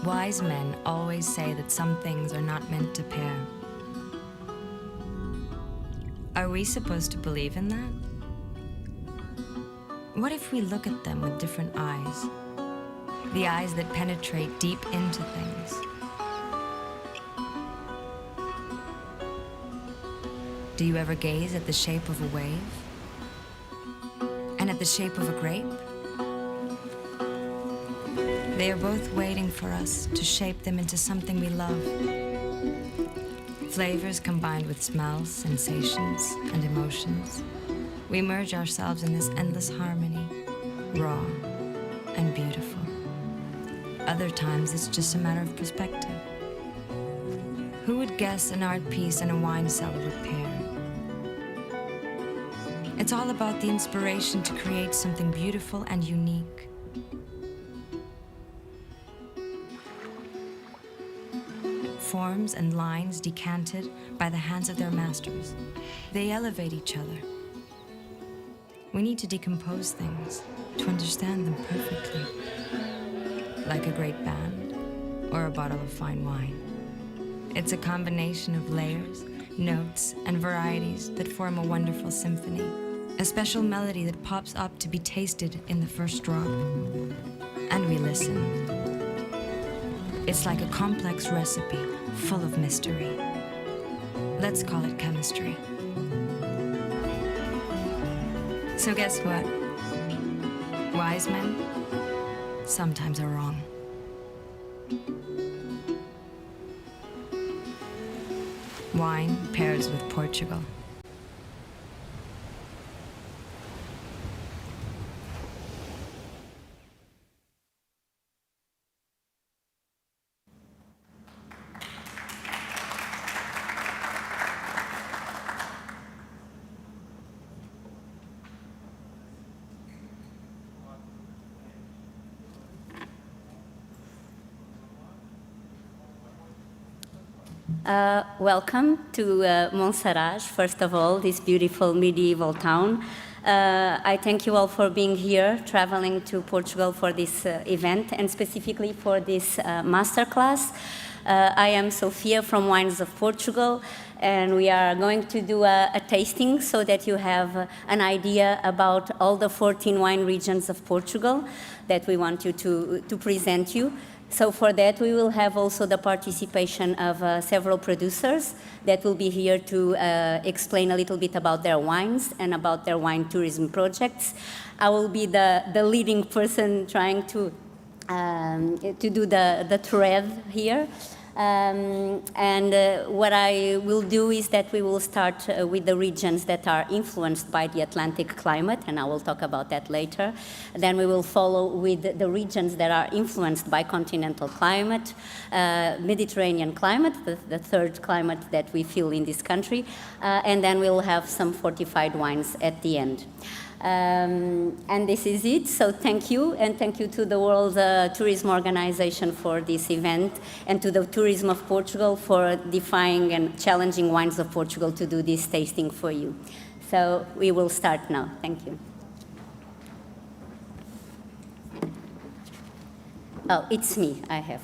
Wise men always say that some things are not meant to pair. Are we supposed to believe in that? What if we look at them with different eyes? The eyes that penetrate deep into things. Do you ever gaze at the shape of a wave? And at the shape of a grape? They are both waiting for us to shape them into something we love. Flavors combined with smells, sensations, and emotions. We merge ourselves in this endless harmony, raw and beautiful. Other times it's just a matter of perspective. Who would guess an art piece and a wine cellar would pair? It's all about the inspiration to create something beautiful and unique. Forms and lines decanted by the hands of their masters. They elevate each other. We need to decompose things to understand them perfectly, like a great band or a bottle of fine wine. It's a combination of layers, notes, and varieties that form a wonderful symphony, a special melody that pops up to be tasted in the first drop. And we listen. It's like a complex recipe full of mystery. Let's call it chemistry. So guess what? Wise men sometimes are wrong. Wine pairs with Portugal. Welcome to Monsaraz, first of all, this beautiful medieval town. I thank you all for being here, traveling to Portugal for this event, and specifically for this masterclass. I am Sofia from Wines of Portugal, and we are going to do a tasting so that you have an idea about all the 14 wine regions of Portugal that we want you to present you. So for that, we will have also the participation of several producers that will be here to explain a little bit about their wines and about their wine tourism projects. I will be the leading person trying to do the thread here. What I will do is that we will start with the regions that are influenced by the Atlantic climate, and I will talk about that later. Then we will follow with the regions that are influenced by continental climate, Mediterranean climate, the third climate that we feel in this country, and then we'll have some fortified wines at the end. And this is it, so thank you, and thank you to the World Tourism Organization for this event, and to the Tourism of Portugal for defying and challenging Wines of Portugal to do this tasting for you. So we will start now. Thank you. Oh, it's me, I have.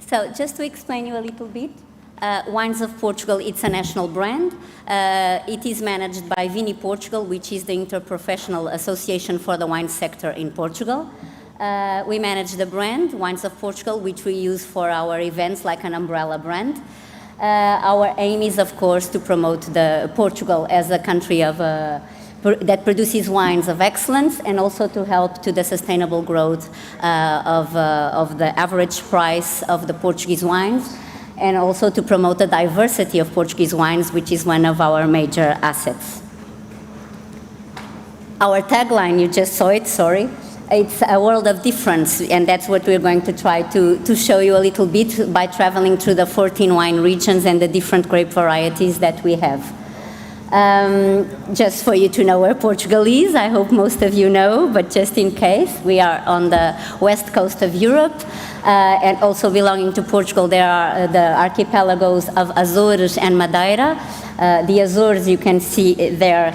So just to explain you a little bit, Wines of Portugal, it's a national brand. It is managed by Vini Portugal, which is the interprofessional association for the wine sector in Portugal. We manage the brand, Wines of Portugal, which we use for our events like an umbrella brand. Our aim is, of course, to promote Portugal as a country that produces wines of excellence, and also to help to the sustainable growth of the average price of the Portuguese wines, and also to promote the diversity of Portuguese wines, which is one of our major assets. Our tagline, you just saw it, sorry, it's a world of difference, and that's what we're going to try to show you a little bit by traveling through the 14 wine regions and the different grape varieties that we have. Just for you to know where Portugal is, I hope most of you know, but just in case, we are on the west coast of Europe, and also belonging to Portugal, there are the archipelagos of Azores and Madeira. The Azores, you can see there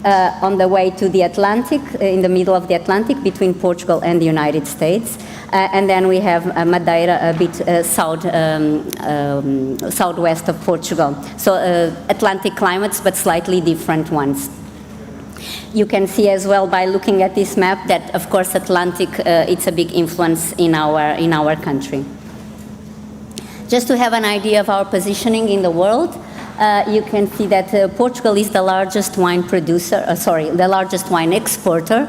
on the way to the Atlantic, in the middle of the Atlantic, between Portugal and the United States. And then we have Madeira a bit southwest of Portugal. So Atlantic climates, but slightly different ones. You can see as well by looking at this map that, of course, Atlantic, it's a big influence in our country. Just to have an idea of our positioning in the world, you can see that Portugal is the largest wine producer, the largest wine exporter.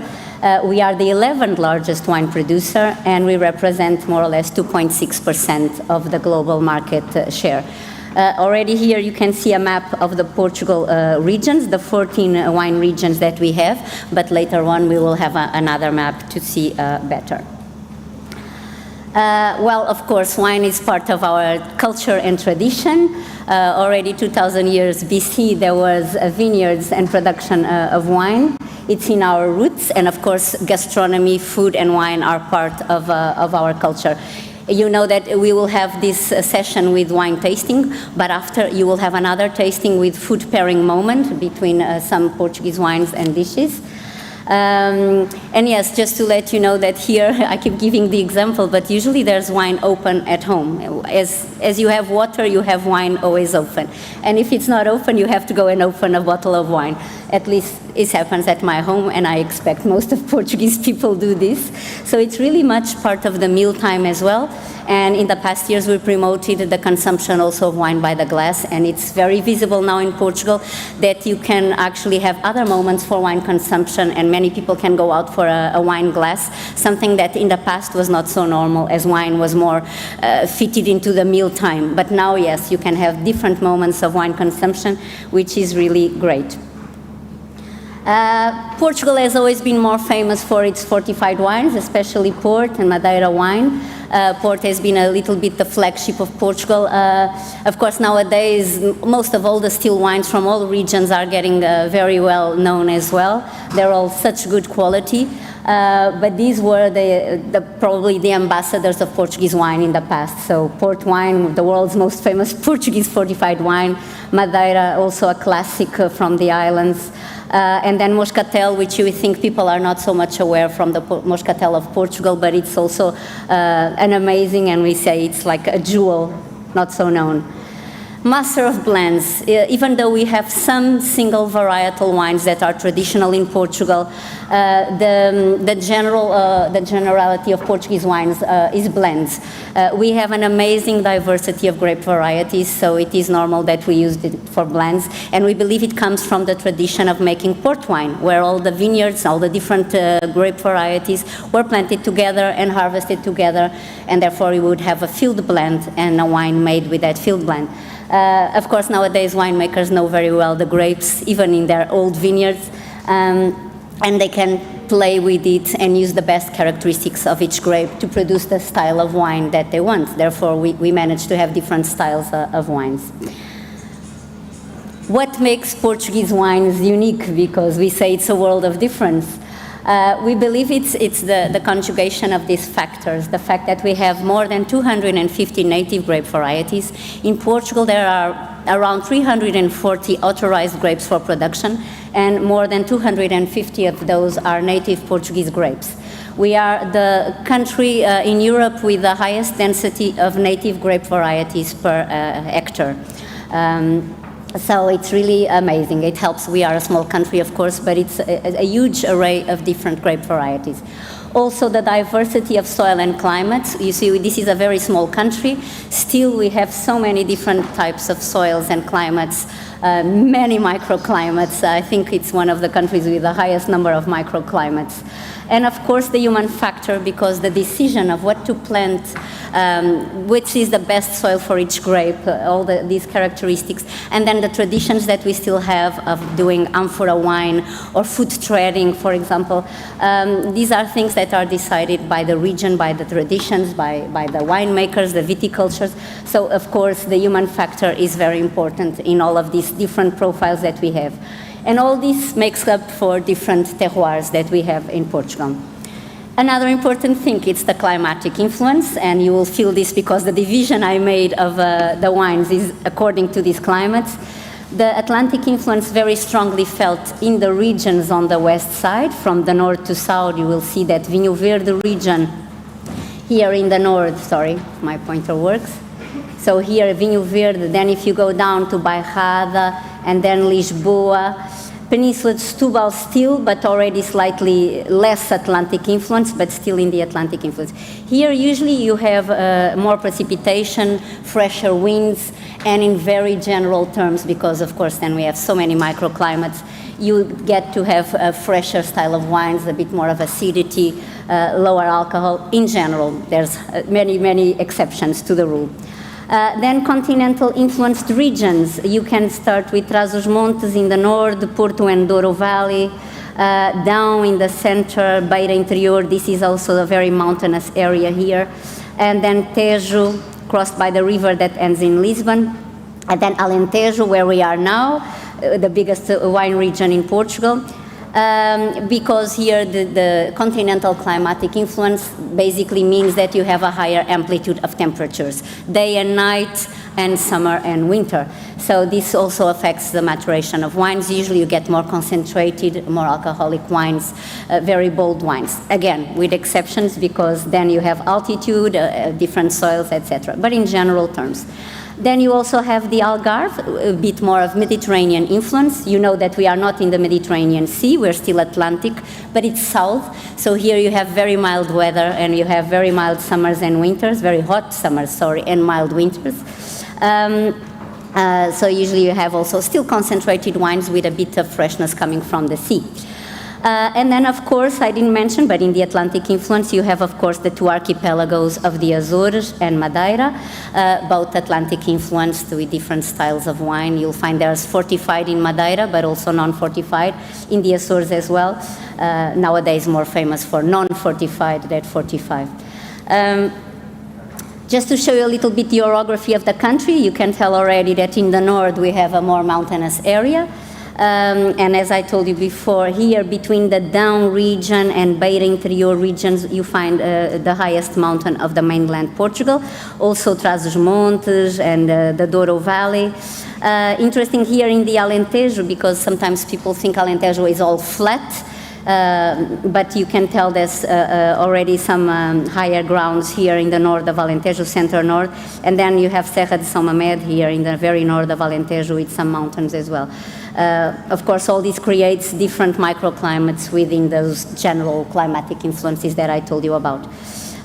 We are the 11th largest wine producer, and we represent more or less 2.6% of the global market share. Already here you can see a map of the Portugal regions, the 14 wine regions that we have, but later on we will have another map to see better. Well, of course, wine is part of our culture and tradition. Already 2,000 years BC, there was vineyards and production of wine. It's in our roots, and of course, gastronomy, food, and wine are part of our culture. You know that we will have this session with wine tasting, but after you will have another tasting with food pairing moment between some Portuguese wines and dishes. And yes, just to let you know that here, I keep giving the example, but usually there's wine open at home. As you have water, you have wine always open. And if it's not open, you have to go and open a bottle of wine. At least it happens at my home, and I expect most of Portuguese people do this. So it's really much part of the mealtime as well. And in the past years, we promoted the consumption also of wine by the glass, and it's very visible now in Portugal that you can actually have other moments for wine consumption, and many people can go out for a wine glass, something that in the past was not so normal, as wine was more fitted into the mealtime. But now, yes, you can have different moments of wine consumption, which is really great. Portugal has always been more famous for its fortified wines, especially port and Madeira wine. Port has been a little bit the flagship of Portugal. Of course, nowadays, most of all the still wines from all regions are getting very well known as well. They're all such good quality. But these were probably the ambassadors of Portuguese wine in the past. So port wine, the world's most famous Portuguese fortified wine. Madeira, also a classic from the islands. And then Moscatel, which you think people are not so much aware from the Moscatel of Portugal, but it's also an amazing, and we say it's like a jewel, not so known. Master of blends. Even though we have some single varietal wines that are traditional in Portugal, the generality of Portuguese wines is blends. We have an amazing diversity of grape varieties, so it is normal that we use it for blends, and we believe it comes from the tradition of making port wine, where all the vineyards, all the different grape varieties were planted together and harvested together, and therefore we would have a field blend and a wine made with that field blend. Of course, nowadays winemakers know very well the grapes, even in their old vineyards, and they can play with it and use the best characteristics of each grape to produce the style of wine that they want. Therefore, we manage to have different styles of wines. What makes Portuguese wines unique? Because we say it's a world of difference. We believe it's the conjugation of these factors, the fact that we have more than 250 native grape varieties. In Portugal, there are around 340 authorized grapes for production, and more than 250 of those are native Portuguese grapes. We are the country in Europe with the highest density of native grape varieties per hectare. So it's really amazing. It helps. We are a small country, of course, but it's a huge array of different grape varieties. Also, the diversity of soil and climates. You see, this is a very small country. Still, we have so many different types of soils and climates, many microclimates. I think it's one of the countries with the highest number of microclimates. And of course, the human factor, because the decision of what to plant, which is the best soil for each grape, all these characteristics, and then the traditions that we still have of doing amphora wine or food trading, for example. These are things that are decided by the region, by the traditions, by the winemakers, the viticultures. So, of course, the human factor is very important in all of these different profiles that we have. And all this makes up for different terroirs that we have in Portugal. Another important thing, it's the climatic influence, and you will feel this because the division I made of the wines is according to these climates. The Atlantic influence very strongly felt in the regions on the west side. From the north to south, you will see that Vinho Verde region here in the north, sorry, my pointer works. So here, Vinho Verde, then if you go down to Bairrada, and then Lisboa, Peninsula de Setúbal still, but already slightly less Atlantic influence, but still in the Atlantic influence. Here, usually you have more precipitation, fresher winds, and in very general terms, because of course then we have so many microclimates, you get to have a fresher style of wines, a bit more of acidity, lower alcohol. In general, there's many exceptions to the rule. Then continental influenced regions. You can start with Trás-os-Montes in the north, Porto and Douro Valley, down in the center, Beira Interior. This is also a very mountainous area here. And then Tejo, crossed by the river that ends in Lisbon. And then Alentejo, where we are now, the biggest wine region in Portugal. Because here the continental climatic influence basically means that you have a higher amplitude of temperatures, day and night, and summer and winter. So this also affects the maturation of wines. Usually you get more concentrated, more alcoholic wines, very bold wines. Again, with exceptions, because then you have altitude, different soils, etc. But in general terms. Then you also have the Algarve, a bit more of Mediterranean influence. You know that we are not in the Mediterranean Sea, we're still Atlantic, but it's south. So here you have very mild weather, and you have very mild summers and winters, very hot summers, sorry, and mild winters. So usually you have also still concentrated wines with a bit of freshness coming from the sea. And then, of course, I didn't mention, but in the Atlantic influence, you have, of course, the two archipelagos of the Azores and Madeira, both Atlantic influenced with different styles of wine. You'll find there's fortified in Madeira, but also non-fortified in the Azores as well. Nowadays, more famous for non-fortified than fortified. Just to show you a little bit the orography of the country, you can tell already that in the north we have a more mountainous area. And as I told you before, here between the down region and Beira Interior regions, you find the highest mountain of the mainland Portugal, also Trás-os-Montes and the Douro Valley. Interesting here in the Alentejo, because sometimes people think Alentejo is all flat, but you can tell there's already some higher grounds here in the north of Alentejo, center north, and then you have Serra de São Mamed here in the very north of Alentejo with some mountains as well. Of course, all this creates different microclimates within those general climatic influences that I told you about.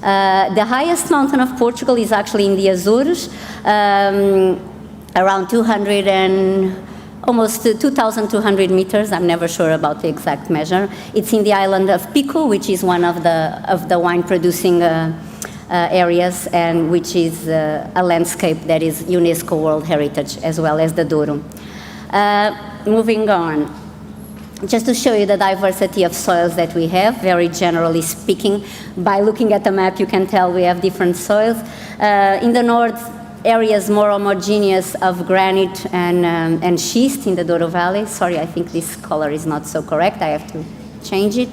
The highest mountain of Portugal is actually in the Azores, around 200 and almost 2,200 meters. I'm never sure about the exact measure. It's in the island of Pico, which is one of the wine-producing areas, and which is a landscape that is UNESCO World Heritage, as well as the Douro. Moving on, just to show you the diversity of soils that we have, very generally speaking, by looking at the map you can tell we have different soils. In the north, areas more homogeneous of granite and schist in the Douro Valley. Sorry, I think this color is not so correct, I have to change it.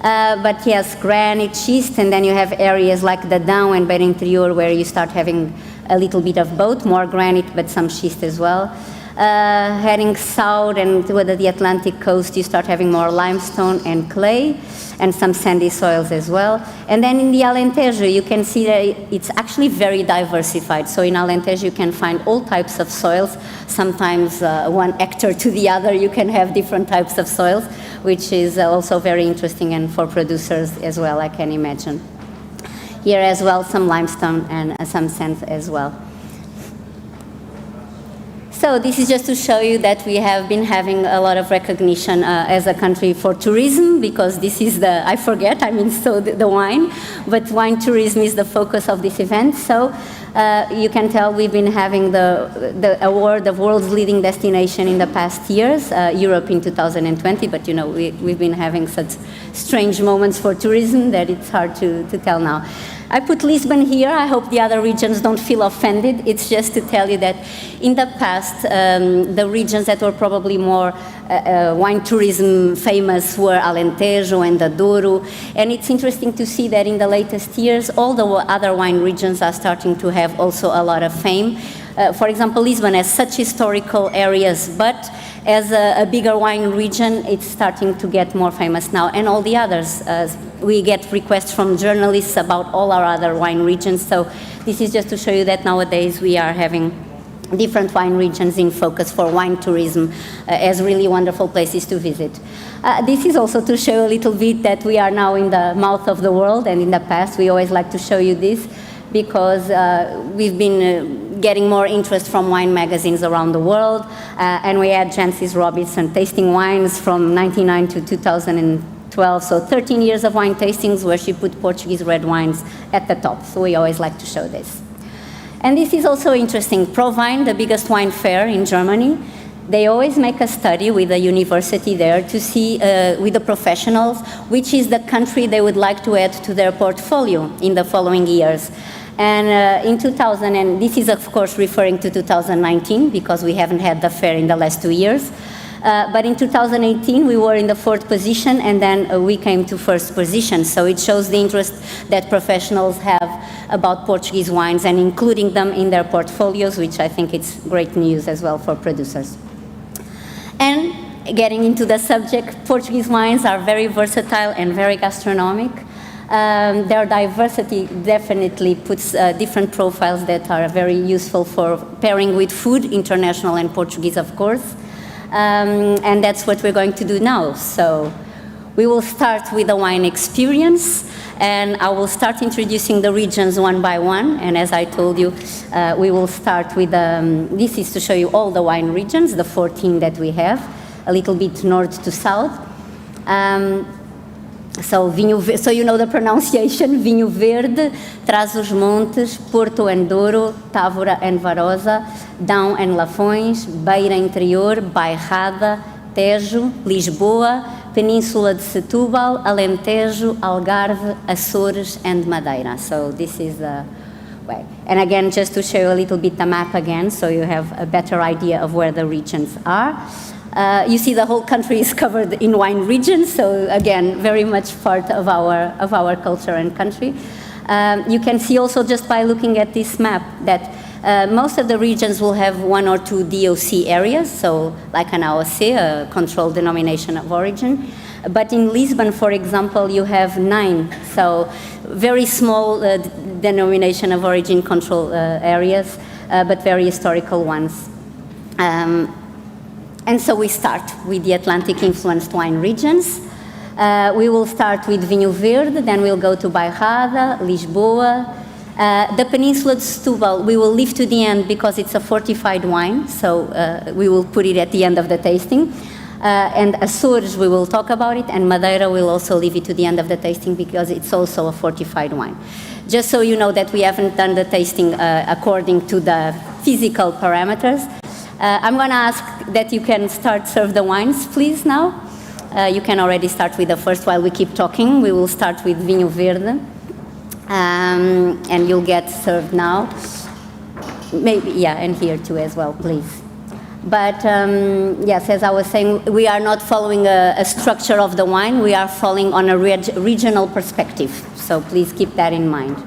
But yes, granite, schist, and then you have areas like the Down and Beira Interior where you start having a little bit of both, more granite but some schist as well. Heading south and toward the Atlantic coast, you start having more limestone and clay, and some sandy soils as well. And then in the Alentejo, you can see that it's actually very diversified. So in Alentejo, you can find all types of soils. Sometimes one hectare to the other, you can have different types of soils, which is also very interesting, and for producers as well, I can imagine. Here as well, some limestone and some sand as well. So this is just to show you that we have been having a lot of recognition as a country for tourism, because this is the, I forget, I mean, so the wine, but wine tourism is the focus of this event. So you can tell we've been having the award of world's leading destination in the past years, Europe in 2020, but you know, we've been having such strange moments for tourism that it's hard to tell now. I put Lisbon here. I hope the other regions don't feel offended. It's just to tell you that in the past, the regions that were probably more wine tourism famous were Alentejo and the Douro. And it's interesting to see that in the latest years, all the other wine regions are starting to have also a lot of fame. For example, Lisbon has such historical areas, but as a bigger wine region, it's starting to get more famous now, and all the others. We get requests from journalists about all our other wine regions, so this is just to show you that nowadays we are having different wine regions in focus for wine tourism as really wonderful places to visit. This is also to show a little bit that we are now in the mouth of the world, and in the past we always like to show you this because we've been getting more interest from wine magazines around the world, and we had Jancis Robinson tasting wines from 1999 to 2012, so 13 years of wine tastings where she put Portuguese red wines at the top, so we always like to show this. And this is also interesting. ProWein, the biggest wine fair in Germany, they always make a study with a university there to see, with the professionals, which is the country they would like to add to their portfolio in the following years. And in 2000, and this is of course referring to 2019, because we haven't had the fair in the last 2 years, but in 2018 we were in the 4th position, and then we came to 1st position. So it shows the interest that professionals have about Portuguese wines and including them in their portfolios, which I think it's great news as well for producers. And getting into the subject, Portuguese wines are very versatile and very gastronomic. Their diversity definitely puts different profiles that are very useful for pairing with food, international and Portuguese of course. And that's what we're going to do now. So we will start with the wine experience, and I will start introducing the regions one by one. And as I told you, we will start with, this is to show you all the wine regions, the 14 that we have, a little bit north to south. So you know the pronunciation, Vinho Verde, Trás-os-Montes, Porto and Douro, Távora and Varosa, Dão and Lafões, Beira Interior, Bairrada, Tejo, Lisboa, Península de Setúbal, Alentejo, Algarve, Açores and Madeira. So this is the way. And again, just to show you a little bit the map again, so you have a better idea of where the regions are. You see the whole country is covered in wine regions, so again, very much part of our culture and country. You can see also just by looking at this map that most of the regions will have 1 or 2 DOC areas, so like an AOC, a controlled denomination of origin. But in Lisbon, for example, you have 9, so very small denomination of origin control areas, but very historical ones. And so we start with the Atlantic-influenced wine regions. We will start with Vinho Verde, then we'll go to Bairrada, Lisboa. The Peninsula de Setúbal we will leave to the end because it's a fortified wine, so we will put it at the end of the tasting. And Açores, we will talk about it, and Madeira we'll also leave it to the end of the tasting because it's also a fortified wine. Just so you know that we haven't done the tasting according to the physical parameters. I'm going to ask that you can serve the wines, please, now. You can already start with the first while we keep talking. We will start with Vinho Verde, and you'll get served now. Maybe, yeah, and here too as well, please. But yes, as I was saying, we are not following a structure of the wine. We are following on a regional perspective. So please keep that in mind.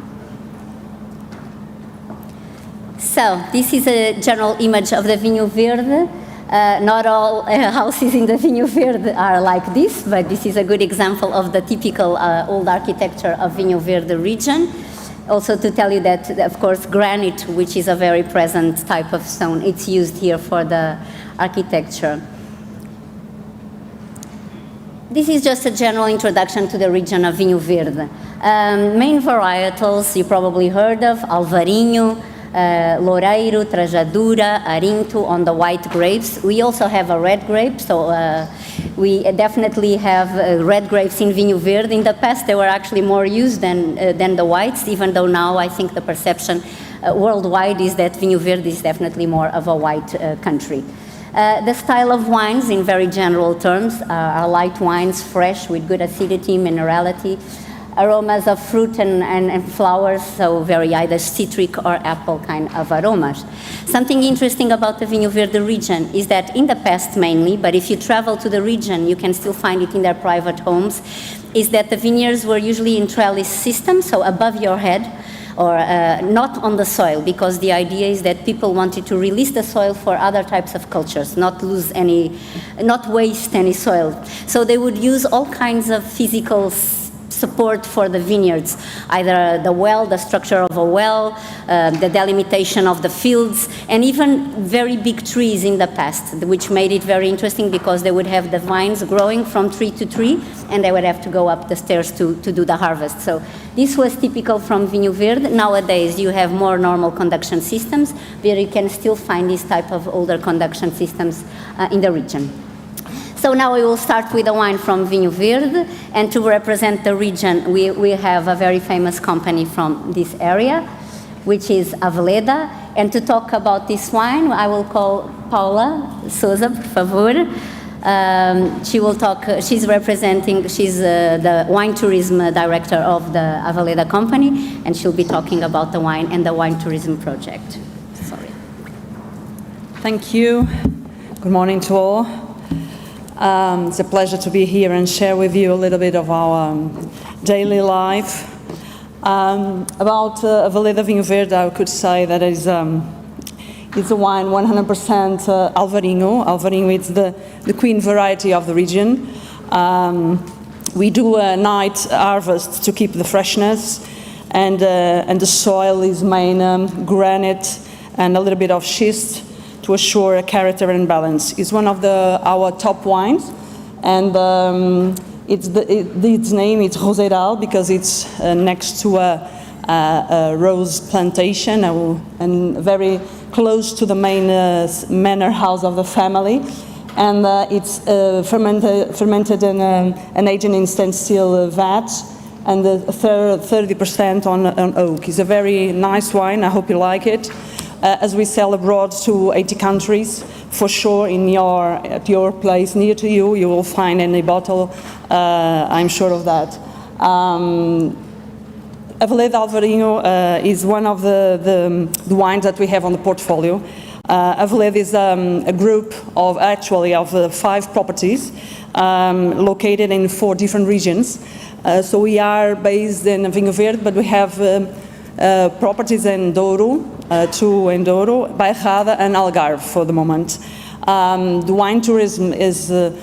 So this is a general image of the Vinho Verde. Not all houses in the Vinho Verde are like this, but this is a good example of the typical old architecture of Vinho Verde region. Also to tell you that, of course, granite, which is a very present type of stone, it's used here for the architecture. This is just a general introduction to the region of Vinho Verde. Main varietals you probably heard of: Alvarinho, Loureiro, Trajadura, Arinto on the white grapes. We also have a red grape, so we definitely have red grapes in Vinho Verde. In the past, they were actually more used than the whites, even though now I think the perception worldwide is that Vinho Verde is definitely more of a white country. The style of wines, in very general terms, are light wines, fresh, with good acidity, minerality, aromas of fruit and flowers, so very either citric or apple kind of aromas. Something interesting about the Vinho Verde region is that in the past mainly, but if you travel to the region, you can still find it in their private homes, is that the vineyards were usually in trellis system, so above your head, or not on the soil, because the idea is that people wanted to release the soil for other types of cultures, not waste any soil. So they would use all kinds of physical support for the vineyards, either the structure of a well, the delimitation of the fields, and even very big trees in the past, which made it very interesting because they would have the vines growing from tree to tree, and they would have to go up the stairs to do the harvest. So this was typical from Vinho Verde. Nowadays, you have more normal conduction systems, but you can still find this type of older conduction systems in the region. So now we will start with a wine from Vinho Verde, and to represent the region, we have a very famous company from this area, which is Aveleda. And to talk about this wine, I will call Paula Souza, por favor. She will talk, she's the wine tourism director of the Aveleda company, and she'll be talking about the wine and the wine tourism project. Sorry. Thank you. Good morning to all. It's a pleasure to be here and share with you a little bit of our daily life. About Aveleda Vinho Verde, I could say that it's a wine 100% Alvarinho. Alvarinho is the queen variety of the region. We do a night harvest to keep the freshness, and the soil is main granite and a little bit of schist to assure a character and balance. It's one of our top wines, and its name is Roseiral because it's next to a rose plantation and very close to the main manor house of the family. And it's fermented in an aged in stainless steel vat, and 30% on oak. It's a very nice wine. I hope you like it. As we sell abroad to 80 countries, for sure at your place near to you, you will find any bottle, I'm sure of that. Aveleda Alvarinho is one of the wines that we have on the portfolio. Aveleda is a group of 5 properties located in 4 different regions. So we are based in Vinho Verde, but we have properties in Douro, 2 in Douro, Bairrada and Algarve for the moment. The wine tourism is at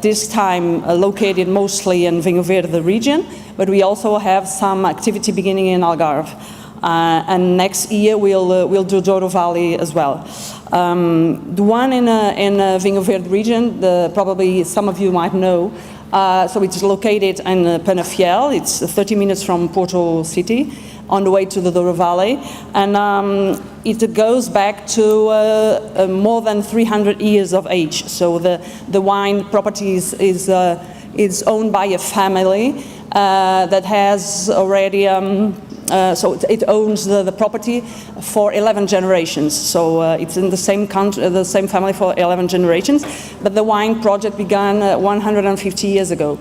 this time located mostly in Vinho Verde region, but we also have some activity beginning in Algarve. And next year we'll do Douro Valley as well. The one in Vinho Verde region, probably some of you might know, so it's located in Penafiel. It's 30 minutes from Porto City, on the way to the Douro Valley, and it goes back to more than 300 years of age. So the wine property is owned by a family that has already. So it owns the property for 11 generations. So it's in the same country, the same family for 11 generations. But the wine project began 150 years ago.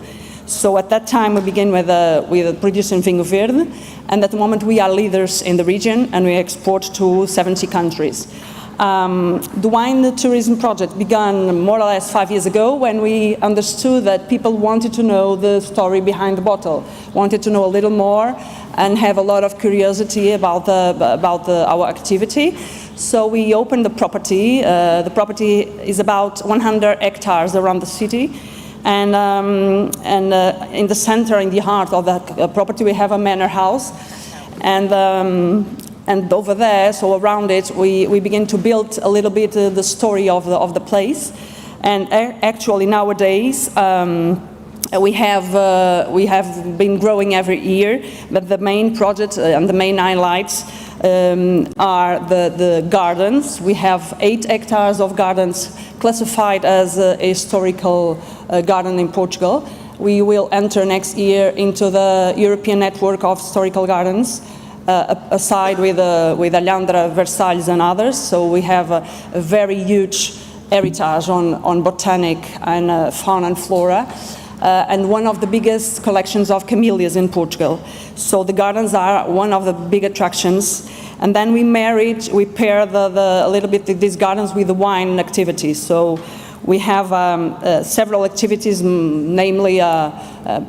So at that time we began with producing Vinho Verde, and at the moment we are leaders in the region and we export to 70 countries. The wine tourism project began more or less 5 years ago when we understood that people wanted to know the story behind the bottle, wanted to know a little more and have a lot of curiosity about our activity. So we opened the property. The property is about 100 hectares around the city. And in the center, in the heart of that property, we have a manor house. And over there, so around it, we begin to build a little bit the story of the place. And actually nowadays, we have been growing every year, but the main project and the main highlights are the gardens. We have 8 hectares of gardens classified as a historical garden in Portugal. We will enter next year into the European network of historical gardens, aside with Alhandra, Versalhes and others. So we have a very huge heritage on botanic and fauna and flora. And one of the biggest collections of camellias in Portugal. So the gardens are one of the big attractions. And then we pair a little bit these gardens with the wine activities. So We have several activities, namely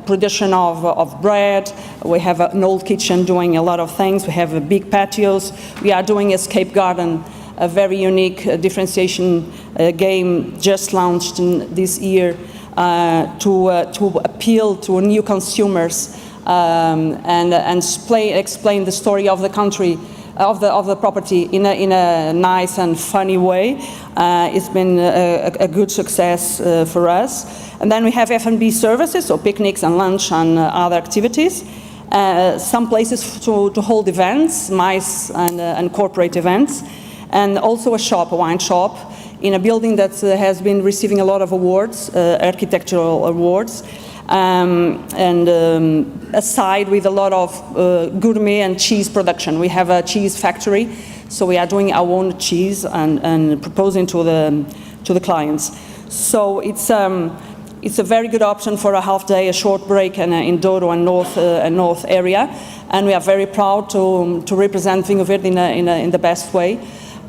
production of bread. We have an old kitchen doing a lot of things. We have big patios. We are doing Escape Garden, a very unique differentiation game just launched this year to appeal to new consumers and explain the story of the country, of the property in a nice and funny way. It's been a good success for us. And then we have F&B services, so picnics and lunch and other activities. Some places to hold events, MICE and corporate events. And also a shop, a wine shop, in a building that has been receiving a lot of awards, architectural awards. A side with a lot of gourmet and cheese production. We have a cheese factory, so we are doing our own cheese and proposing to the clients. So it's a very good option for a half day, a short break in Douro and North area, and we are very proud to represent Vinho Verde in the best way.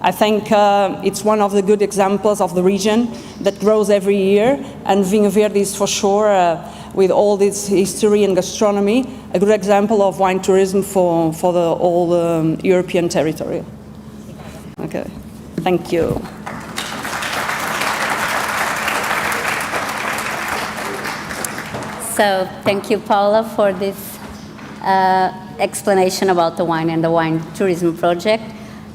I think it's one of the good examples of the region that grows every year, and Vinho Verde is for sure, with all this history and gastronomy, a good example of wine tourism for the whole European territory. Okay, thank you. So thank you, Paula, for this explanation about the wine and the wine tourism project.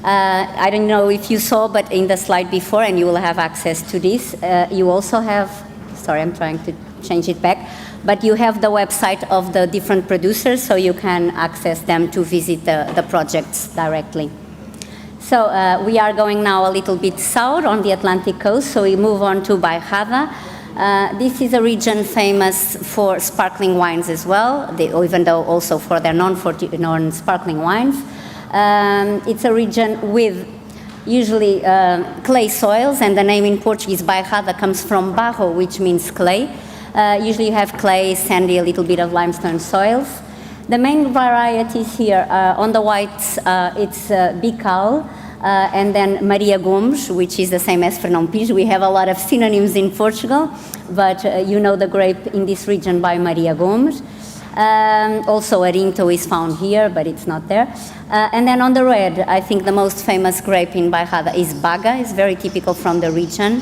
I don't know if you saw, but in the slide before, and you will have access to this, you also have, sorry, I'm trying to change it back, but you have the website of the different producers, so you can access them to visit the projects directly. So we are going now a little bit south on the Atlantic coast, so we move on to Bairrada. This is a region famous for sparkling wines as well, even though also for their non-sparkling wines. It's a region with usually clay soils, and the name in Portuguese, Bairrada, comes from barro, which means clay. Usually you have clay, sandy, a little bit of limestone soils. The main varieties here, on the whites, it's Bical, and then Maria Gomes, which is the same as Fernão Pires. We have a lot of synonyms in Portugal, but you know the grape in this region by Maria Gomes. Also Alentejo is found here, but it's not there. And then on the red, I think the most famous grape in Bairrada is Baga. It's very typical from the region.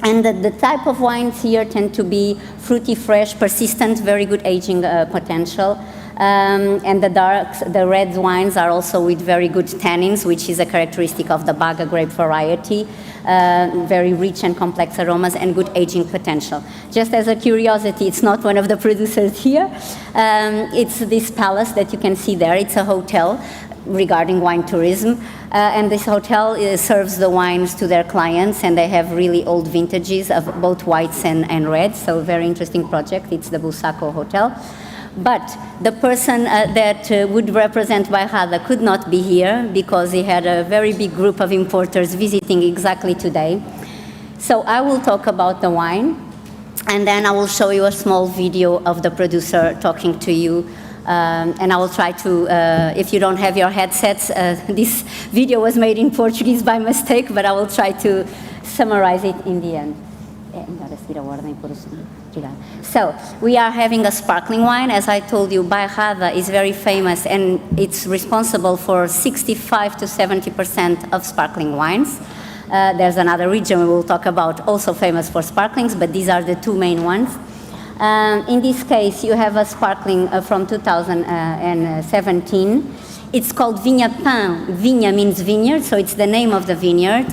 And the type of wines here tend to be fruity, fresh, persistent, very good aging potential. And the red wines are also with very good tannins, which is a characteristic of the Baga grape variety. Very rich and complex aromas and good aging potential. Just as a curiosity, it's not one of the producers here. It's this palace that you can see there. It's a hotel regarding wine tourism. And this hotel serves the wines to their clients, and they have really old vintages of both whites and reds. So very interesting project. It's the Bussaco Hotel. But the person that would represent Bairrada could not be here because he had a very big group of importers visiting exactly today. So I will talk about the wine, and then I will show you a small video of the producer talking to you. And I will try to, if you don't have your headsets, this video was made in Portuguese by mistake, but I will try to summarize it in the end. So, we are having a sparkling wine. As I told you, Bairrada is very famous, and it's responsible for 65 to 70% of sparkling wines. There's another region we will talk about, also famous for sparklings, but these are the two main ones. In this case, you have a sparkling from 2017. It's called Vinha Pan. Vinha means vineyard, so it's the name of the vineyard.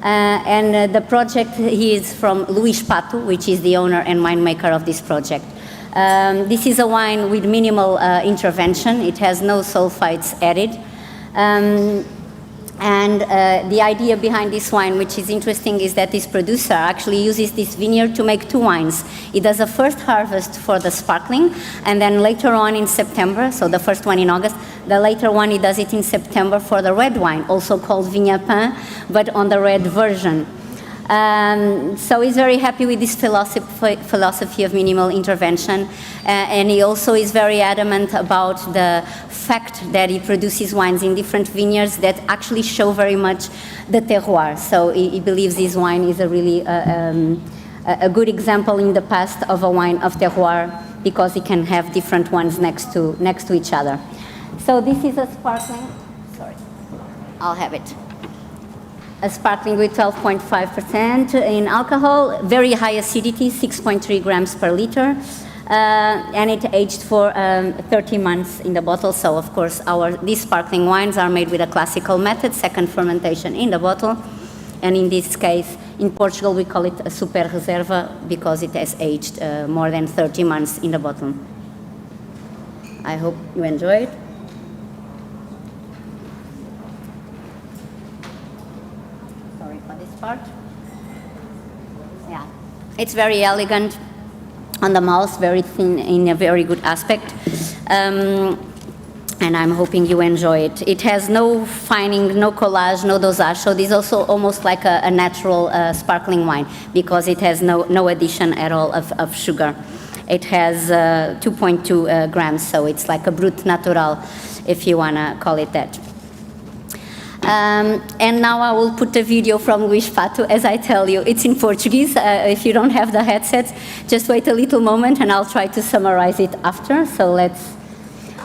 And the project is from Luís Pato, which is the owner and winemaker of this project. This is a wine with minimal intervention. It has no sulfites added. And the idea behind this wine, which is interesting, is that this producer actually uses this vineyard to make two wines. He does a first harvest for the sparkling, and then later on in September, so the first one in August, the later one he does it in September for the red wine, also called Vinha Pan, but on the red version. So he's very happy with this philosophy of minimal intervention, and he also is very adamant about the fact that he produces wines in different vineyards that actually show very much the terroir. So he believes this wine is a really a good example in the past of a wine of terroir, because it can have different ones next to each other. So this is a sparkling, sorry, I'll have it. A sparkling with 12.5% in alcohol, very high acidity, 6.3 grams per liter, and it aged for 30 months in the bottle. So of course these sparkling wines are made with a classical method, second fermentation in the bottle, and in this case, in Portugal, we call it a super reserva because it has aged more than 30 months in the bottle. I hope you enjoy it. Sorry for this part. Yeah, it's very elegant on the mouth, very thin in a very good aspect. And I'm hoping you enjoy it. It has no fining, no collage, no dosage, so this is also almost like a natural sparkling wine because it has no addition at all of sugar. It has 2.2 grams, so it's like a brut natural, if you want to call it that. And now I will put a video from Luís Pato. As I tell you, it's in Portuguese. If you don't have the headsets, just wait a little moment and I'll try to summarize it after. So let's...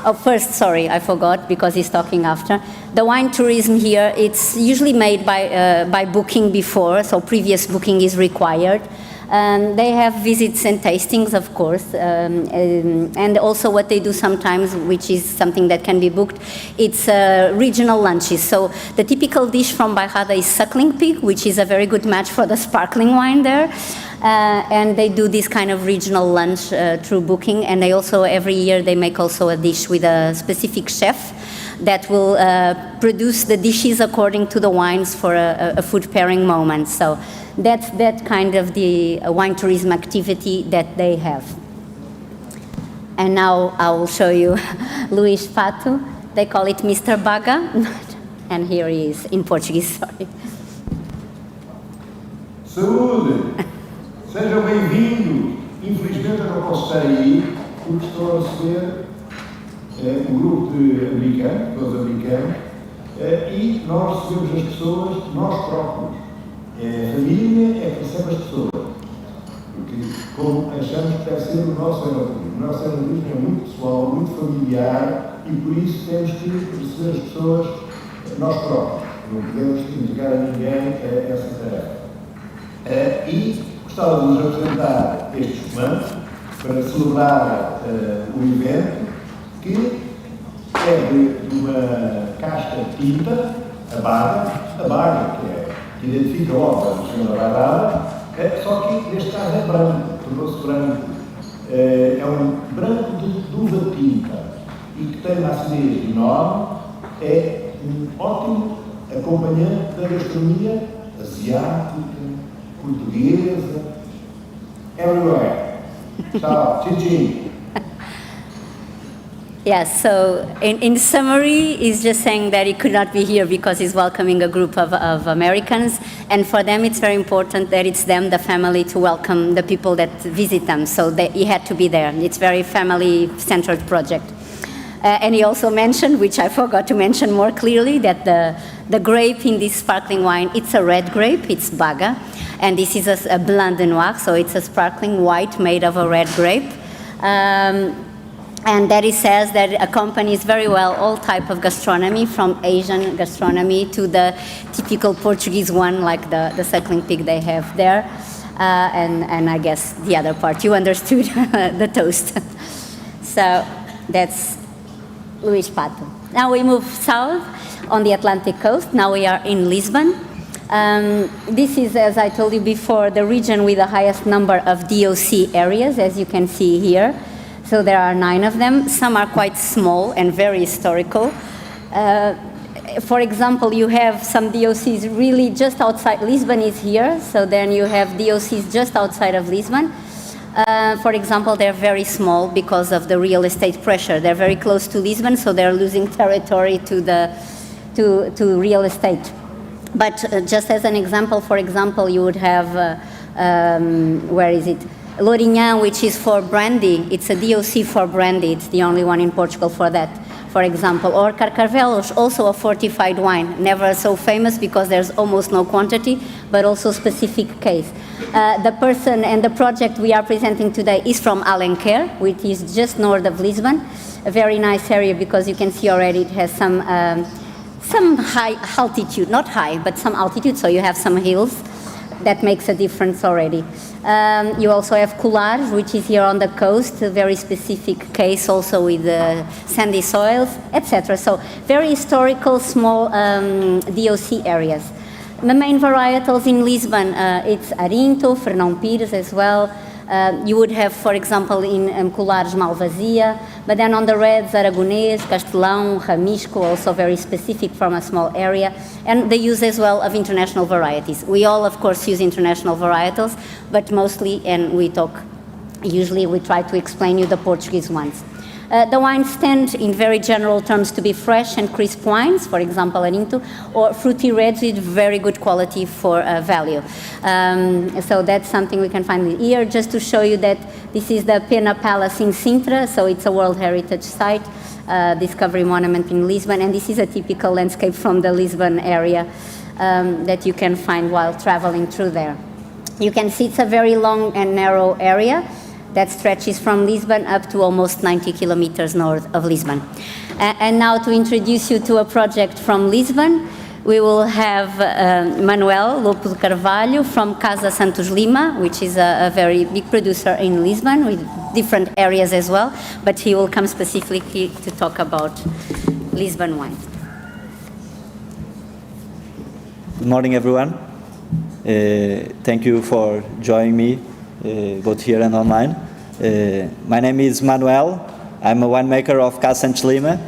Oh, first, sorry, I forgot because he's talking after. The wine tourism here, it's usually made by booking before, so previous booking is required. They have visits and tastings, of course, and also what they do sometimes, which is something that can be booked, it's regional lunches. So the typical dish from Bairrada is suckling pig, which is a very good match for the sparkling wine there. And they do this kind of regional lunch through booking, and they also, every year, they make also a dish with a specific chef that will produce the dishes according to the wines for a food pairing moment. So that's that kind of the wine tourism activity that they have. And now I will show you Luís Pato. They call it Mr. Baga, and here he is in Portuguese, sorry. Saúde! Sejam bem-vindos! Infelizmente eu não posso estar aí porque estou a receber um grupo de americanos, todos americanos, e nós recebemos as pessoas, nós próprios. A família é que recebe as pessoas, porque como achamos que deve ser o nosso aeroporto. O nosso aeroporto é muito pessoal, muito familiar e por isso temos que receber as pessoas nós próprios. Não podemos entregar a ninguém essa tarefa. E gostava de nos apresentar este espumante para celebrar o evento, que é de uma casca tinta, a barra que identifica a obra do Sr. Bairrada, só que neste caso é branco, tornou-se branco. É um branco de uva tinta e que tem uma acidez enorme, é um ótimo acompanhante da gastronomia asiática, portuguesa, everywhere. Tchau, tchim. Yes, so in summary, he's just saying that he could not be here because he's welcoming a group of Americans, and for them it's very important that it's them, the family, to welcome the people that visit them, so he had to be there. It's a very family-centered project. And he also mentioned, which I forgot to mention more clearly, that the grape in this sparkling wine, it's a red grape, it's Baga, and this is a Blanc de Noir, so it's a sparkling white made of a red grape. And that he says that accompanies very well all type of gastronomy, from Asian gastronomy to the typical Portuguese one, like the suckling pig they have there. And I guess the other part, you understood, the toast. So that's Luís Pato. Now we move south on the Atlantic coast. Now we are in Lisbon. This is, as I told you before, the region with the highest number of DOC areas, as you can see here. So there are 9 of them. Some are quite small and very historical. For example, you have some DOCs really just outside. Lisbon is here, so then you have DOCs just outside of Lisbon. For example, they're very small because of the real estate pressure. They're very close to Lisbon, so they're losing territory to real estate. But just as an example, for example, you would have, where is it? Lourinhã, which is for brandy. It's a DOC for brandy. It's the only one in Portugal for that, for example. Or Carcavelos, also a fortified wine. Never so famous because there's almost no quantity, but also specific case. The person and the project we are presenting today is from Alentejo, which is just north of Lisbon. A very nice area because you can see already it has some high altitude, not high, but some altitude, so you have some hills. That makes a difference already. You also have Colares, which is here on the coast, a very specific case also with sandy soils, etc. So very historical, small DOC areas. The main varietals in Lisbon, it's Arinto, Fernão Pires as well. You would have, for example, in Colares, Malvasia, but then on the reds, Aragonês, Castelão, Ramisco, also very specific from a small area, and the use as well of international varieties. We all, of course, use international varietals, but mostly, and usually we try to explain you the Portuguese ones. The wines tend, in very general terms, to be fresh and crisp wines, for example, Arinto, or fruity reds with very good quality for value. So that's something we can find here, just to show you that this is the Pena Palace in Sintra, so it's a World Heritage Site, Discovery Monument in Lisbon, and this is a typical landscape from the Lisbon area that you can find while traveling through there. You can see it's a very long and narrow area that stretches from Lisbon up to almost 90 kilometers north of Lisbon. And now to introduce you to a project from Lisbon, we will have Manuel Lopo de Carvalho from Casa Santos Lima, which is a very big producer in Lisbon with different areas as well, but he will come specifically to talk about Lisbon wines. Good morning, everyone. Thank you for joining me, both here and online. My name is Manuel. I'm a winemaker of Casa Santos Lima,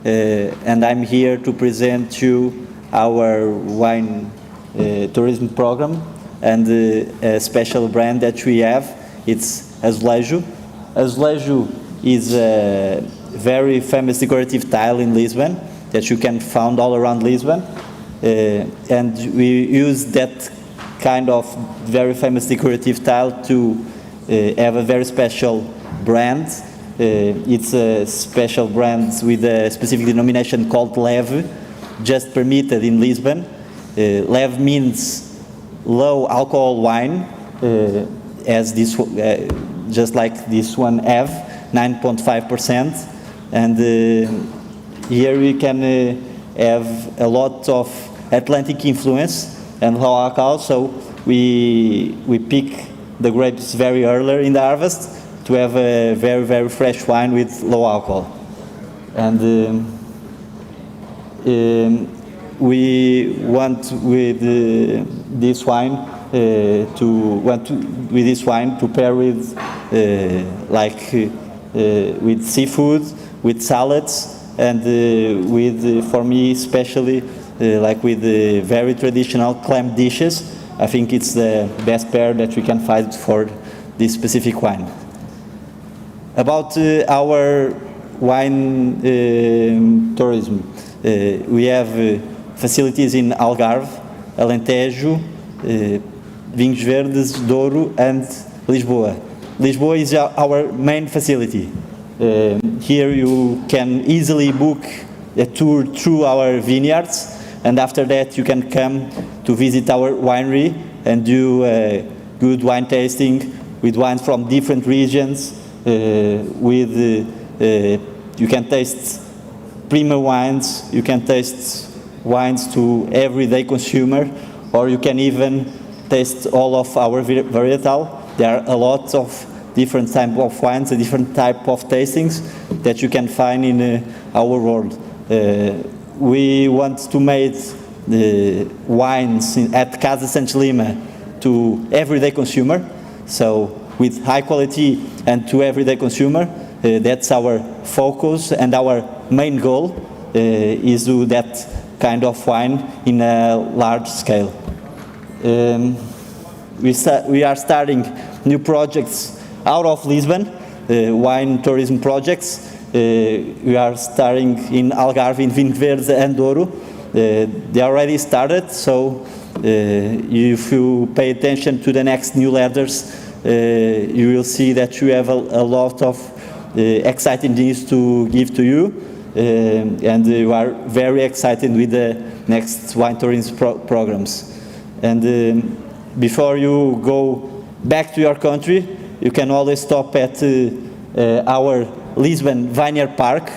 and I'm here to present you our wine tourism program and a special brand that we have. It's Alentejo. Alentejo is a very famous decorative tile in Lisbon that you can find all around Lisbon, and we use that kind of very famous decorative tile to have a very special brand. It's a special brand with a specific denomination called Leve, just permitted in Lisbon. Leve means low alcohol wine, as this, just like this one have, 9.5%. And here we can have a lot of Atlantic influence and low alcohol, so we pick the grapes very early in the harvest to have a very, very fresh wine with low alcohol. And we want with this wine to pair with with seafood, with salads, and for me especially with very traditional clam dishes. I think it's the best pair that we can find for this specific wine. About our wine tourism, we have facilities in Algarve, Alentejo, Vinhos Verdes, Douro, and Lisboa. Lisboa is our main facility. Here you can easily book a tour through our vineyards, and after that you can come to visit our winery and do good wine tasting with wines from different regions. You can taste premium wines, you can taste wines to everyday consumer, or you can even taste all of our varietal. There are a lot of different type of wines, a different type of tastings that you can find in our world. We want to make the wines at Casa Santos Lima to everyday consumer, so with high quality and to everyday consumer. That's our focus, and our main goal is to do that kind of wine in a large scale. We are starting new projects out of Lisbon, wine tourism projects. We are starting in Algarve, in Vinhos Verdes and Douro. They already started, so if you pay attention to the next new letters, you will see that you have a lot of exciting things to give to you, and we are very excited with the next wine tourism programs. And before you go back to your country, you can always stop at our Lisbon Vineyard Park,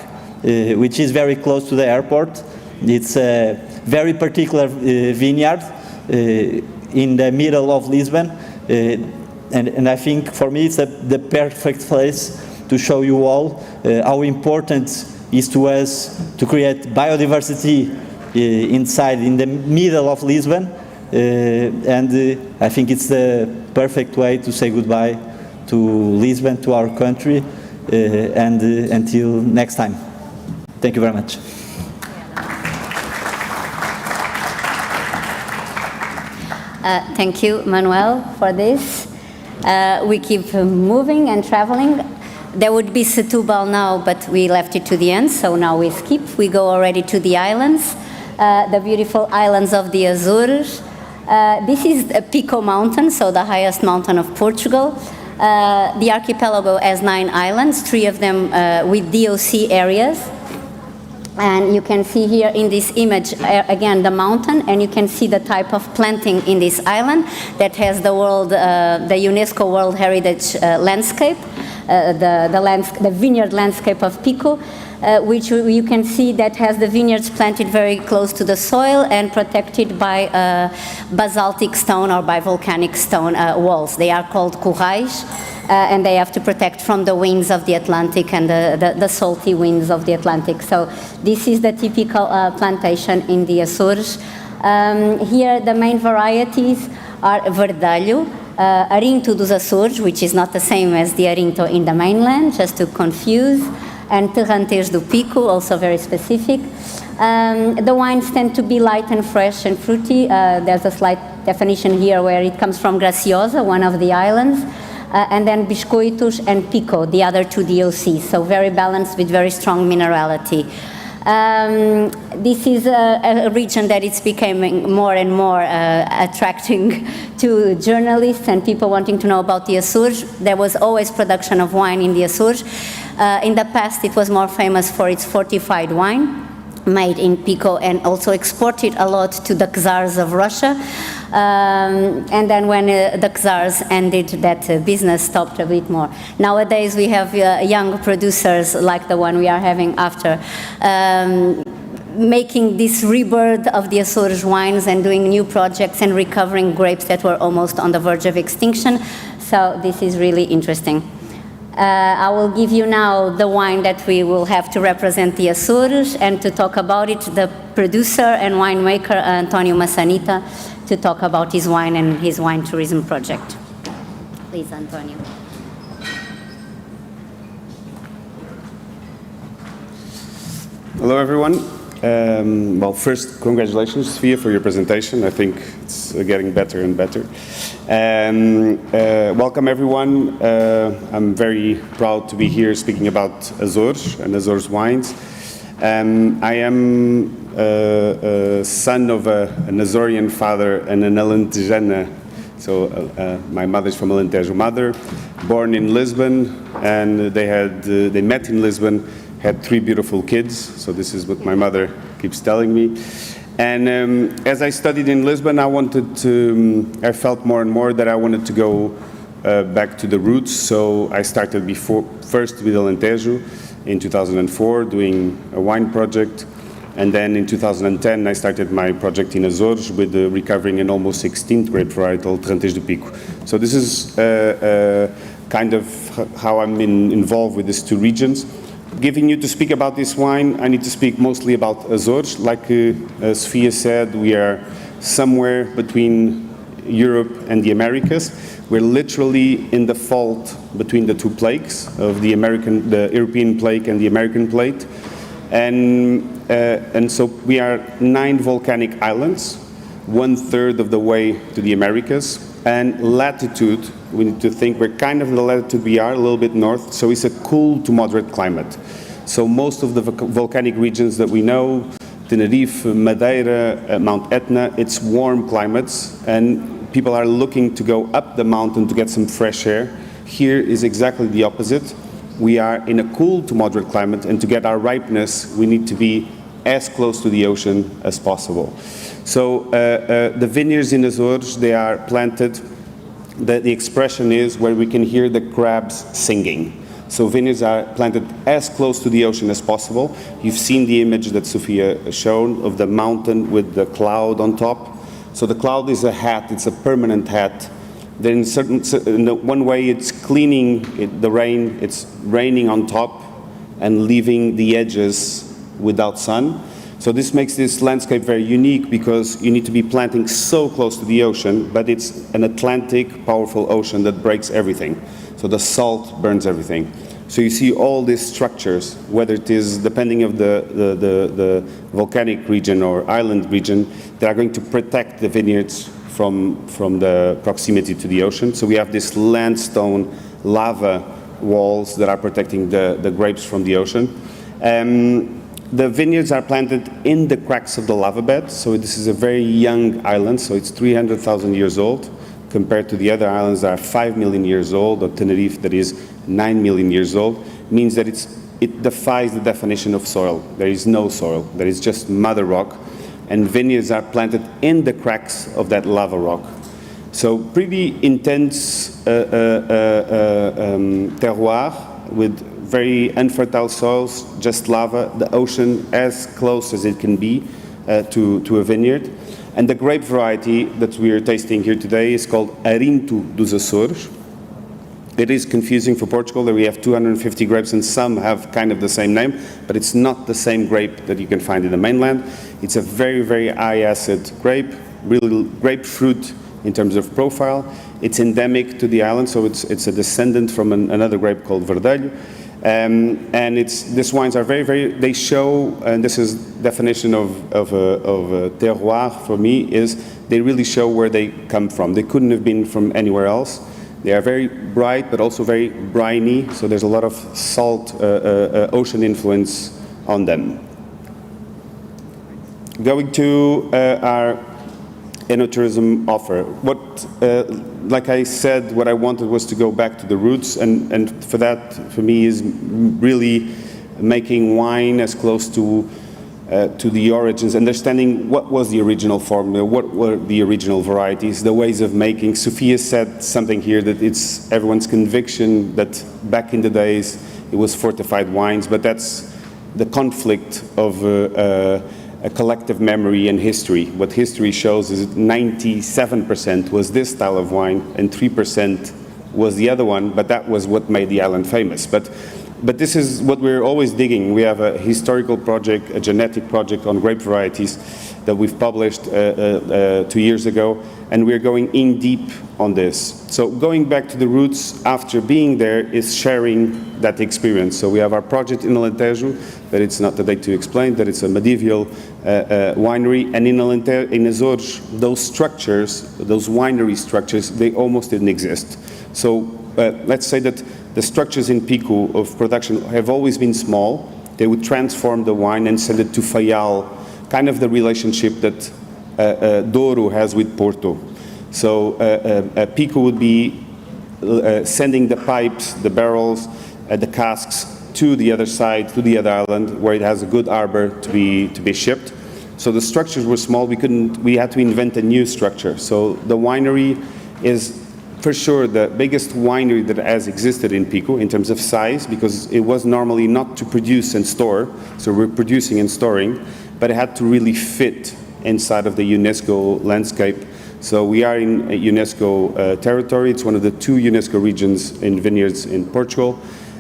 which is very close to the airport. It's a very particular vineyard in the middle of Lisbon, and I think for me it's the perfect place to show you all how important it is to us to create biodiversity inside, in the middle of Lisbon, and I think it's the perfect way to say goodbye to Lisbon, to our country, and until next time. Thank you very much. Thank you, Manuel, for this. We keep moving and traveling. There would be Setúbal now, but we left it to the end, so now we skip. We go already to the islands, the beautiful islands of the Azores. This is a Pico mountain, so the highest mountain of Portugal. The archipelago has 9 islands, 3 of them with DOC areas. And you can see here in this image, again, the mountain, and you can see the type of planting in this island that has the UNESCO World Heritage landscape, the vineyard landscape of Pico, which you can see that has the vineyards planted very close to the soil and protected by basaltic stone or by volcanic stone walls. They are called currais. And they have to protect from the winds of the Atlantic and the salty winds of the Atlantic. So this is the typical plantation in the Açores. Here the main varieties are Verdelho, Arinto dos Açores, which is not the same as the Arinto in the mainland, just to confuse, and Terrantes do Pico, also very specific. The wines tend to be light and fresh and fruity. There's a slight definition here where it comes from Graciosa, one of the islands. And then Biscoitos and Pico, the other 2 DOCs, so very balanced with very strong minerality. This is a region that is becoming more and more attracting to journalists and people wanting to know about the Açores. There was always production of wine in the Açores. In the past, it was more famous for its fortified wine, made in Pico and also exported a lot to the Czars of Russia. And then when the Czars ended, that business stopped a bit more. Nowadays we have young producers like the one we are having after, making this rebirth of the Açores wines and doing new projects and recovering grapes that were almost on the verge of extinction. So this is really interesting. I will give you now the wine that we will have to represent the Açores, and to talk about it, the producer and winemaker Antonio Massanita, to talk about his wine and his wine tourism project. Please, Antonio. Hello, everyone. Well, first, congratulations, Sofia, for your presentation. I think it's getting better and better. Welcome, everyone. I'm very proud to be here speaking about Azores and Azores wines. I am a son of an Azorean father and an Alentejana. So my mother's from Alentejo mother, born in Lisbon, and they met in Lisbon, had 3 beautiful kids. So this is what my mother keeps telling me. And as I studied in Lisbon, I felt more and more that I wanted to go back to the roots. So I started first with Alentejo in 2004, doing a wine project. And then in 2010, I started my project in Azores with recovering an almost extinct grape varietal, Terrantes do Pico. So this is kind of how I'm involved with these 2 regions. Giving you to speak about this wine, I need to speak mostly about Azores. Like Sofia said, we are somewhere between Europe and the Americas. We're literally in the fault between the 2 plates of the European plate and the American plate. And so we are 9 volcanic islands, 1/3 of the way to the Americas. And latitude, we need to think we're kind of the latitude we are, a little bit north, so it's a cool to moderate climate. So most of the volcanic regions that we know, Tenerife, Madeira, Mount Etna, it's warm climates, and people are looking to go up the mountain to get some fresh air. Here is exactly the opposite. We are in a cool to moderate climate, and to get our ripeness, we need to be as close to the ocean as possible. So the vineyards in Azores, they are planted, the expression is where we can hear the crabs singing. So vineyards are planted as close to the ocean as possible. You've seen the image that Sofia showed of the mountain with the cloud on top. So the cloud is a hat, it's a permanent hat. Then in one way it's cleaning the rain, it's raining on top and leaving the edges without sun. So this makes this landscape very unique because you need to be planting so close to the ocean, but it's an Atlantic, powerful ocean that breaks everything. So the salt burns everything. So you see all these structures, whether it is depending of the volcanic region or island region, that are going to protect the vineyards from the proximity to the ocean. So we have this landstone lava walls that are protecting the grapes from the ocean. The vineyards are planted in the cracks of the lava bed, so this is a very young island, so it's 300,000 years old, compared to the other islands that are 5 million years old, or Tenerife that is 9 million years old, means that it defies the definition of soil. There is no soil, there is just mother rock, and vineyards are planted in the cracks of that lava rock. So pretty intense terroir with very unfertile soils, just lava, the ocean as close as it can be to a vineyard. And the grape variety that we are tasting here today is called Arinto dos Açores. It is confusing for Portugal that we have 250 grapes and some have kind of the same name, but it's not the same grape that you can find in the mainland. It's a very, very high acid grape, really grapefruit in terms of profile. It's endemic to the island, so it's a descendant from another grape called Verdelho. And these wines are they show, and this is definition of a terroir for me, is they really show where they come from. They couldn't have been from anywhere else. They are very bright, but also very briny, so there's a lot of salt, ocean influence on them. Going to our enoturism offer. Like I said, what I wanted was to go back to the roots, and for that, for me, is really making wine as close to the origins, understanding what was the original formula, what were the original varieties, the ways of making. Sofia said something here that it's everyone's conviction that back in the days it was fortified wines, but that's the conflict of a collective memory and history. What history shows is that 97% was this style of wine and 3% was the other one, but that was what made the island famous. But this is what we're always digging. We have a historical project, a genetic project on grape varieties that we've published 2 years ago, and we're going in deep on this. So going back to the roots after being there is sharing that experience. So we have our project in Alentejo, but it's not today to explain, that it's a medieval winery, and in Alentejo, in Azores, those structures, those winery structures, they almost didn't exist. So let's say that the structures in Pico of production have always been small. They would transform the wine and send it to Faial, kind of the relationship that Douro has with Porto. So Pico would be sending the pipes, the barrels, the casks to the other side, to the other island, where it has a good harbor to be shipped. So the structures were small. We had to invent a new structure. So the winery is for sure the biggest winery that has existed in Pico in terms of size, because it was normally not to produce and store, so we're producing and storing, but it had to really fit inside of the UNESCO landscape. So we are in a UNESCO territory. It's one of the 2 UNESCO regions in vineyards in Portugal.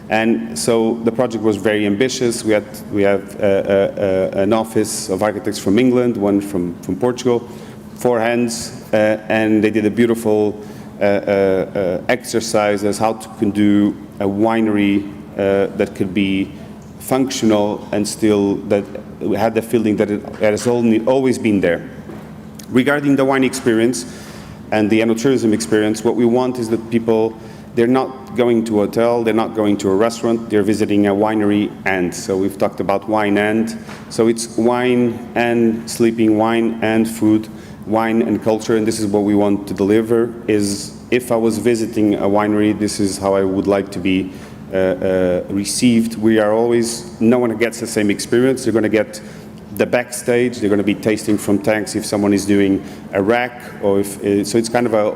And so the project was very ambitious. We have an office of architects from England, one from Portugal, 4 hands, and they did a beautiful exercise as how to do a winery that could be functional and still that had the feeling that it has always been there. Regarding the wine experience and the enoturism experience, what we want is that people, they're not going to a hotel, they're not going to a restaurant, they're visiting a winery and. So we've talked about wine and. So it's wine and sleeping, wine and food, wine and culture, and this is what we want to deliver, is if I was visiting a winery, this is how I would like to be received. We are always, no one gets the same experience. They're going to get the backstage, they're going to be tasting from tanks if someone is doing a rack, or if, so it's kind of an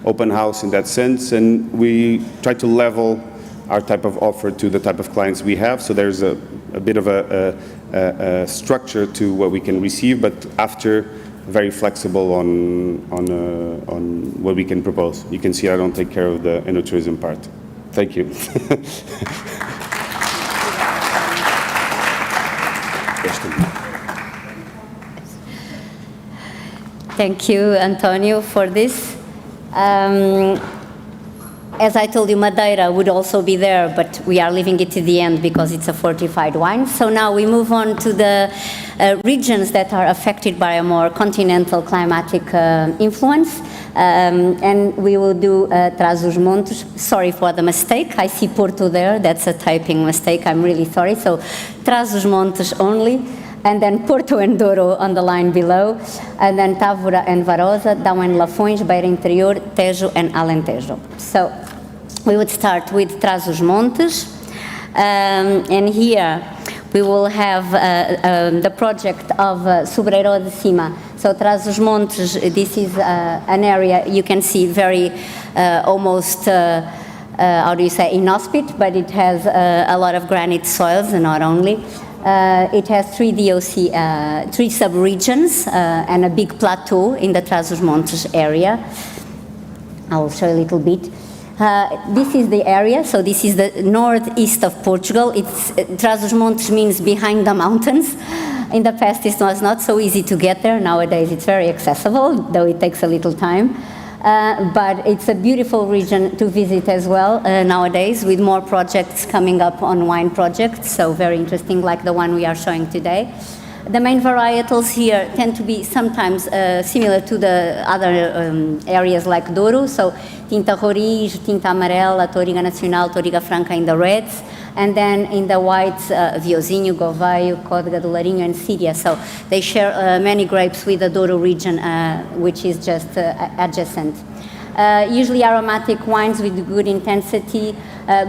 open house in that sense, and we try to level our type of offer to the type of clients we have, so there's a bit of a structure to what we can receive, but after very flexible on what we can propose. You can see I don't take care of the enoturism part. Thank you. Thank you, Antonio, for this. As I told you, Madeira would also be there, but we are leaving it to the end because it's a fortified wine. So now we move on to the regions that are affected by a more continental climatic influence. And we will do Trás-os-Montes. Sorry for the mistake. I see Porto there. That's a typing mistake. I'm really sorry. So Trás-os-Montes only. And then Porto and Douro on the line below, and then Távora and Varosa, Dão and Lafões, Beira Interior, Tejo and Alentejo. So we would start with Trás-os-Montes, and here we will have the project of Sobreiro de Cima. So Trás-os-Montes, this is an area you can see very almost how do you say, inhospitable, but it has a lot of granite soils, and not only. It has three DOC, three sub-regions and a big plateau in the Trás-os-Montes area. I will show you a little bit. This is the area, so this is the northeast of Portugal. Trás-os-Montes means behind the mountains. In the past it was not so easy to get there. Nowadays it's very accessible, though it takes a little time. But it's a beautiful region to visit as well nowadays, with more projects coming up on wine projects, so very interesting, like the one we are showing today. The main varietals here tend to be sometimes similar to the other areas like Douro, so Tinta Roriz, Tinta Amarela, Touriga Nacional, Touriga Franca in the reds, and then in the whites, Viozinho, Goveio, Códega do Larinho, and Síria. So they share many grapes with the Douro region, which is just adjacent. Usually aromatic wines with good intensity,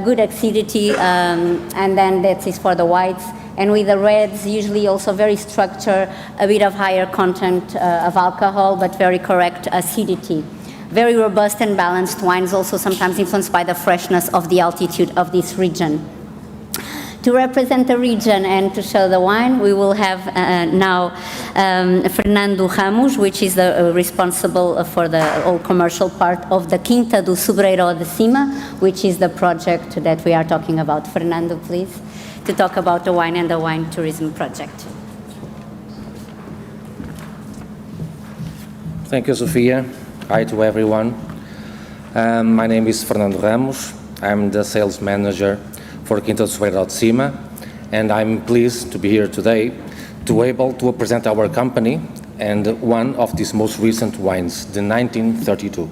good acidity, and then that is for the whites. And with the reds, usually also very structured, a bit of higher content of alcohol, but very correct acidity. Very robust and balanced wines, also sometimes influenced by the freshness of the altitude of this region. To represent the region and to show the wine, we will have now Fernando Ramos, which is the responsible for the whole commercial part of the Quinta do Sobreiro de Cima, which is the project that we are talking about. Fernando, please, to talk about the wine and the wine tourism project. Thank you, Sofia. Hi to everyone. My name is Fernando Ramos. I'm the sales manager for Quinta do Sobreiro de Cima, and I'm pleased to be here today to be able to present our company and one of these most recent wines, the 1932.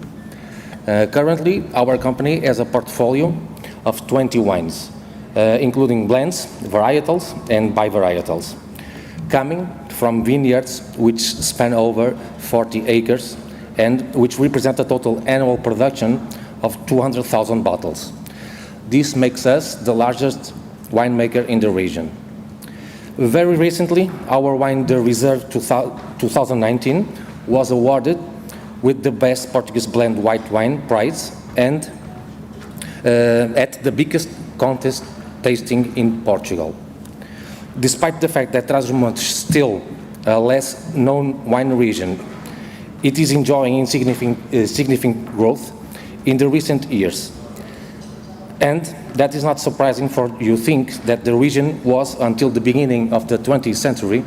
Currently, our company has a portfolio of 20 wines, including blends, varietals, and bivarietals, coming from vineyards which span over 40 acres and which represent a total annual production of 200,000 bottles. This makes us the largest winemaker in the region. Very recently, our wine, the Reserve 2019, was awarded with the Best Portuguese Blend White Wine prize and at the biggest contest tasting in Portugal. Despite the fact that Trás-os-Montes is still a less known wine region, it is enjoying significant growth in the recent years. And that is not surprising, for you think that the region was, until the beginning of the 20th century,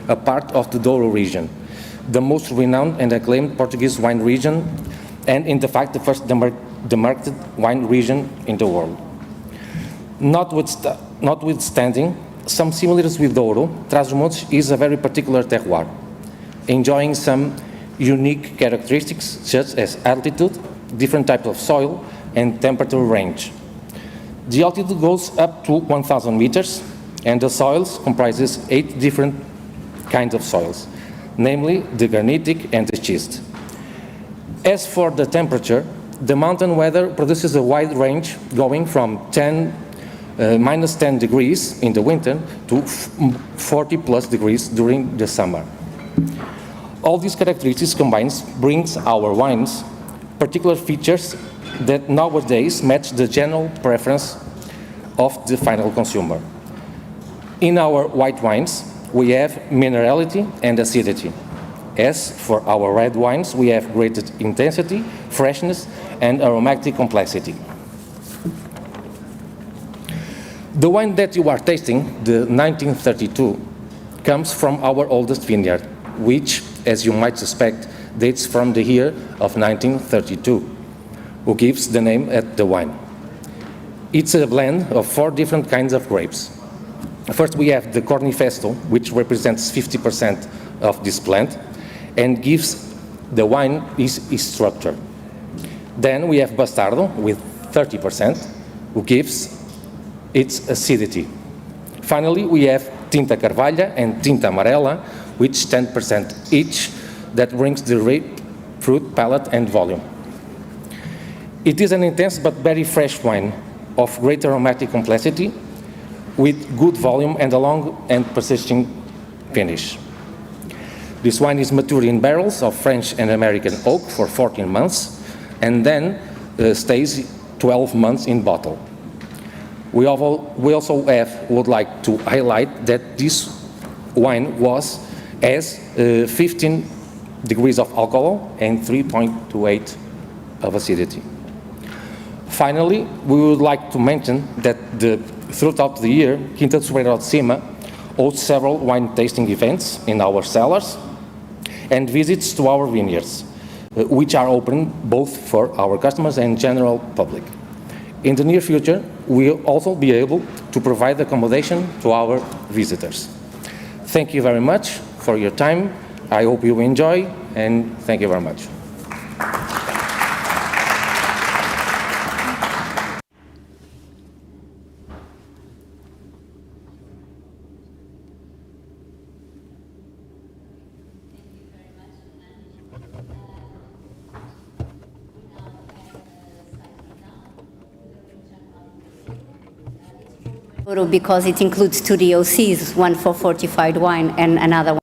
a part of the Douro region, the most renowned and acclaimed Portuguese wine region, and in fact the first demarcated wine region in the world. Notwithstanding some similarities with Douro, Trás-os-Montes is a very particular terroir, enjoying some unique characteristics such as altitude, different types of soil, and temperature range. The altitude goes up to 1,000 meters, and the soils comprises 8 different kinds of soils, namely the granitic and the schist. As for the temperature, the mountain weather produces a wide range going from minus 10 degrees in the winter to 40 plus degrees during the summer. All these characteristics combined brings our wines particular features that nowadays match the general preference of the final consumer. In our white wines, we have minerality and acidity. As for our red wines, we have greater intensity, freshness, and aromatic complexity. The wine that you are tasting, the 1932, comes from our oldest vineyard, which, as you might suspect, dates from the year of 1932, who gives the name at the wine. It's a blend of 4 different kinds of grapes. First, we have the Cornifesto, which represents 50% of this blend and gives the wine its structure. Then we have Bastardo with 30%, who gives its acidity. Finally, we have Tinta Carvalha and Tinta Amarela, which 10% each, that brings the fruit palate and volume. It is an intense but very fresh wine of great aromatic complexity with good volume and a long and persisting finish. This wine is matured in barrels of French and American oak for 14 months and then stays 12 months in bottle. We also would like to highlight that this wine has 15 degrees of alcohol and 3.28 of acidity. Finally, we would like to mention that throughout the year, Quinta de Soeiro de Cima hosts several wine tasting events in our cellars and visits to our vineyards, which are open both for our customers and general public. In the near future, we will also be able to provide accommodation to our visitors. Thank you very much for your time. I hope you enjoy, and thank you very much. Because it includes 2 DOCs, one for fortified wine and another one.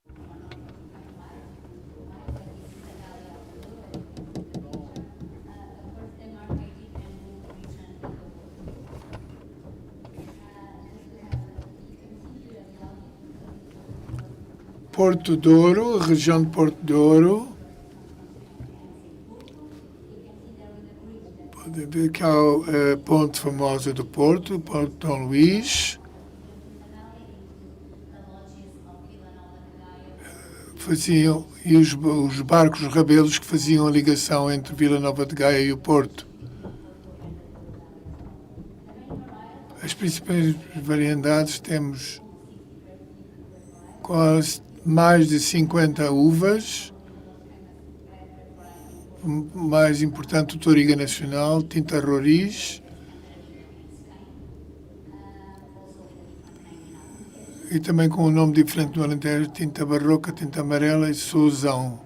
Porto Douro, região de Porto Douro. Podem ver que há a ponte famosa do Porto, Porto Dom Luís. E os barcos rabelos que faziam a ligação entre Vila Nova de Gaia e o Porto. As principais variedades temos quase mais de 50 uvas, mais importante o Toriga Nacional, Tinta Roriz, e também com um nome diferente no Alentejo, Tinta Barroca, Tinta Amarela e Sousão.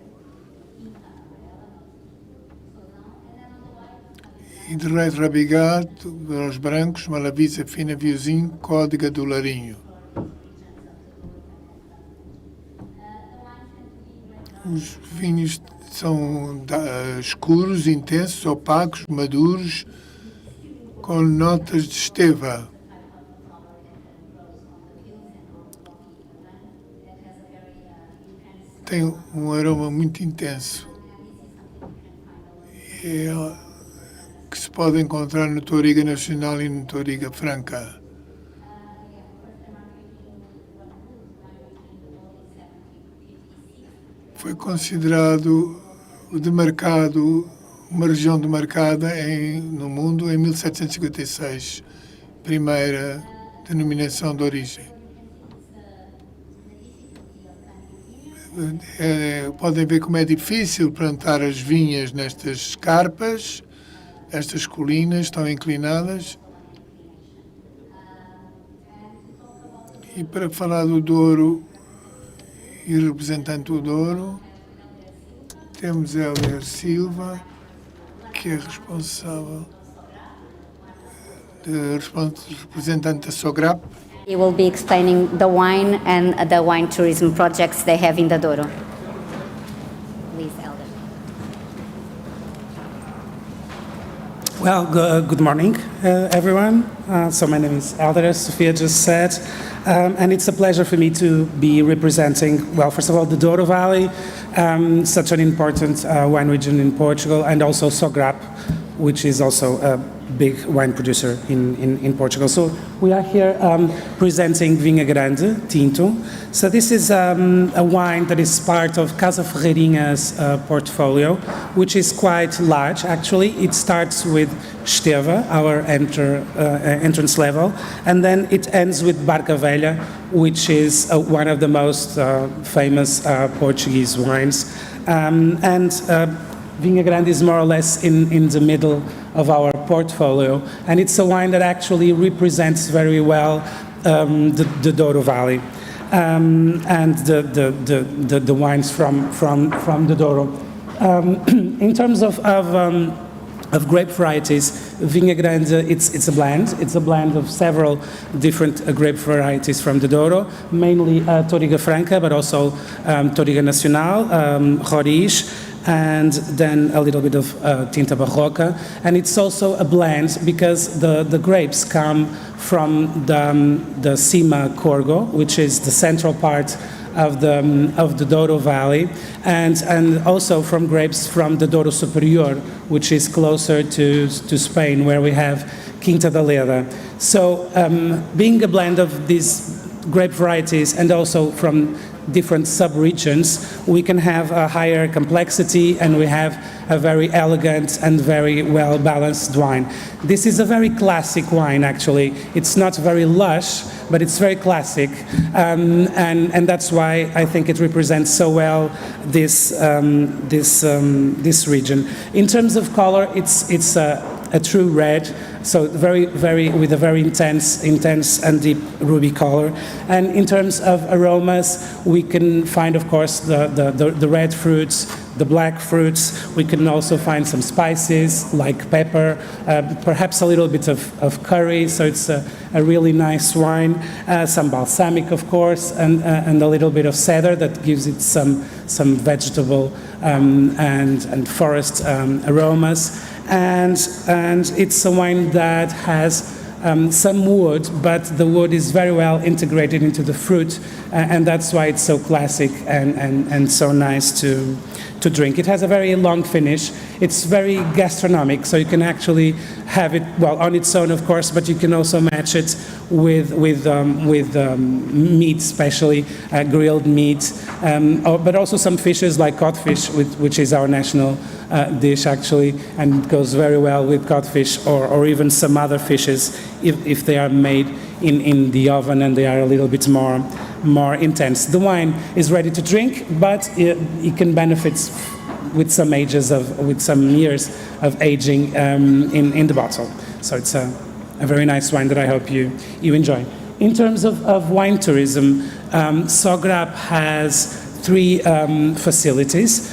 E de resto Rabigato, os brancos, Malavisa, Fina, Viozinho, Códiga do Larinho. Os vinhos são escuros, intensos, opacos, maduros, com notas de esteva. Tem um aroma muito intenso, que se pode encontrar no Toriga Nacional e no Toriga Franca. Foi considerado uma região demarcada no mundo em 1756, primeira denominação de origem. Podem ver como é difícil plantar as vinhas nestas escarpas, Estas colinas estão inclinadas. E para falar do Douro e representante do Douro, temos Hélder Silva, que é responsável, representante da SOGRAP. He will be explaining the wine and the wine tourism projects they have in the Douro. Please, Elder. Well, good morning, everyone. So my name is Elder, as Sofia just said, and it's a pleasure for me to be representing, well, first of all, the Douro Valley, such an important wine region in Portugal, and also Sograp, which is also a big wine producer in Portugal. So we are here presenting Vinha Grande Tinto. So this is a wine that is part of Casa Ferreirinha's portfolio, which is quite large actually. It starts with Esteva, our entrance level, and then it ends with Barca Velha, which is one of the most famous Portuguese wines. Vinha Grande is more or less in the middle of our portfolio, and it's a wine that actually represents very well the Douro Valley and the wines from the Douro. In terms of grape varieties, Vinha Grande, it's a blend. It's a blend of several different grape varieties from the Douro, mainly Touriga Franca, but also Touriga Nacional, Roriz, and then a little bit of Tinta Barroca. And it's also a blend because the grapes come from the Cima Corgo, which is the central part of the Douro Valley, and also from grapes from the Douro Superior, which is closer to Spain, where we have Quinta da Leda. So being a blend of these grape varieties and also from different sub-regions, we can have a higher complexity and we have a very elegant and very well-balanced wine. This is a very classic wine, actually. It's not very lush, but it's very classic, and that's why I think it represents so well this region. In terms of color, it's a true red, so with a very intense and deep ruby color. And in terms of aromas, we can find, of course, the red fruits, the black fruits. We can also find some spices like pepper, perhaps a little bit of curry, so it's a really nice wine. Some balsamic, of course, and a little bit of cedar that gives it some vegetable and forest aromas. And it's a wine that has some wood, but the wood is very well integrated into the fruit, and that's why it's so classic and so nice to drink. It has a very long finish. It's very gastronomic, so you can actually have it, well, on its own, of course, but you can also match it with meat, especially grilled meat, but also some fishes like codfish, which is our national dish, actually, and it goes very well with codfish or even some other fishes if they are made in the oven and they are a little bit more intense. The wine is ready to drink, but it can benefit with some years of aging in the bottle. So it's a very nice wine that I hope you enjoy. In terms of wine tourism, Sograp has 3 facilities,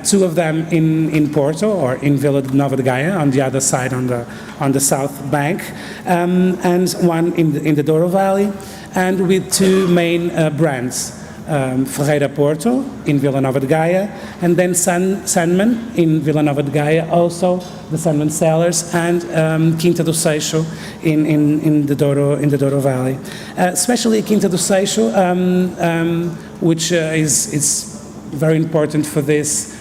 2 of them in Porto or in Vila Nova de Gaia on the other side on the south bank, and 1 in the Douro Valley, and with 2 main brands, Ferreira Porto in Vila Nova de Gaia, and then Sandman in Vila Nova de Gaia, also the Sandman Cellars, and Quinta do Seixo in the Douro Valley. Especially Quinta do Seixo, which is very important for this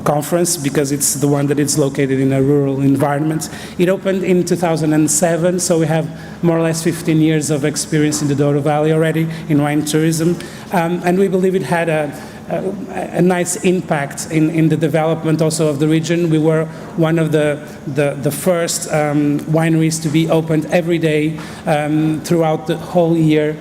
conference because it's the one that is located in a rural environment. It opened in 2007, so we have more or less 15 years of experience in the Douro Valley already in wine tourism, and we believe it had a nice impact in the development also of the region. We were one of the first wineries to be opened every day throughout the whole year.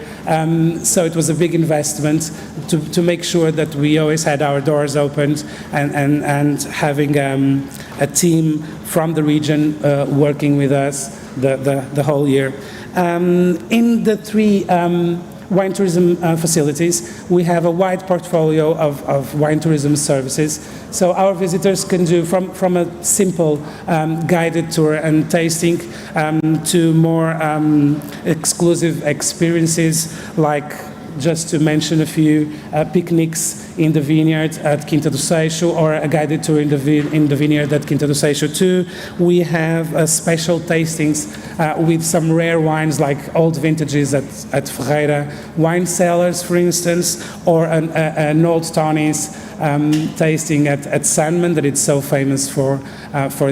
So it was a big investment to make sure that we always had our doors opened and having a team from the region working with us the whole year. In the three wine tourism facilities, we have a wide portfolio of wine tourism services. So our visitors can do from a simple guided tour and tasting to more exclusive experiences, like, just to mention a few, picnics in the vineyard at Quinta do Seixo, or a guided tour in the vineyard at Quinta do Seixo too. We have special tastings with some rare wines, like old vintages at Ferreira wine cellars, for instance, or an old Tony's tasting at Sandman, that it's so famous for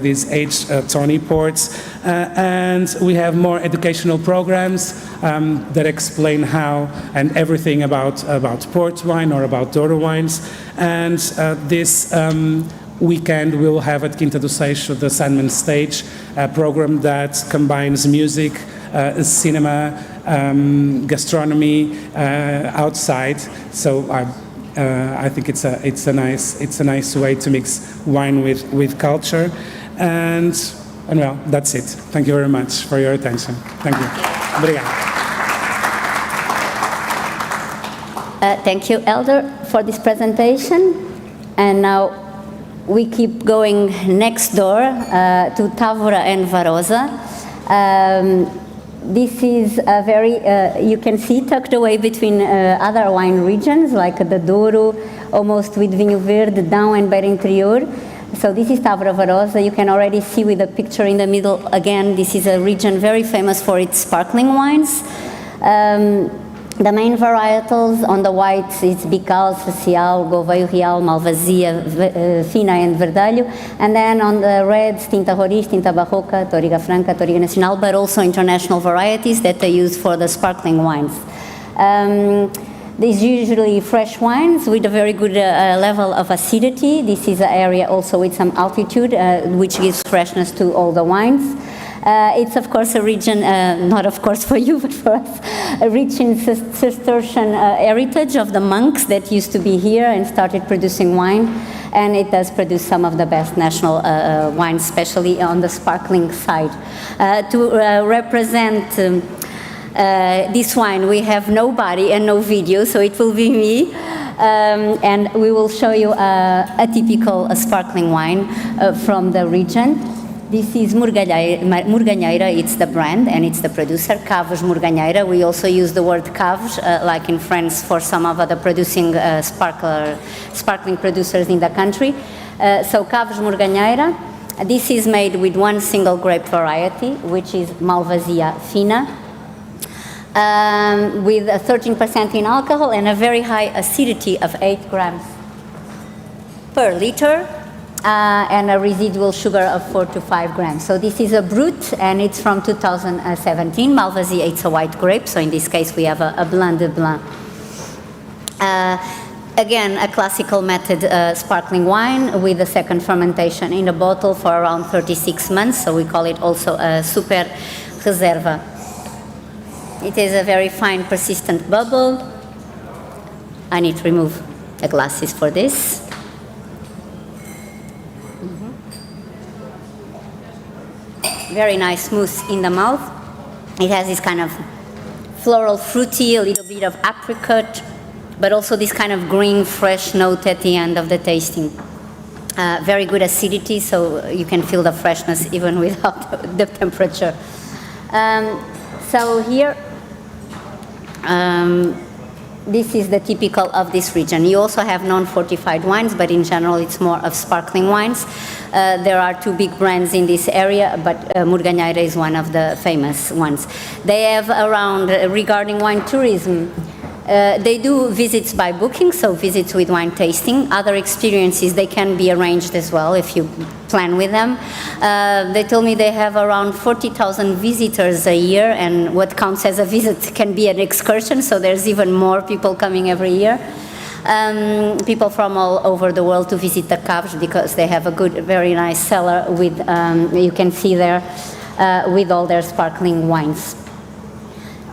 these aged Tony ports. And we have more educational programs that explain how and everything about port wine or about Douro wines. And this weekend we'll have at Quinta do Seixo the Sandman Stage, a program that combines music, cinema, gastronomy outside. So I think it's a nice way to mix wine with culture, and well, that's it. Thank you very much for your attention. Thank you. Obrigado. Thank you, Elder, for this presentation. And now we keep going next door to Távora and Varosa. This is a very, you can see, tucked away between other wine regions, like the Douro, almost with Vinho Verde, Dão and Beira Interior. So this is Távora Varosa. You can already see with the picture in the middle, again, this is a region very famous for its sparkling wines. The main varietals on the whites is Bical, Especial, Gouveia Real, Malvasia, Fina and Verdelho. And then on the reds, Tinta Roriz, Tinta Barroca, Toriga Franca, Toriga Nacional, but also international varieties that they use for the sparkling wines. These usually fresh wines with a very good level of acidity. This is an area also with some altitude, which gives freshness to all the wines. It's of course a region, not of course for you, but for us, rich in Cistercian heritage of the monks that used to be here and started producing wine. And it does produce some of the best national wines, especially on the sparkling side. To represent this wine, we have nobody and no video, so it will be me. And we will show you a typical sparkling wine from the region. This is Murganheira, it's the brand and it's the producer, Caves Murganheira. We also use the word Caves, like in France, for some of the producing sparkling producers in the country. So Caves Murganheira. This is made with one single grape variety, which is Malvasia Fina, with 13% in alcohol and a very high acidity of 8 grams per liter. And a residual sugar of 4 to 5 grams. So this is a Brut, and it's from 2017. Malvasia, it's a white grape, so in this case we have a Blanc de Blanc. Again, a classical method sparkling wine with a second fermentation in a bottle for around 36 months, so we call it also a Super Reserva. It is a very fine, persistent bubble. I need to remove the glasses for this. Very nice, smooth in the mouth. It has this kind of floral, fruity, a little bit of apricot, but also this kind of green, fresh note at the end of the tasting. Very good acidity, so you can feel the freshness even without the temperature. So here, this is the typical of this region. You also have non-fortified wines, but in general it's more of sparkling wines. There are 2 big brands in this area, but Murganheira is one of the famous ones. They have around, regarding wine tourism, they do visits by booking, so visits with wine tasting. Other experiences, they can be arranged as well if you plan with them. They told me they have around 40,000 visitors a year, and what counts as a visit can be an excursion, so there's even more people coming every year. people from all over the world to visit the caves because they have a good, very nice cellar with, you can see there, with all their sparkling wines.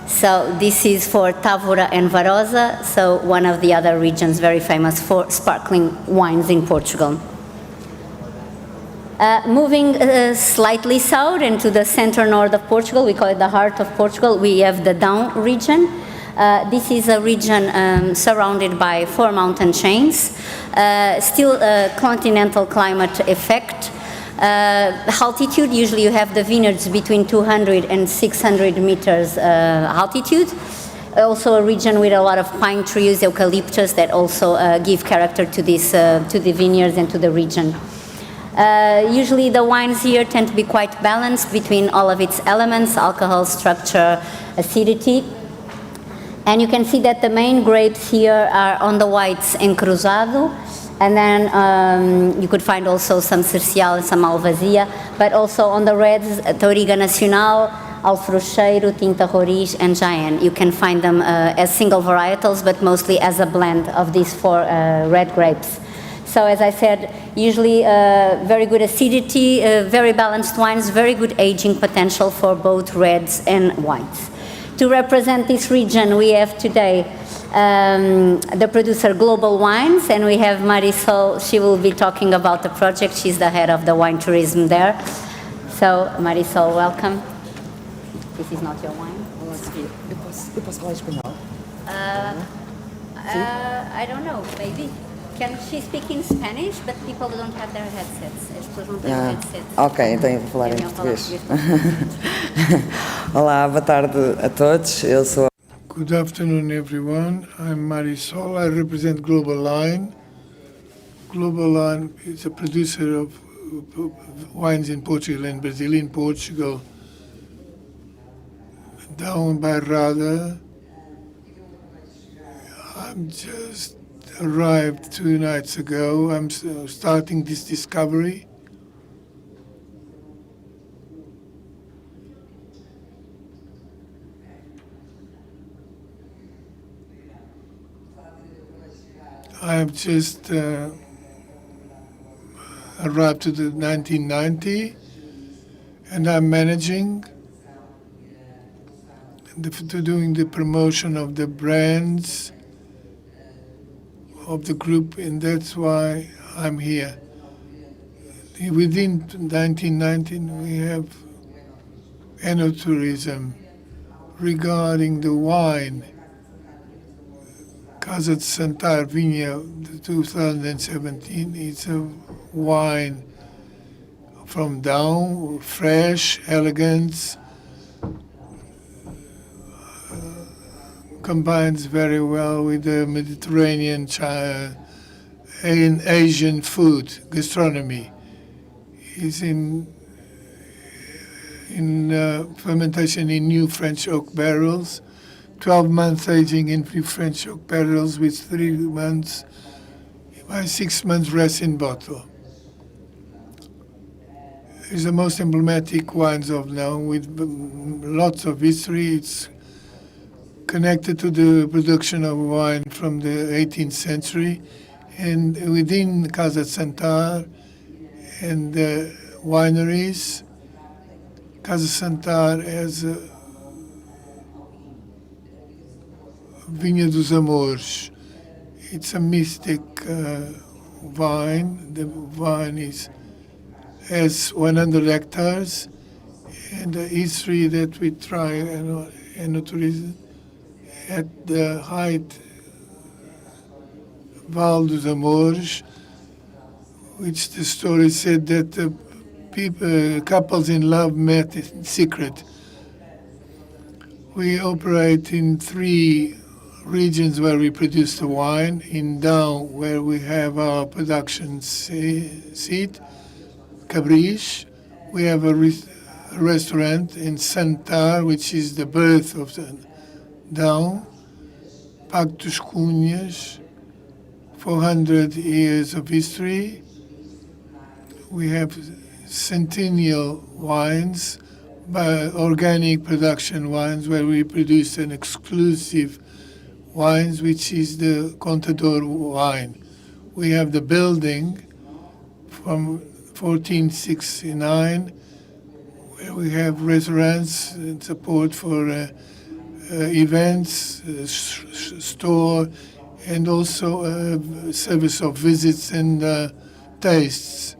So this is for Távora and Varosa, so one of the other regions very famous for sparkling wines in Portugal. Moving slightly south into the center-north of Portugal, we call it the heart of Portugal, we have the Down region. This is a region surrounded by 4 mountain chains, still a continental climate effect. Altitude, usually you have the vineyards between 200 and 600 meters altitude. Also a region with a lot of pine trees, eucalyptus, that also give character to this, to the vineyards and to the region. Usually the wines here tend to be quite balanced between all of its elements, alcohol, structure, acidity. And you can see that the main grapes here are on the whites Encruzado, and then you could find also some Cercial and some Alvazia, but also on the reds, Touriga Nacional, Alfrocheiro, Tinta Roriz, and Jaén. You can find them as single varietals, but mostly as a blend of these 4 red grapes. So as I said, usually very good acidity, very balanced wines, very good aging potential for both reds and whites. To represent this region, we have today the producer Global Wines, and we have Marisol. She will be talking about the project. She's the head of the wine tourism there. So Marisol, welcome. This is not your wine. Eu posso falar espanhol? I don't know, maybe. Can she speak in Spanish? But people don't have their headsets. As pessoas não têm headsets. Ok, então eu vou falar em português. Olá, boa tarde a todos. Eu sou. Good afternoon, everyone. I'm Marisol. I represent Global Line. Global Line is a producer of wines in Portugal and Brazil. In Portugal, down by Rada. I'm just arrived 2 nights ago. I'm starting this discovery. I've just arrived to the 1990, and I'm managing doing the promotion of the brands of the group, and that's why I'm here. Within 1919, we have enoturism regarding the wine. Casa de Santar Vinha 2017, it's a wine from Down, fresh, elegance, combines very well with the Mediterranean and Asian food, gastronomy. It's in fermentation in new French oak barrels, 12 months aging in French oak barrels with 3 months by 6 months rest in bottle. It's the most emblematic wines of now with lots of history. It's connected to the production of wine from the 18th century, and within Casa Santar and the wineries, Casa Santar has Vinha dos Amores. It's a mystic vine. The vine has 100 hectares, and the history that we try and tourism at the height Val dos Amores, which the story said that the couples in love met in secret. We operate in 3 regions where we produce the wine. In Down, where we have our production seat, Cabris. We have a restaurant in Santar, which is the birth of the Down. Pago dos Cunhas, 400 years of history. We have centennial wines, organic production wines, where we produce an exclusive wines, which is the Contador wine. We have the building from 1469, where we have restaurants and support for events, store, and also service of visits and tastes.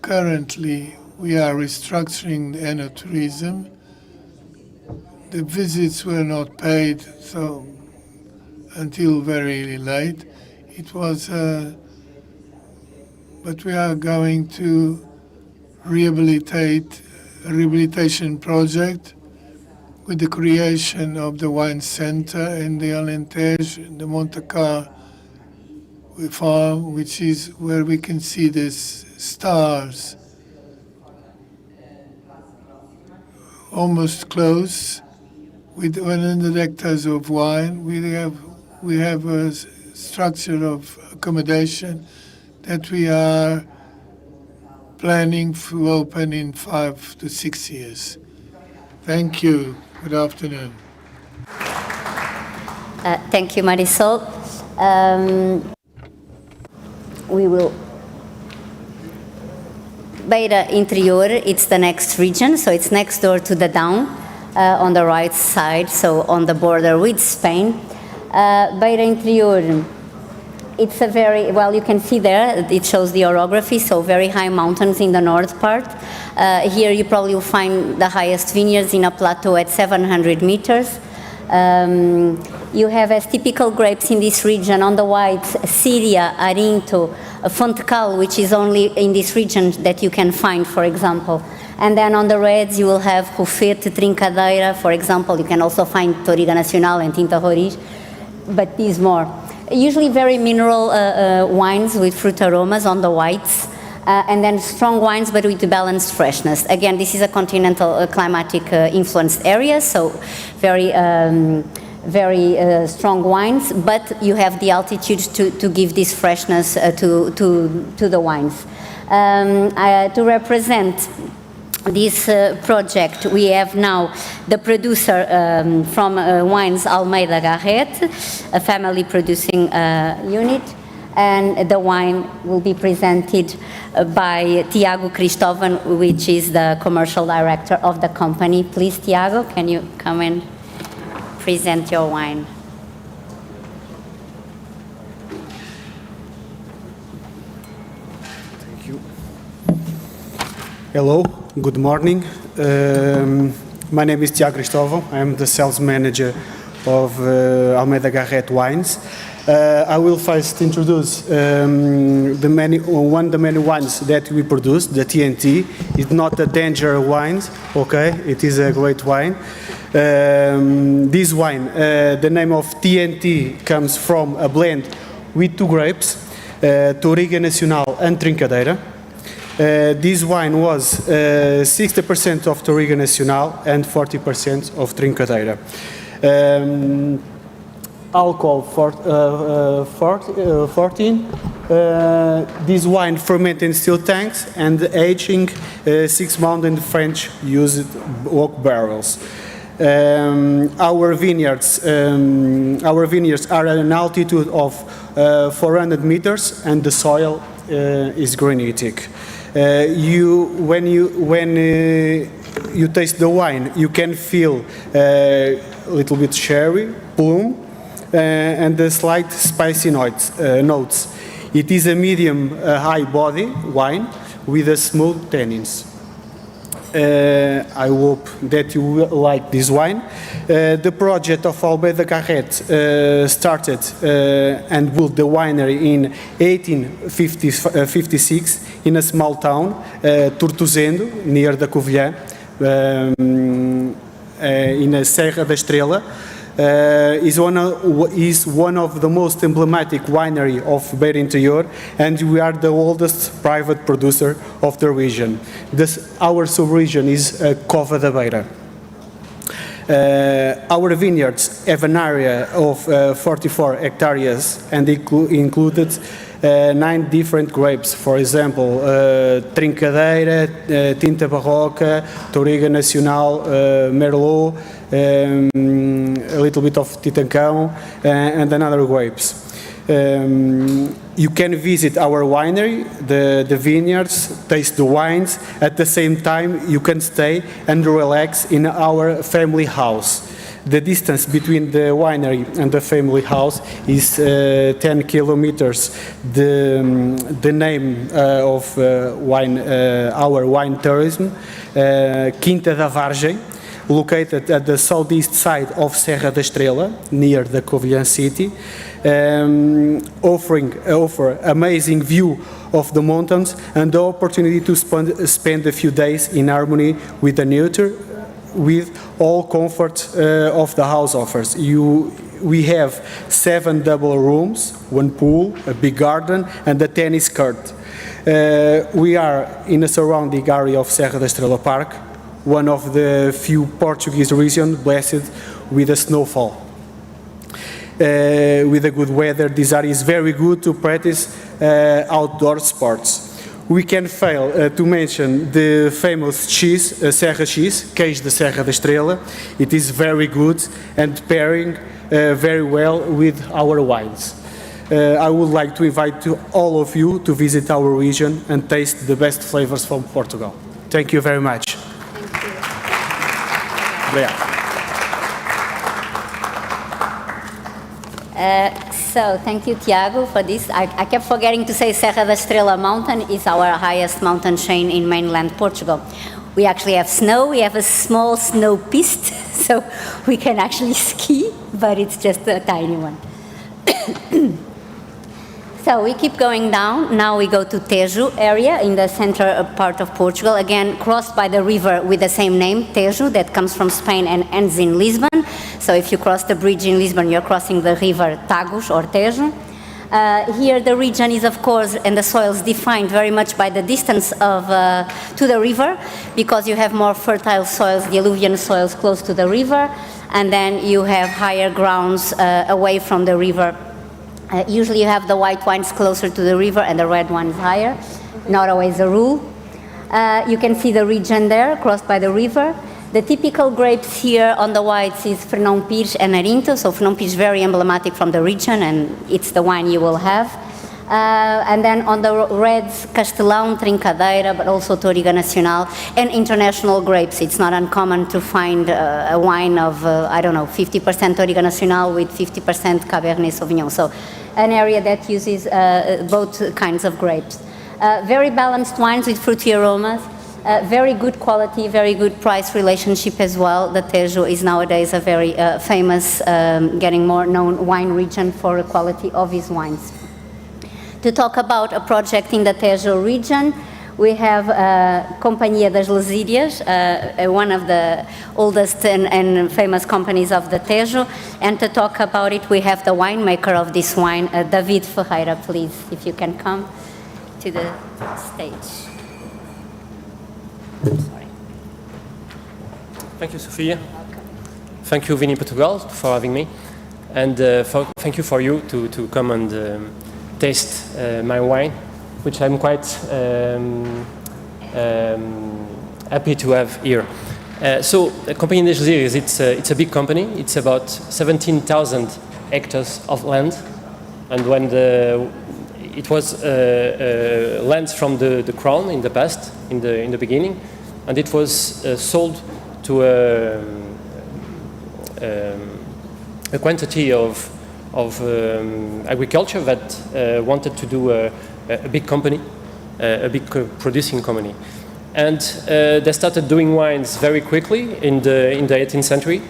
Currently, we are restructuring the enoturism. The visits were not paid, so until very late. It was, but we are going to rehabilitate a rehabilitation project with the creation of the wine center in the Alentejo, the Montecar farm, which is where we can see these stars almost close. With 100 hectares of wine, we have a structure of accommodation that we are planning to open in 5 to 6 years. Thank you. Good afternoon. Thank you, Marisol. We will. Beira Interior, it's the next region, so it's next door to the Down, on the right side, so on the border with Spain. Beira Interior, it's a very, well, you can see there, it shows the orography, so very high mountains in the north part. Here you probably will find the highest vineyards in a plateau at 700 meters. You have as typical grapes in this region, on the whites, Síria, Arinto, Fontecal, which is only in this region that you can find, for example. And then on the reds, you will have Rufete, Trincadeira, for example. You can also find Touriga Nacional and Tinta Roriz, but these more. Usually very mineral wines with fruit aromas on the whites, and then strong wines, but with balanced freshness. Again, this is a continental climatic influenced area, so very strong wines, but you have the altitude to give this freshness to the wines. To represent this project, we have now the producer from Wines Almeida Garret, a family producing unit, and the wine will be presented by Tiago Cristóvão, which is the commercial director of the company. Please, Tiago, can you come and present your wine? Thank you. Hello, good morning. My name is Tiago Cristóvão. I am the sales manager of Almeida Garret Wines. I will first introduce one of the many wines that we produce, the TNT. It's not a danger wine, okay? It is a great wine. This wine, the name of TNT comes from a blend with two grapes, Touriga Nacional and Trincadeira. This wine was 60% of Touriga Nacional and 40% of Trincadeira. Alcohol 14. This wine fermented in steel tanks and aging 6 months in French used oak barrels. Our vineyards are at an altitude of 400 meters, and the soil is granitic. When you taste the wine, you can feel a little bit sherry, plum, and the slight spicy notes. It is a medium high body wine with a smooth tannins. I hope that you will like this wine. The project of Almeida Garret started and built the winery in 1856 in a small town, Tortozendo, near the Covilhã, in a Serra da Estrela. Is one of the most emblematic winery of Beira Interior, and we are the oldest private producer of the region. Our sub-region is Cova da Beira. Our vineyards have an area of 44 hectares and included 9 different grapes. For example, Trincadeira, Tinta Barroca, Touriga Nacional, Merlot, a little bit of Titancão, and another grapes. You can visit our winery, the vineyards, taste the wines. At the same time, you can stay and relax in our family house. The distance between the winery and the family house is 10 kilometers. The name of our wine tourism, Quinta da Vargem, located at the southeast side of Serra da Estrela, near the Covilhã city, offer amazing view of the mountains and the opportunity to spend a few days in harmony with the nature, with all comfort of the house offers. We have 7 double rooms, 1 pool, a big garden, and a tennis court. We are in a surrounding area of Serra da Estrela Park, one of the few Portuguese regions blessed with a snowfall. With the good weather, this area is very good to practice outdoor sports. We can fail to mention the famous cheese, Serra cheese, queijo de Serra da Estrela. It is very good and pairing very well with our wines. I would like to invite all of you to visit our region and taste the best flavors from Portugal. Thank you very much. So thank you, Tiago, for this. I kept forgetting to say Serra da Estrela mountain is our highest mountain chain in mainland Portugal. We actually have snow. We have a small snow piste, so we can actually ski, but it's just a tiny one. So we keep going down. Now we go to Tejo area in the center part of Portugal, again crossed by the river with the same name, Tejo, that comes from Spain and ends in Lisbon. So if you cross the bridge in Lisbon, you're crossing the river Tagus or Tejo. Here the region is, of course, and the soils defined very much by the distance to the river, because you have more fertile soils, the alluvial soils close to the river, and then you have higher grounds away from the river. Usually you have the white wines closer to the river and the red ones higher. Not always a rule. You can see the region there, crossed by the river. The typical grapes here on the whites is Fernão Pires and Arinto. So Fernão Pires is very emblematic from the region, and it's the wine you will have. And then on the reds, Castelão, Trincadeira, but also Touriga Nacional, and international grapes. It's not uncommon to find a wine of, 50% Touriga Nacional with 50% Cabernet Sauvignon. So an area that uses both kinds of grapes. Very balanced wines with fruity aromas. Very good quality, very good price relationship as well. The Tejo is nowadays a very famous, getting more known wine region for the quality of its wines. To talk about a project in the Tejo region, we have Companhia das Lasídeas, one of the oldest and famous companies of the Tejo. And to talk about it, we have the winemaker of this wine, David Ferreira, please, if you can come to the stage. Sorry. Thank you, Sofia. Thank you, Vini Portugal, for having me. And thank you for you to come and taste my wine, which I'm quite happy to have here. So, Companhia das Lasídeas, it's a big company. It's about 17,000 hectares of land, and when it was land from the crown in the past, in the beginning, and it was sold to a quantity of agriculture that wanted to do a big company, a big producing company. And they started doing wines very quickly in the 18th century.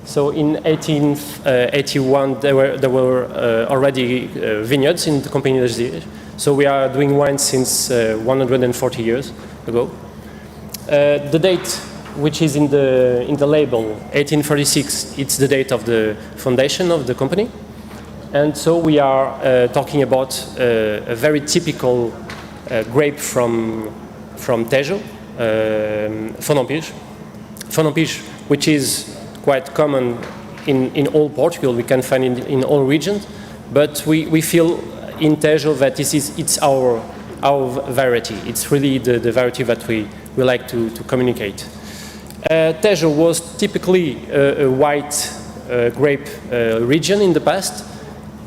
So in 1881 there were already vineyards in the Companhia das Lasídeas. So we are doing wines since 140 years ago. The date, which is in the label, 1836, it's the date of the foundation of the company. And so we are talking about a very typical grape from Tejo, Fernão Pires. Fernão Pires, which is quite common in all Portugal. We can find it in all regions, but we feel in Tejo that it's our variety. It's really the variety that we like to communicate. Tejo was typically a white grape region in the past.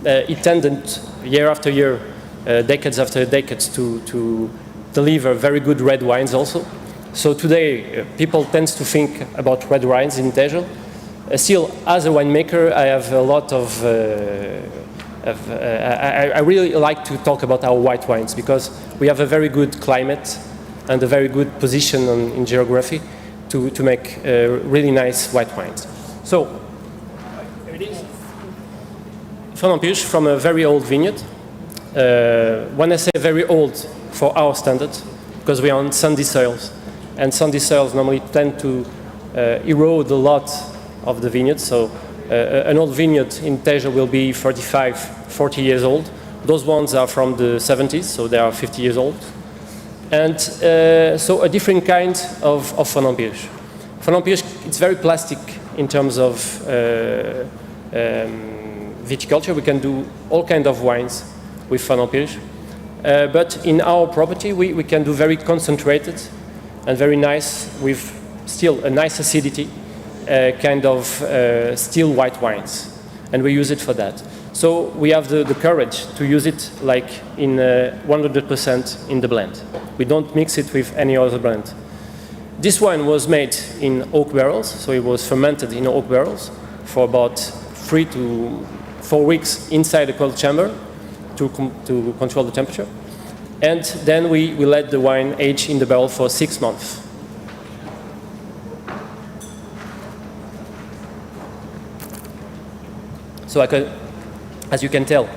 It tended year after year, decades after decades, to deliver very good red wines also. So today, people tend to think about red wines in Tejo. Still, as a winemaker, I have a lot of I really like to talk about our white wines because we have a very good climate and a very good position in geography to make really nice white wines. So, here it is. Fernand-Piche from a very old vineyard. When I say very old, for our standards, because we are on sandy soils, and sandy soils normally tend to erode a lot of the vineyard. So an old vineyard in Tejo will be 35, 40 years old. Those ones are from the 70s, so they are 50 years old. And so a different kind of Fernand-Piche. Fernand-Piche, it's very plastic in terms of viticulture. We can do all kinds of wines with Fernand-Piche. But in our property, we can do very concentrated and very nice, with still a nice acidity, kind of still white wines. And we use it for that. So we have the courage to use it like in 100% in the blend. We don't mix it with any other blend. This wine was made in oak barrels, so it was fermented in oak barrels for about 3 to 4 weeks inside a cold chamber to control the temperature. And then we let the wine age in the barrel for 6 months. So as you can tell,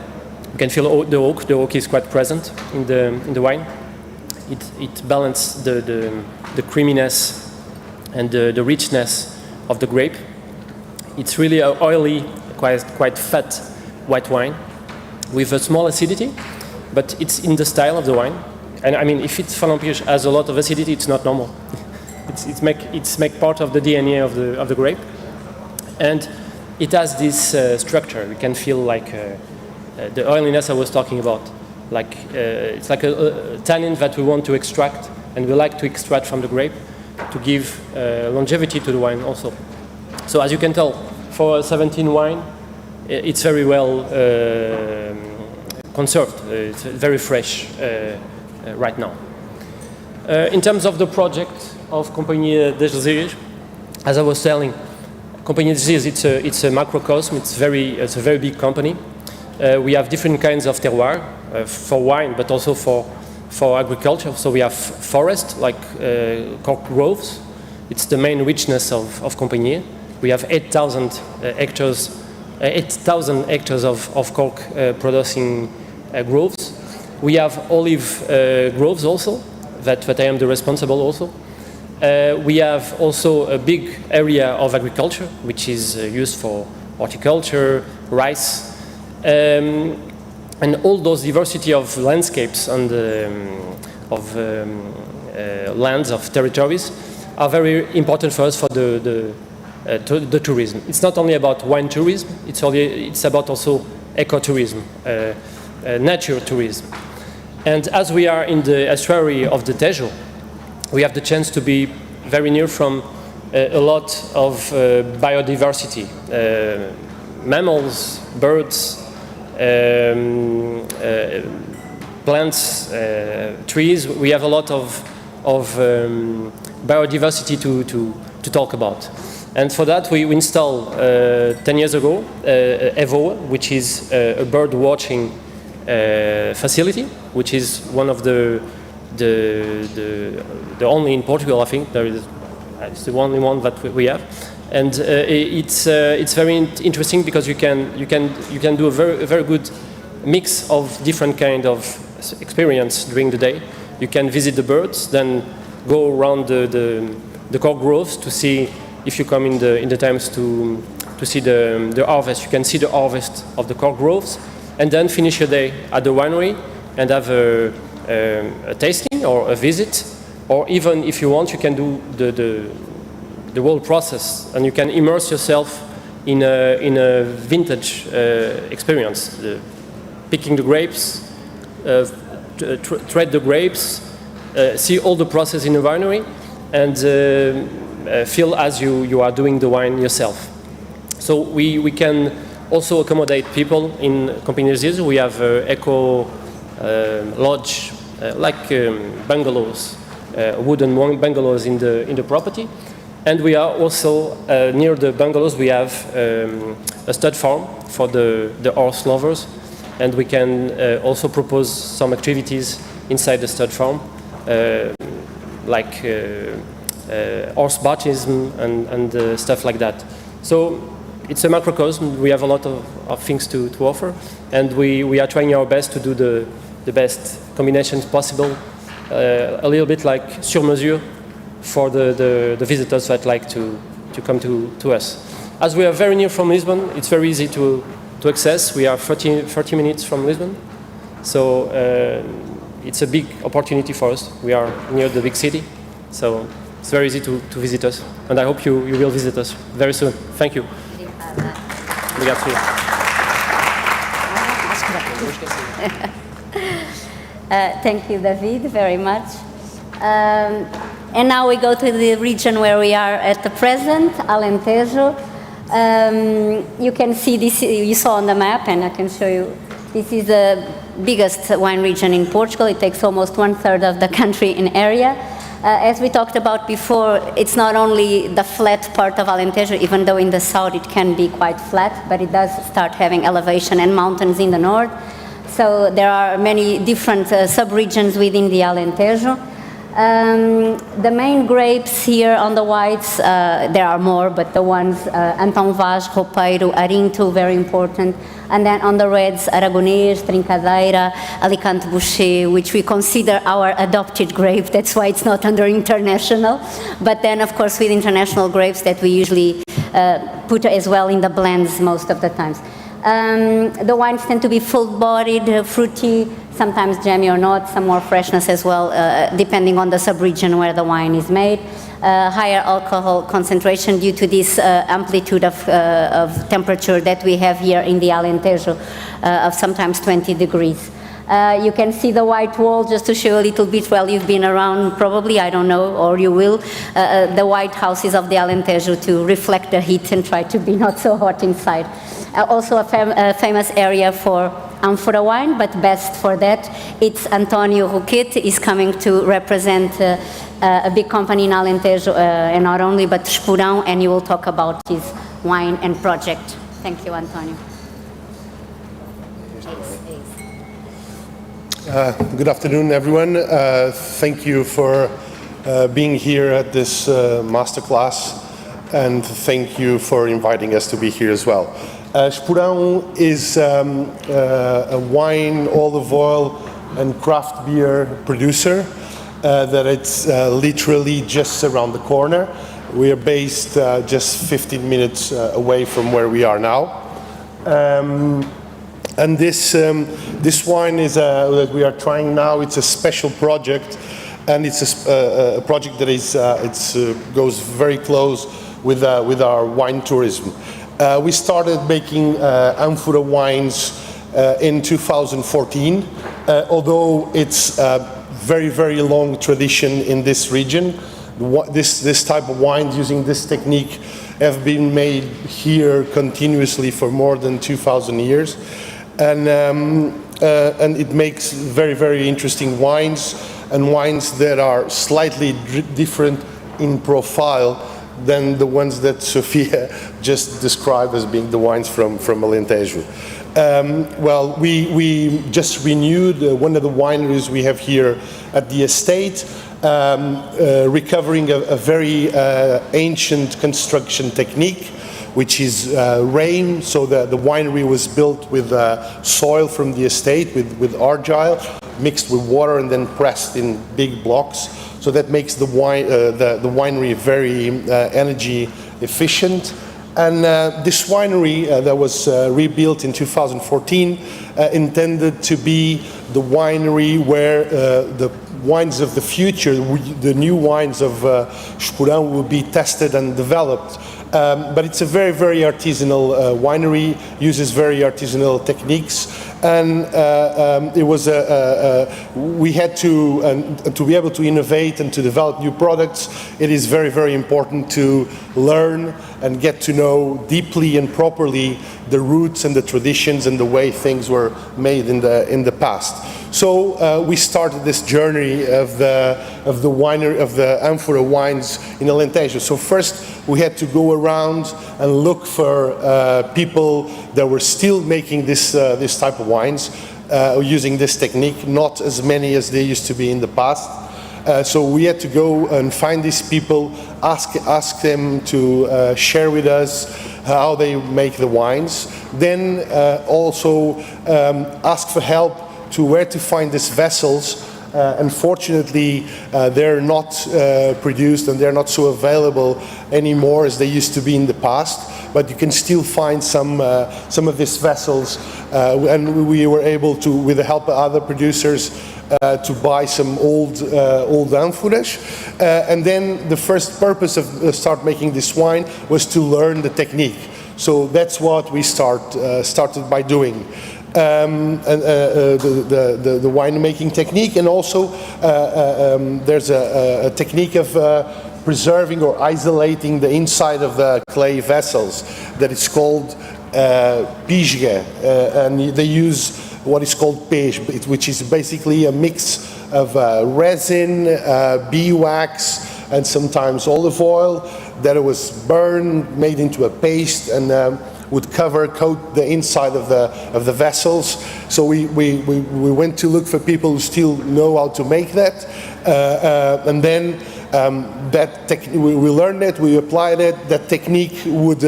you can feel the oak. The oak is quite present in the wine. It balances the creaminess and the richness of the grape. It's really an oily, quite fat white wine with a small acidity, but it's in the style of the wine. And I mean, if it's Fernand-Piche has a lot of acidity, it's not normal. it's make part of the DNA of the grape, and it has this structure. We can feel like the oiliness I was talking about. Like it's like a tannin that we want to extract, and we like to extract from the grape to give longevity to the wine also. So as you can tell, for a 17 wine, it's very well conserved. It's very fresh right now. In terms of the project of Companhia das Lesírias, as I was telling, Companhia das Lesírias, it's a macrocosm. It's a very big company. We have different kinds of terroir for wine, but also for agriculture. So we have forest, like cork groves. It's the main richness of Companhia. We have 8,000 hectares of cork producing groves. We have olive groves also, that I am the responsible also. We have also a big area of agriculture, which is used for horticulture, rice, and all those diversity of landscapes and of lands, of territories, are very important for us for the tourism. It's not only about wine tourism, it's about also ecotourism, nature tourism. And as we are in the estuary of the Tejo, we have the chance to be very near from a lot of biodiversity, mammals, birds, plants, trees. We have a lot of biodiversity to talk about. And for that, we installed 10 years ago EVO, which is a bird watching facility, which is one of the only in Portugal, I think. It's the only one that we have, and it's very interesting because you can do a very good mix of different kind of experience during the day. You can visit the birds, then go around the cork groves to see. If you come in the times to see the harvest, you can see the harvest of the cork groves, and then finish your day at the winery and have a tasting or a visit, or even if you want, you can do the whole process, and you can immerse yourself in a vintage experience, picking the grapes, tread the grapes, see all the process in the winery, and feel as you are doing the wine yourself. So we can also accommodate people in companies. We have eco lodge, like bungalows, wooden bungalows in the property. And we are also, near the bungalows, we have a stud farm for the horse lovers. And we can also propose some activities inside the stud farm, like horse baptism and stuff like that. So it's a macrocosm. We have a lot of things to offer. And we are trying our best to do the best combinations possible, a little bit like sur mesure for the visitors that like to come to us. As we are very near from Lisbon, it's very easy to access. We are 30 minutes from Lisbon, so it's a big opportunity for us. We are near the big city, so it's very easy to visit us, and I hope you will visit us very soon. Thank you. Thank you, David, very much. And now we go to the region where we are at the present, Alentejo. You can see this, you saw on the map, and I can show you. This is the biggest wine region in Portugal. It takes almost 1/3 of the country in area. As we talked about before, it's not only the flat part of Alentejo, even though in the south it can be quite flat, but it does start having elevation and mountains in the north. So there are many different sub-regions within the Alentejo. The main grapes here on the whites, there are more, but the ones Antão Vaz, Roupeiro, Arinto, very important. And then on the reds, Aragonês, Trincadeira, Alicante Boucher, which we consider our adopted grape. That's why it's not under international. But then, of course, with international grapes that we usually put as well in the blends most of the times. The wines tend to be full-bodied, fruity, sometimes jammy or not, some more freshness as well, depending on the sub-region where the wine is made. Higher alcohol concentration due to this amplitude of temperature that we have here in the Alentejo, of sometimes 20 degrees. You can see the white wall, just to show a little bit. Well, you've been around probably, I don't know, or you will, the white houses of the Alentejo to reflect the heat and try to be not so hot inside. Also a famous area for amphora wine, but best for that, it's António Roquete is coming to represent a big company in Alentejo, and not only, but Esporão, and he will talk about his wine and project. Thank you, António. Good afternoon, everyone. Thank you for being here at this masterclass, and thank you for inviting us to be here as well. Esporão is a wine, olive oil, and craft beer producer that it's literally just around the corner. We are based just 15 minutes away from where we are now. And this wine is that we are trying now. It's a special project, and it's a project that is goes very close with our wine tourism. We started making amphora wines in 2014, although it's a very, very long tradition in this region. This type of wines using this technique have been made here continuously for more than 2,000 years. And it makes very, very interesting wines, and wines that are slightly different in profile than the ones that Sofia just described as being the wines from Alentejo. Well, we just renewed one of the wineries we have here at the estate, recovering a very ancient construction technique, which is rain. So the winery was built with soil from the estate, with argile, mixed with water and then pressed in big blocks. So that makes the winery very energy efficient. And this winery that was rebuilt in 2014 intended to be the winery where wines of the future, the new wines of Esporão will be tested and developed. But it's a very, very artisanal winery, uses very artisanal techniques, and it was we had to be able to innovate and to develop new products. It is very, very important to learn and get to know deeply and properly the roots and the traditions and the way things were made in the past. So we started this journey of the winery, of the amphora wines in Alentejo. So first we had to go around and look for people that were still making this type of wines using this technique. Not as many as there used to be in the past. So we had to go and find these people, ask them to share with us how they make the wines. Then also ask for help to where to find these vessels. Unfortunately, they're not produced and they're not so available anymore as they used to be in the past. But you can still find some of these vessels, and we were able to, with the help of other producers, to buy some old amphoras. And then the first purpose of start making this wine was to learn the technique. So that's what we started by doing. The winemaking technique, and also there's a technique of preserving or isolating the inside of the clay vessels that is called pisga, and they use what is called peixe, which is basically a mix of resin, beeswax, and sometimes olive oil that was burned, made into a paste, and would coat the inside of the vessels. So we went to look for people who still know how to make that, and then we learned it, we applied it. That technique would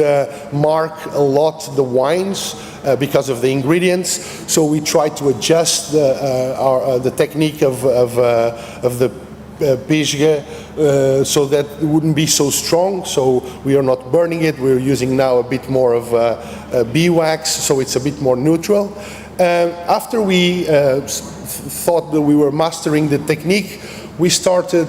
mark a lot the wines because of the ingredients. So we tried to adjust the technique of the pisga so that it wouldn't be so strong. So we are not burning it. We're using now a bit more of beeswax, so it's a bit more neutral. After we thought that we were mastering the technique, we started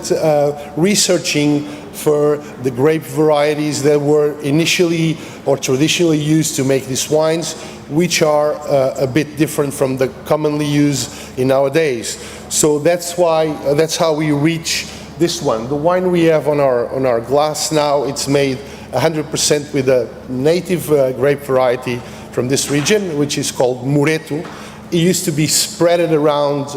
researching for the grape varieties that were initially or traditionally used to make these wines, which are a bit different from the commonly used in nowadays. So that's how we reach this one. The wine we have on our glass now, it's made 100% with a native grape variety from this region, which is called Mureto. It used to be spreaded around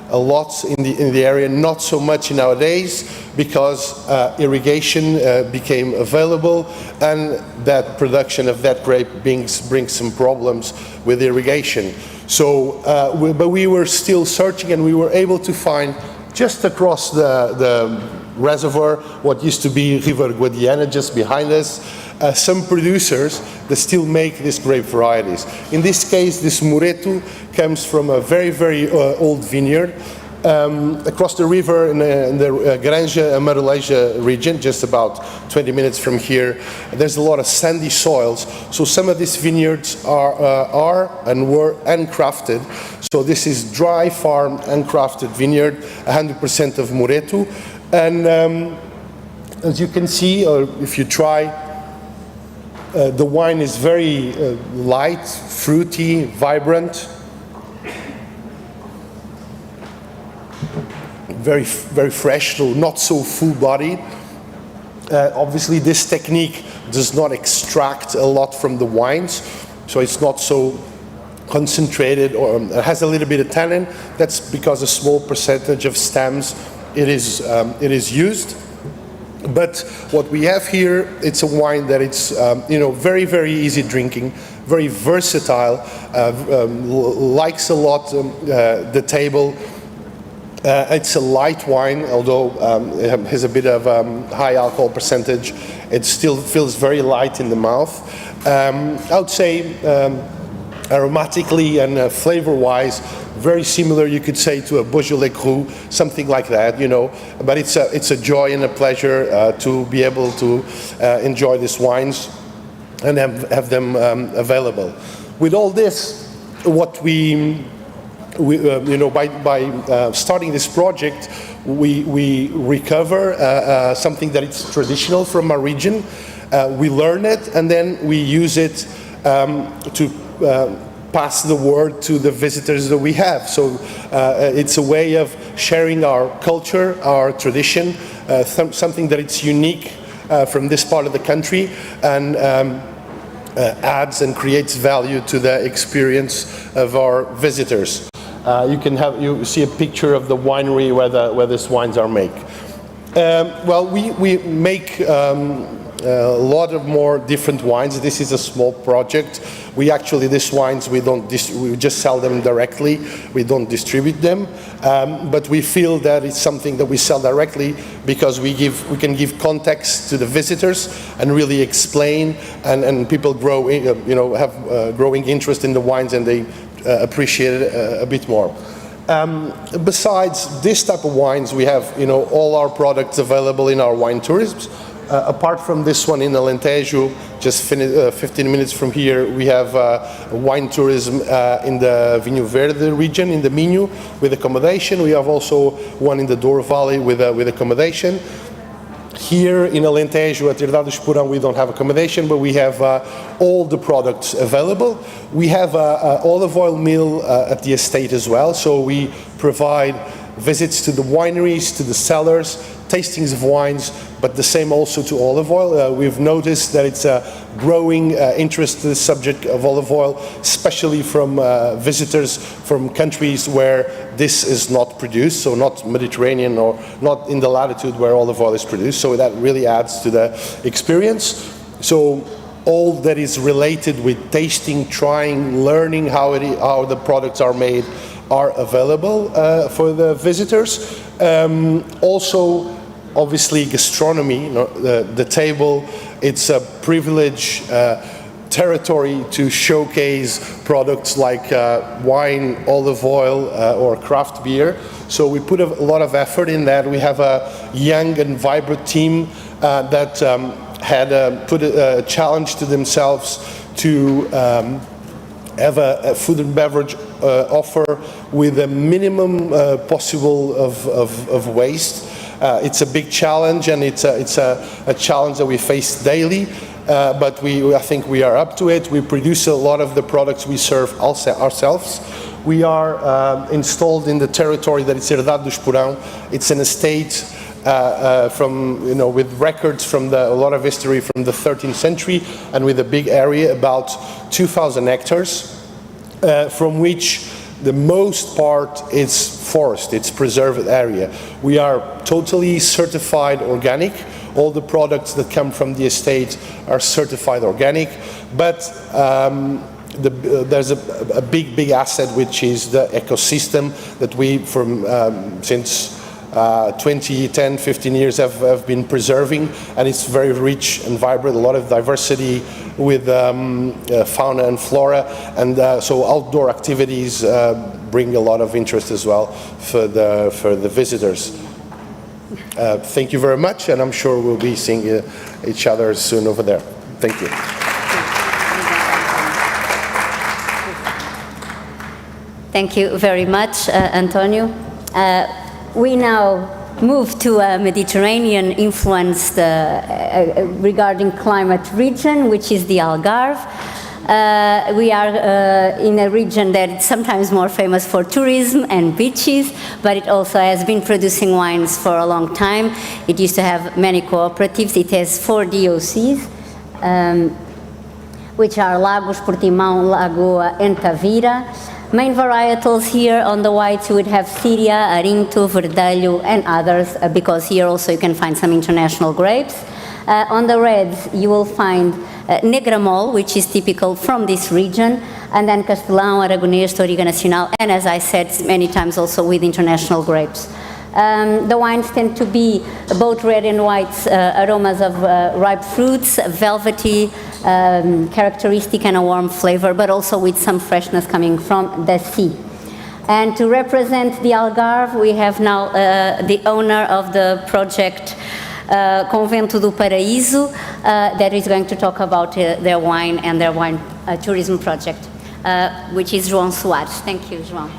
a lot in the area, not so much nowadays, because irrigation became available, and that production of that grape brings some problems with irrigation. So, but we were still searching, and we were able to find just across the reservoir, what used to be River Guadiana, just behind us, some producers that still make these grape varieties. In this case, this Mureto comes from a very, very old vineyard across the river in the Granja Amaruleja region, just about 20 minutes from here. There's a lot of sandy soils, so some of these vineyards are and were handcrafted. So this is dry farm handcrafted vineyard, 100% of Mureto. And as you can see, or if you try, the wine is very light, fruity, vibrant, very, very fresh, so not so full-bodied. Obviously, this technique does not extract a lot from the wines, so it's not so concentrated, or it has a little bit of tannin. That's because a small percentage of stems it is used. But what we have here, it's a wine that it's very, very easy drinking, very versatile, likes a lot the table. It's a light wine, although it has a bit of high alcohol percentage. It still feels very light in the mouth. I would say aromatically and flavor-wise, very similar, you could say, to a Beaujolais Cru, something like that, But it's a joy and a pleasure to be able to enjoy these wines and have them available. With all this, what we by starting this project, we recover something that is traditional from our region. We learn it, and then we use it to pass the word to the visitors that we have. So it's a way of sharing our culture, our tradition, something that it's unique from this part of the country, and adds and creates value to the experience of our visitors. You see a picture of the winery where these wines are made. Well, we make a lot of more different wines. This is a small project. These wines, we just sell them directly. We don't distribute them, but we feel that it's something that we sell directly because we can give context to the visitors and really explain, and people have growing interest in the wines, and they appreciate it a bit more. Besides this type of wines, we have all our products available in our wine tourisms. Apart from this one in Alentejo, just 15 minutes from here, we have wine tourism in the Vinho Verde region, in the Minho, with accommodation. We have also one in the Douro Valley with accommodation. Here in Alentejo, at Herdade do Esporão, we don't have accommodation, but we have all the products available. We have an olive oil mill at the estate as well, so we provide visits to the wineries, to the cellars, tastings of wines, but the same also to olive oil. We've noticed that it's a growing interest in the subject of olive oil, especially from visitors from countries where this is not produced, so not Mediterranean or not in the latitude where olive oil is produced. So that really adds to the experience. So all that is related with tasting, trying, learning how the products are made are available for the visitors. Also, obviously, gastronomy, the table, it's a privileged territory to showcase products like wine, olive oil, or craft beer. So we put a lot of effort in that. We have a young and vibrant team that had put a challenge to themselves to have a food and beverage offer with a minimum possible of waste. It's a big challenge, and it's a challenge that we face daily, but I think we are up to it. We produce a lot of the products we serve ourselves. We are installed in the territory that is Herdade do Esporão. It's an estate with records from a lot of history from the 13th century, and with a big area, about 2,000 hectares, from which the most part is forest, it's preserved area. We are totally certified organic. All the products that come from the estate are certified organic, but there's a big asset, which is the ecosystem that we, since 10, 15 years have been preserving, and it's very rich and vibrant, a lot of diversity with fauna and flora, and so outdoor activities bring a lot of interest as well for the visitors. Thank you very much, and I'm sure we'll be seeing each other soon over there. Thank you. Thank you very much, Antonio. We now move to a Mediterranean influenced regarding climate region, which is the Algarve. We are in a region that is sometimes more famous for tourism and beaches, but it also has been producing wines for a long time. It used to have many cooperatives. It has 4 DOCs, which are Lagos, Portimão, Lagoa, and Tavira. Main varietals here on the whites, you would have Síria, Arinto, Verdelho, and others, because here also you can find some international grapes. On the reds, you will find Negramol, which is typical from this region, and then Castelão, Aragonês, Touriga Nacional, and as I said many times also with international grapes. The wines tend to be both red and white aromas of ripe fruits, velvety, characteristic, and a warm flavor, but also with some freshness coming from the sea. And to represent the Algarve, we have now the owner of the project, Convento do Paraíso, that is going to talk about their wine and their wine tourism project, which is João Soares. Thank you, João.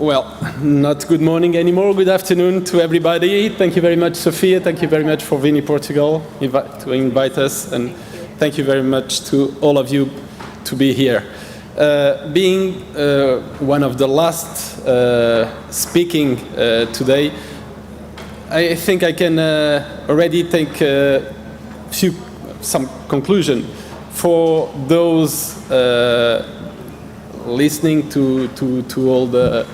Well, not good morning anymore, good afternoon to everybody. Thank you very much, Sofia. Thank you very much for Vini Portugal to invite us. And thank you very much to all of you to be here. Being one of the last speaking today, I think I can already take some conclusion for those listening to all the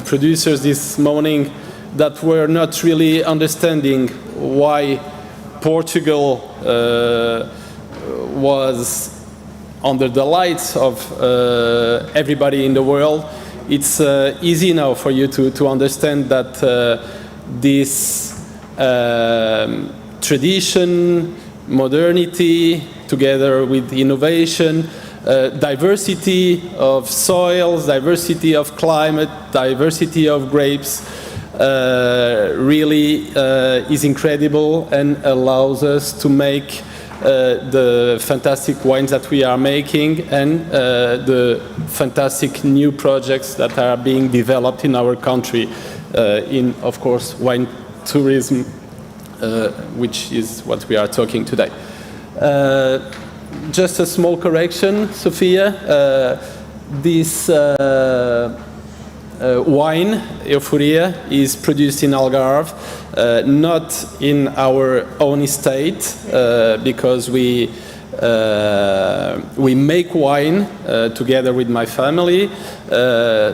producers this morning that were not really understanding why Portugal was under the lights of everybody in the world. It's easy now for you to understand that this tradition, modernity, together with innovation, diversity of soils, diversity of climate, diversity of grapes, really is incredible and allows us to make the fantastic wines that we are making and the fantastic new projects that are being developed in our country in, of course, wine tourism, which is what we are talking today. Just a small correction, Sofia. This wine, Euphoria, is produced in Algarve, not in our own estate, because we make wine together with my family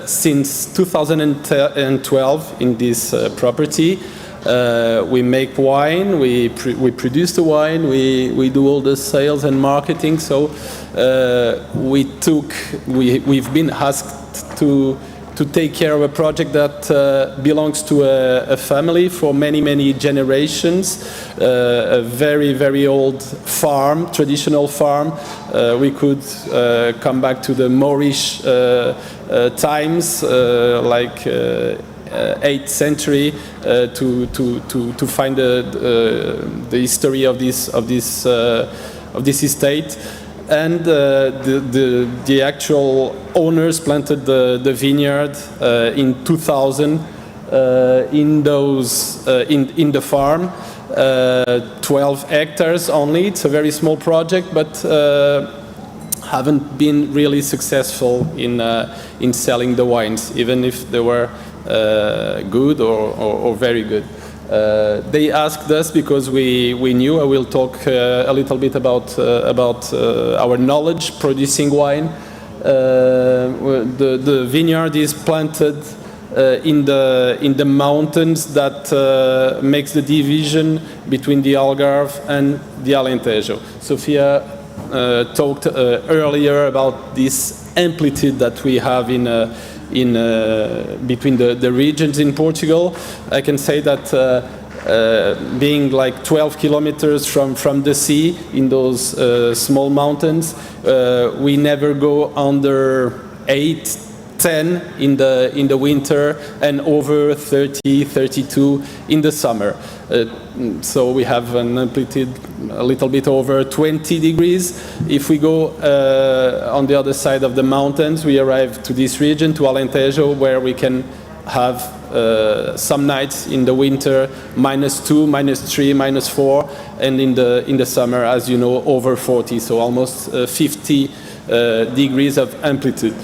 since 2012 in this property. We make wine, we produce the wine, we do all the sales and marketing. So we've been asked to take care of a project that belongs to a family for many generations, a very old farm, traditional farm. We could come back to the Moorish times, like 8th century, to find the history of this estate. And the actual owners planted the vineyard in 2000 in the farm, 12 hectares only. It's a very small project, but haven't been really successful in selling the wines, even if they were good or very good. They asked us because we knew. I will talk a little bit about our knowledge producing wine. The vineyard is planted in the mountains that makes the division between the Algarve and the Alentejo. Sofia talked earlier about this amplitude that we have between the regions in Portugal. I can say that being like 12 kilometers from the sea in those small mountains, we never go under 8, 10 in the winter and over 30, 32 in the summer. So we have an amplitude a little bit over 20 degrees. If we go on the other side of the mountains, we arrive to this region, to Alentejo, where we can have some nights in the winter -2, -3, -4, and in the summer, as you know, over 40, so almost 50 degrees of amplitude.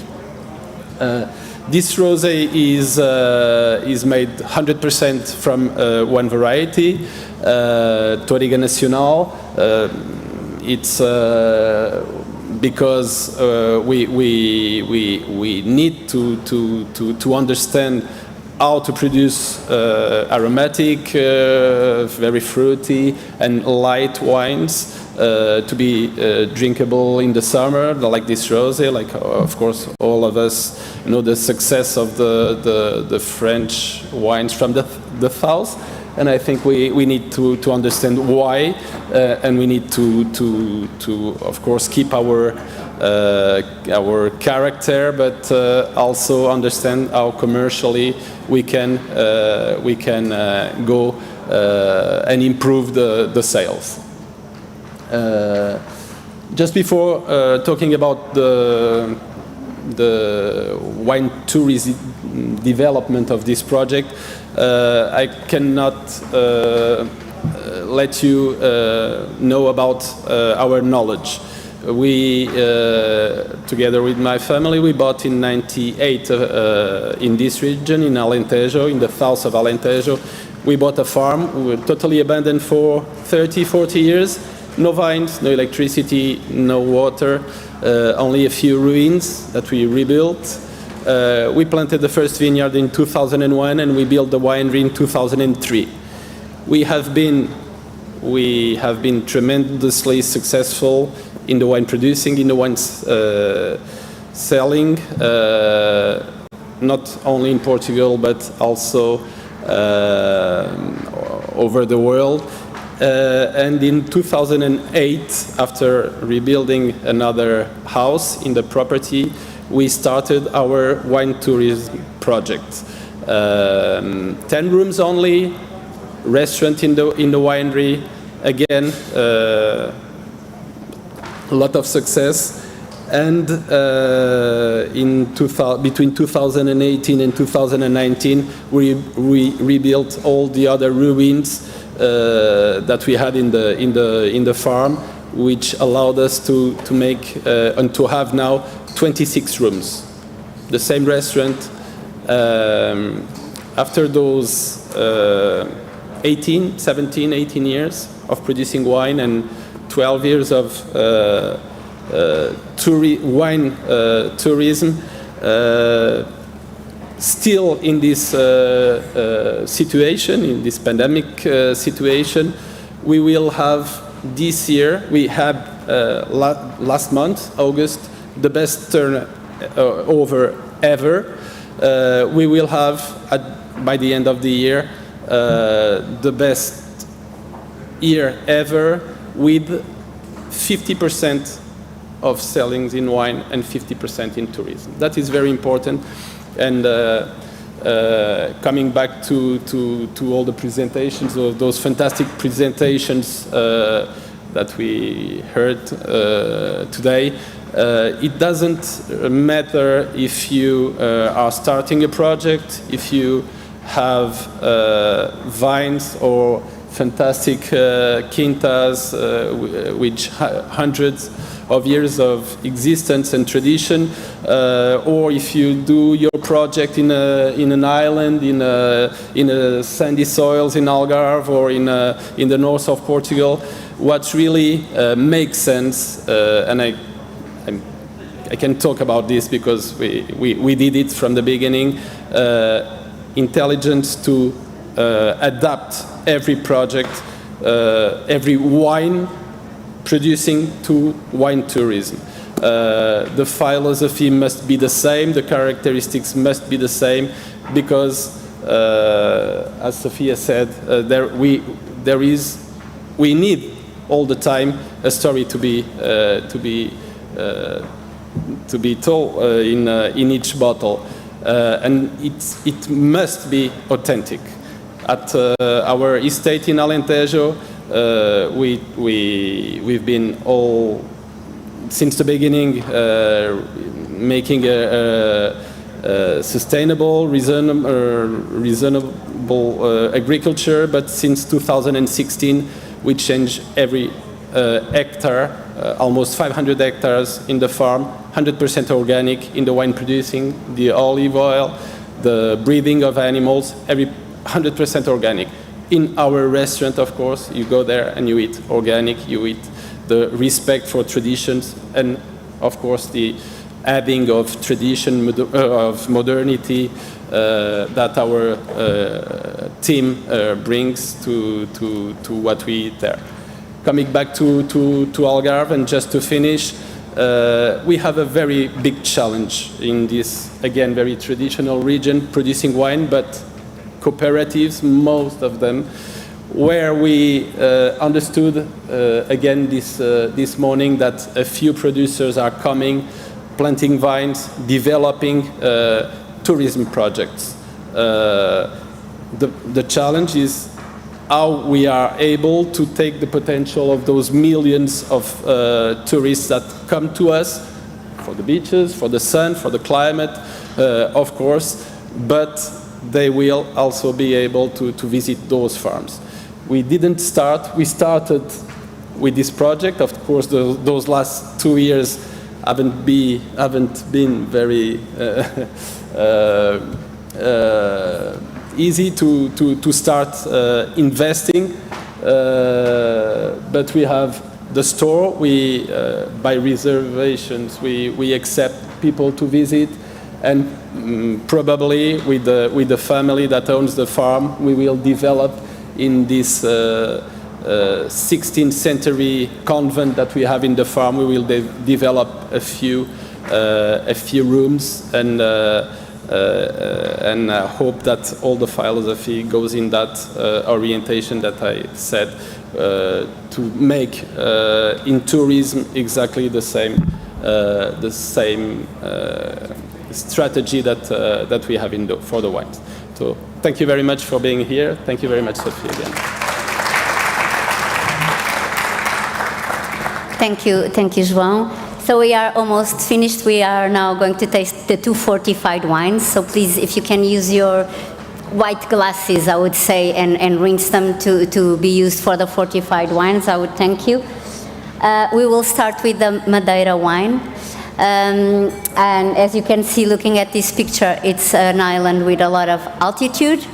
This rosé is made 100% from one variety, Touriga Nacional. It's because we need to understand how to produce aromatic, very fruity and light wines to be drinkable in the summer, like this rosé. Like, of course, all of us know the success of the French wines from the south, and I think we need to understand why, and we need to of course keep our character, but also understand how commercially we can go and improve the sales. Just before talking about the wine tourism development of this project, I cannot let you know about our knowledge. We, together with my family, we bought in '98 in this region, in Alentejo, in the south of Alentejo. We bought a farm. We were totally abandoned for 30, 40 years. No vines, no electricity, no water, only a few ruins that we rebuilt. We planted the first vineyard in 2001 and we built the winery in 2003. We have been tremendously successful in the wine producing, in the wine selling, not only in Portugal but also over the world. And in 2008, after rebuilding another house in the property, we started our wine tourism project. 10 rooms only, restaurant in the winery, again, a lot of success. And between 2018 and 2019, we rebuilt all the other ruins that we had in the farm, which allowed us to make and to have now 26 rooms. The same restaurant. After those 17, 18 years of producing wine and 12 years of wine tourism, still in this situation, in this pandemic situation, we will have this year, we had last month, August, the best turnover ever. We will have, by the end of the year, the best year ever with 50% of sellings in wine and 50% in tourism. That is very important. And coming back to all the presentations, of those fantastic presentations that we heard today, it doesn't matter if you are starting a project, if you have vines or fantastic quintas with hundreds of years of existence and tradition, or if you do your project in an island, in a sandy soils in Algarve or in the north of Portugal. What really makes sense, and I can talk about this because we did it from the beginning, intelligence to adapt every project, every wine producing to wine tourism. The philosophy must be the same, the characteristics must be the same, because, as Sophia said, we need all the time a story to be told in each bottle, and it must be authentic. At our estate in Alentejo, we've been all since the beginning making a sustainable, reasonable agriculture. But since 2016, we changed every hectare, almost 500 hectares in the farm, 100% organic in the wine producing, the olive oil, the breeding of animals, every 100% organic. In our restaurant, of course, you go there and you eat organic, you eat the respect for traditions, and of course the adding of tradition, of modernity that our team brings to what we eat there. Coming back to Algarve, and just to finish, we have a very big challenge in this, again, very traditional region, producing wine, but cooperatives, most of them, where we understood again this morning that a few producers are coming, planting vines, developing tourism projects. The challenge is how we are able to take the potential of those millions of tourists that come to us for the beaches, for the sun, for the climate, of course, but they will also be able to visit those farms. We started with this project. Of course, those last 2 years haven't been very easy to start investing, but we have the store. By reservations, we accept people to visit, and probably with the family that owns the farm, we will develop in this 16th century convent that we have in the farm. We will develop a few rooms, and hope that all the philosophy goes in that orientation that I said, to make in tourism exactly the same strategy that we have for the wines. So thank you very much for being here. Thank you very much, Sophie, again. Thank you, João. So we are almost finished. We are now going to taste the 2 fortified wines. So please, if you can use your white glasses, I would say, and rinse them to be used for the fortified wines, I would thank you. We will start with the Madeira wine. And as you can see, looking at this picture, it's an island with a lot of altitude.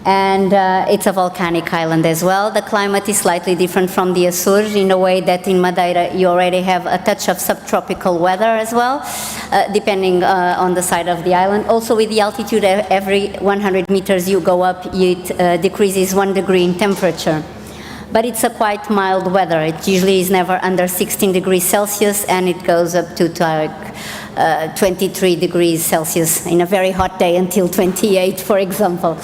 And it's a volcanic island as well. The climate is slightly different from the Açores in a way that in Madeira you already have a touch of subtropical weather as well, depending on the side of the island. Also with the altitude, every 100 meters you go up, it decreases 1 degree in temperature. But it's a quite mild weather. It usually is never under 16 degrees Celsius, and it goes up to 23 degrees Celsius in a very hot day until 28, for example.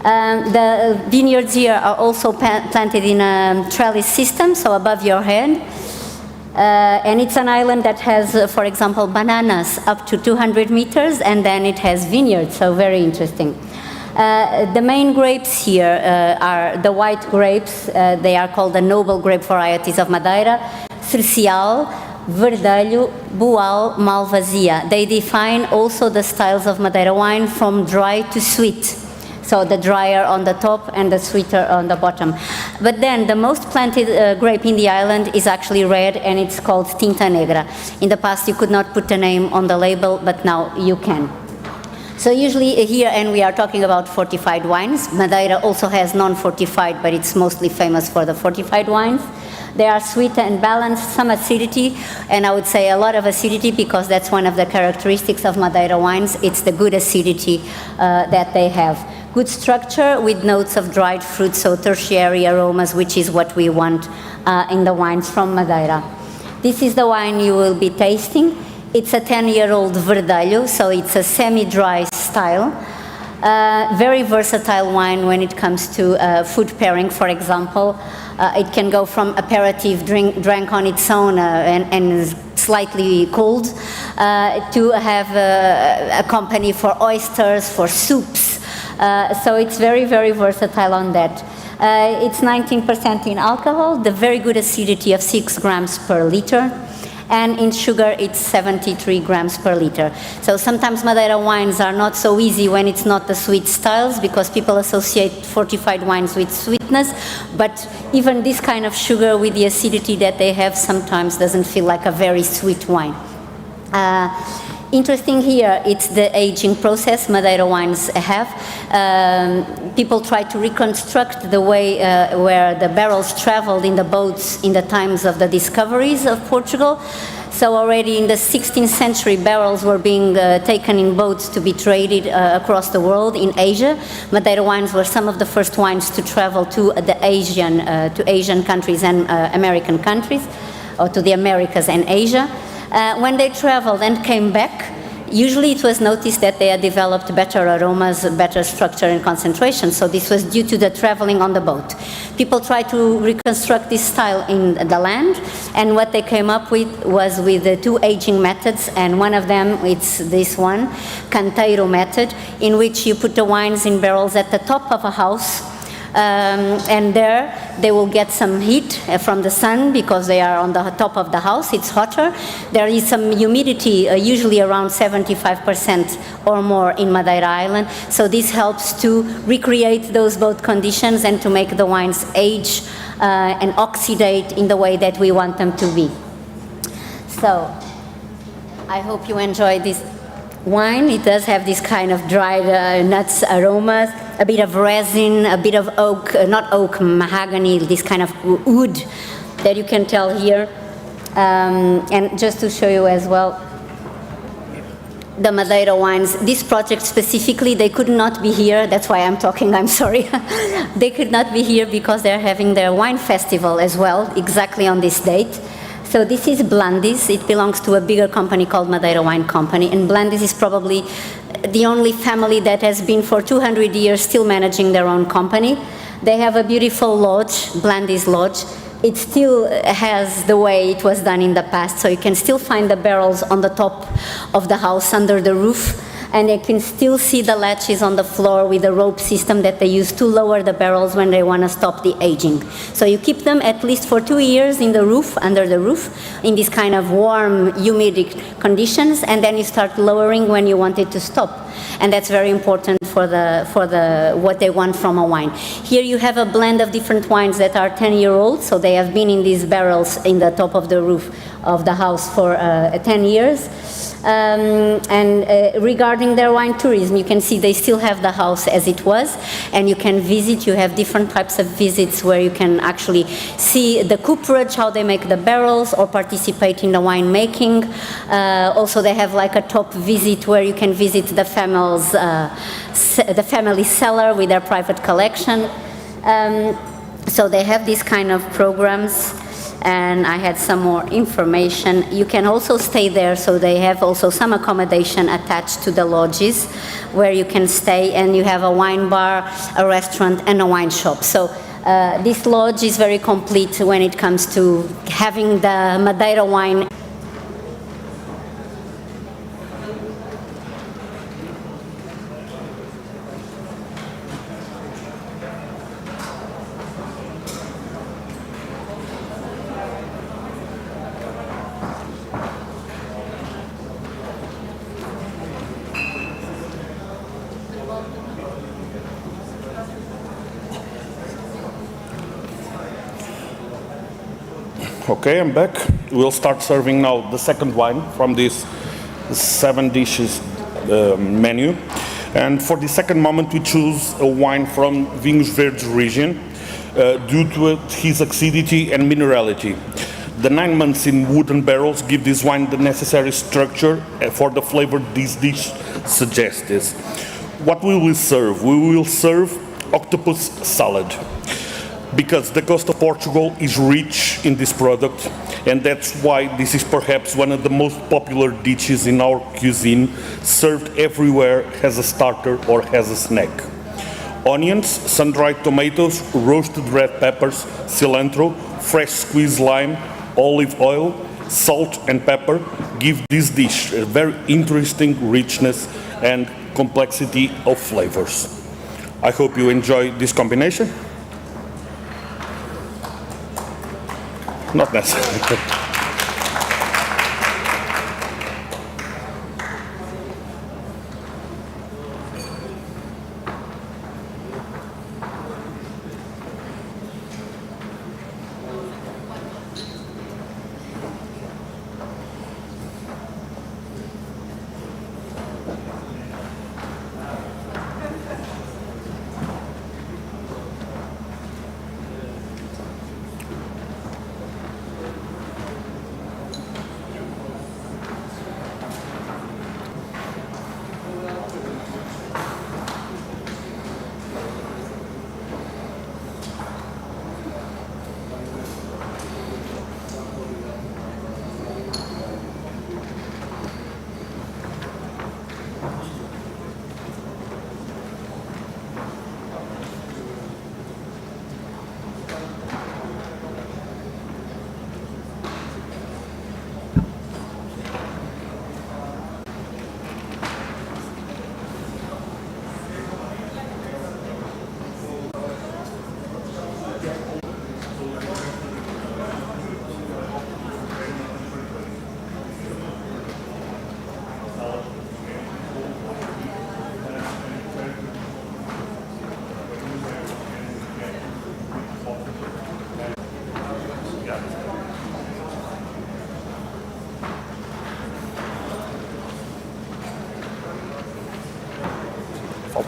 The vineyards here are also planted in a trellis system, so above your head. And it's an island that has, for example, bananas up to 200 meters, and then it has vineyards, so very interesting. The main grapes here are the white grapes. They are called the noble grape varieties of Madeira: Cercial, Verdelho, Boal, Malvasia. They define also the styles of Madeira wine from dry to sweet. So the drier on the top and the sweeter on the bottom. But then the most planted grape in the island is actually red, and it's called Tinta Negra. In the past you could not put a name on the label, but now you can. So usually here, and we are talking about fortified wines. Madeira also has non-fortified, but it's mostly famous for the fortified wines. They are sweet and balanced, some acidity, and I would say a lot of acidity, because that's one of the characteristics of Madeira wines. It's the good acidity that they have. Good structure with notes of dried fruit, so tertiary aromas, which is what we want in the wines from Madeira. This is the wine you will be tasting. It's a 10-year-old Verdelho, so it's a semi-dry style. Very versatile wine when it comes to food pairing, for example. It can go from aperitif, drank on its own and slightly cold, to have a company for oysters, for soups. So it's very, very versatile on that. It's 19% in alcohol, the very good acidity of 6 grams per liter. And in sugar, it's 73 grams per liter. So sometimes Madeira wines are not so easy when it's not the sweet styles, because people associate fortified wines with sweetness. But even this kind of sugar with the acidity that they have sometimes doesn't feel like a very sweet wine. Interesting here, it's the aging process Madeira wines have. People try to reconstruct the way where the barrels traveled in the boats in the times of the discoveries of Portugal. So already in the 16th century, barrels were being taken in boats to be traded across the world in Asia. Madeira wines were some of the first wines to travel to the Asian countries and American countries, or to the Americas and Asia. When they traveled and came back, usually it was noticed that they had developed better aromas, better structure and concentration. So this was due to the traveling on the boat. People tried to reconstruct this style in the land, and what they came up with was with the 2 aging methods, and one of them, it's this one, canteiro method, in which you put the wines in barrels at the top of a house, And there they will get some heat from the sun because they are on the top of the house, it's hotter. There is some humidity, usually around 75% or more in Madeira Island, so this helps to recreate those both conditions and to make the wines age and oxidate in the way that we want them to be. So, I hope you enjoy this wine. It does have this kind of dried nuts aromas, a bit of resin, a bit of oak, not oak, mahogany, this kind of wood that you can tell here. And just to show you as well, the Madeira wines, this project specifically, they could not be here, that's why I'm talking, I'm sorry. They could not be here because they're having their wine festival as well, exactly on this date. So this is Blandis. It belongs to a bigger company called Madeira Wine Company, and Blandis is probably the only family that has been for 200 years still managing their own company. They have a beautiful lodge, Blandis Lodge. It still has the way it was done in the past, so you can still find the barrels on the top of the house under the roof, and you can still see the latches on the floor with the rope system that they use to lower the barrels when they want to stop the aging. So you keep them at least for 2 years in the roof, under the roof, in this kind of warm, humid conditions, and then you start lowering when you want it to stop. And that's very important for what they want from a wine. Here you have a blend of different wines that are 10-year-old, so they have been in these barrels in the top of the roof of the house for 10 years. Regarding their wine tourism, you can see they still have the house as it was, and you can visit. You have different types of visits where you can actually see the cooperage, how they make the barrels, or participate in the wine making. Also, they have like a top visit where you can visit the family cellar with their private collection. So they have these kind of programs. And I had some more information. You can also stay there, so they have also some accommodation attached to the lodges where you can stay, and you have a wine bar, a restaurant, and a wine shop. So this lodge is very complete when it comes to having the Madeira wine. Okay, I'm back. We'll start serving now the second wine from this 7 dishes menu. And for the second moment, we choose a wine from Vinhos Verdes region due to his acidity and minerality. The 9 months in wooden barrels give this wine the necessary structure for the flavor this dish suggests. What we will serve? We will serve octopus salad, because the coast of Portugal is rich in this product, and that's why this is perhaps one of the most popular dishes in our cuisine, served everywhere as a starter or as a snack. Onions, sun-dried tomatoes, roasted red peppers, cilantro, fresh squeezed lime, olive oil, salt and pepper give this dish a very interesting richness and complexity of flavors. I hope you enjoy this combination. Not necessarily.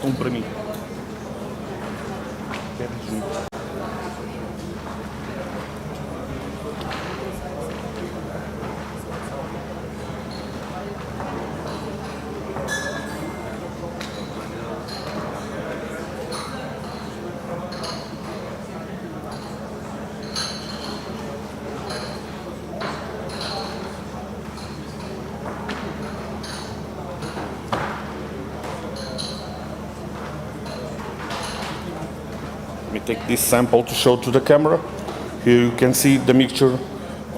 falta um para mim. Let me take this sample to show to the camera. Here you can see the mixture.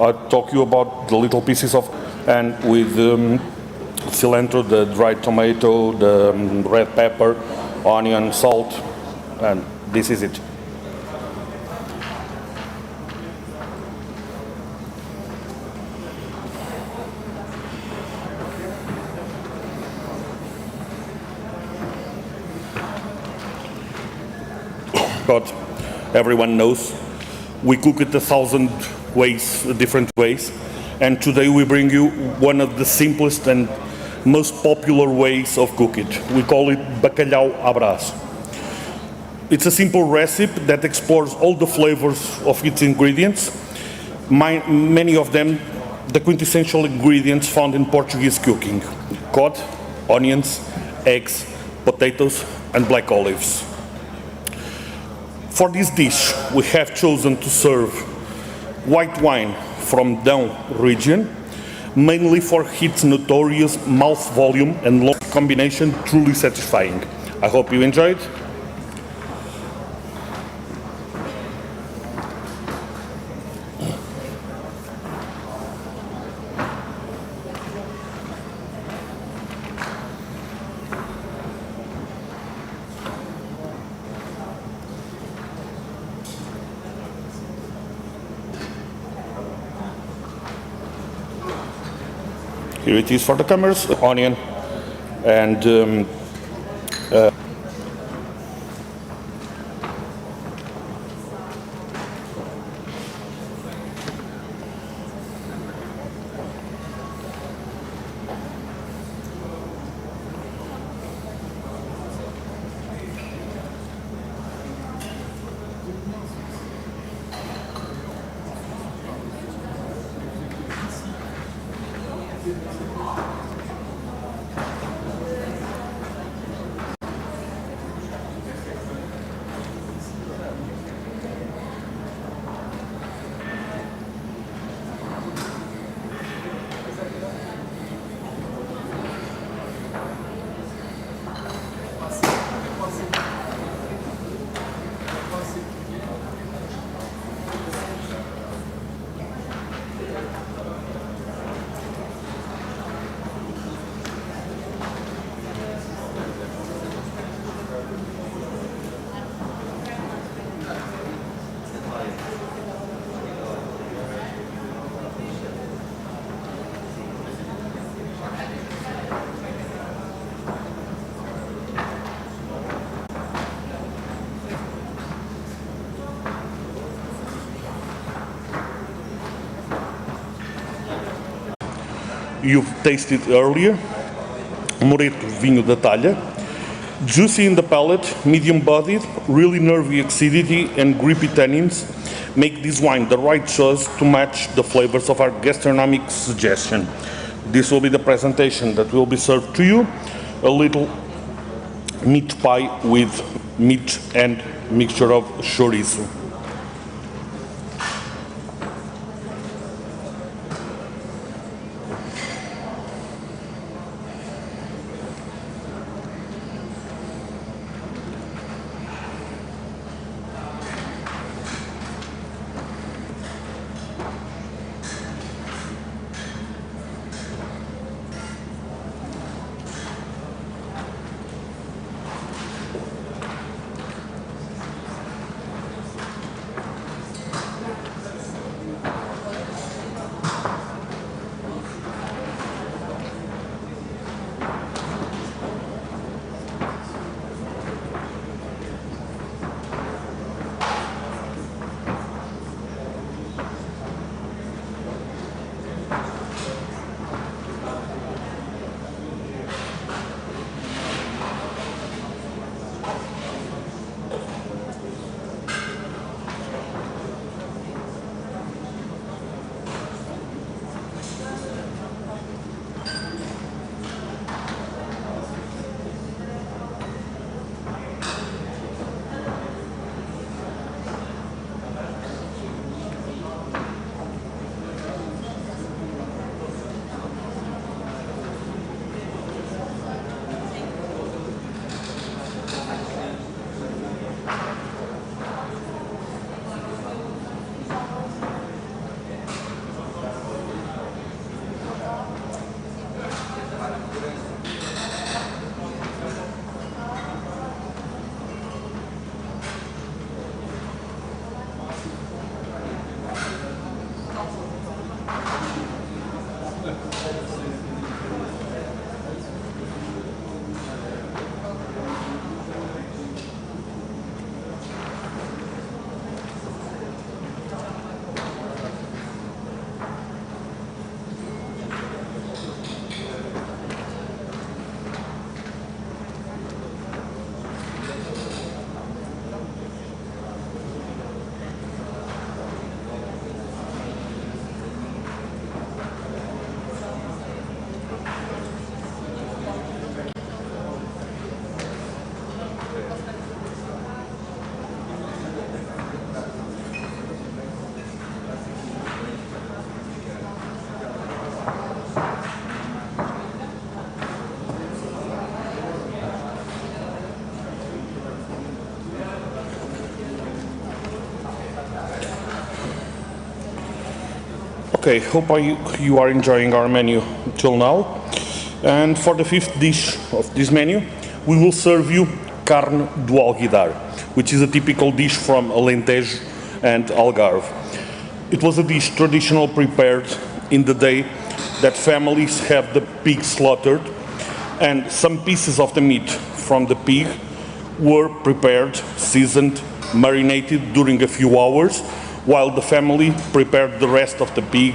I talk you about the little pieces of, and with cilantro, the dried tomato, the red pepper, onion, salt, and this is it. But everyone knows we cook it 1,000 ways, different ways, and today we bring you one of the simplest and most popular ways of cooking it. We call it bacalhau à brás. It's a simple recipe that explores all the flavors of its ingredients, many of them the quintessential ingredients found in Portuguese cooking: cod, onions, eggs, potatoes, and black olives. For this dish, we have chosen to serve white wine from Dão region, mainly for its notorious mouth volume and long combination, truly satisfying. I hope you enjoyed. Here it is for the cameras, onion and you've tasted earlier, Moreto vinho da talha, juicy in the palate, medium-bodied, really nervy acidity and grippy tannins make this wine the right choice to match the flavors of our gastronomic suggestion. This will be the presentation that will be served to you. A little meat pie with meat and mixture of chorizo. Okay, hope you are enjoying our menu till now. And for the fifth dish of this menu, we will serve you carne do alguidar, which is a typical dish from Alentejo and Algarve. It was a dish traditional prepared in the day that families have the pig slaughtered, and some pieces of the meat from the pig were prepared, seasoned, marinated during a few hours, while the family prepared the rest of the pig,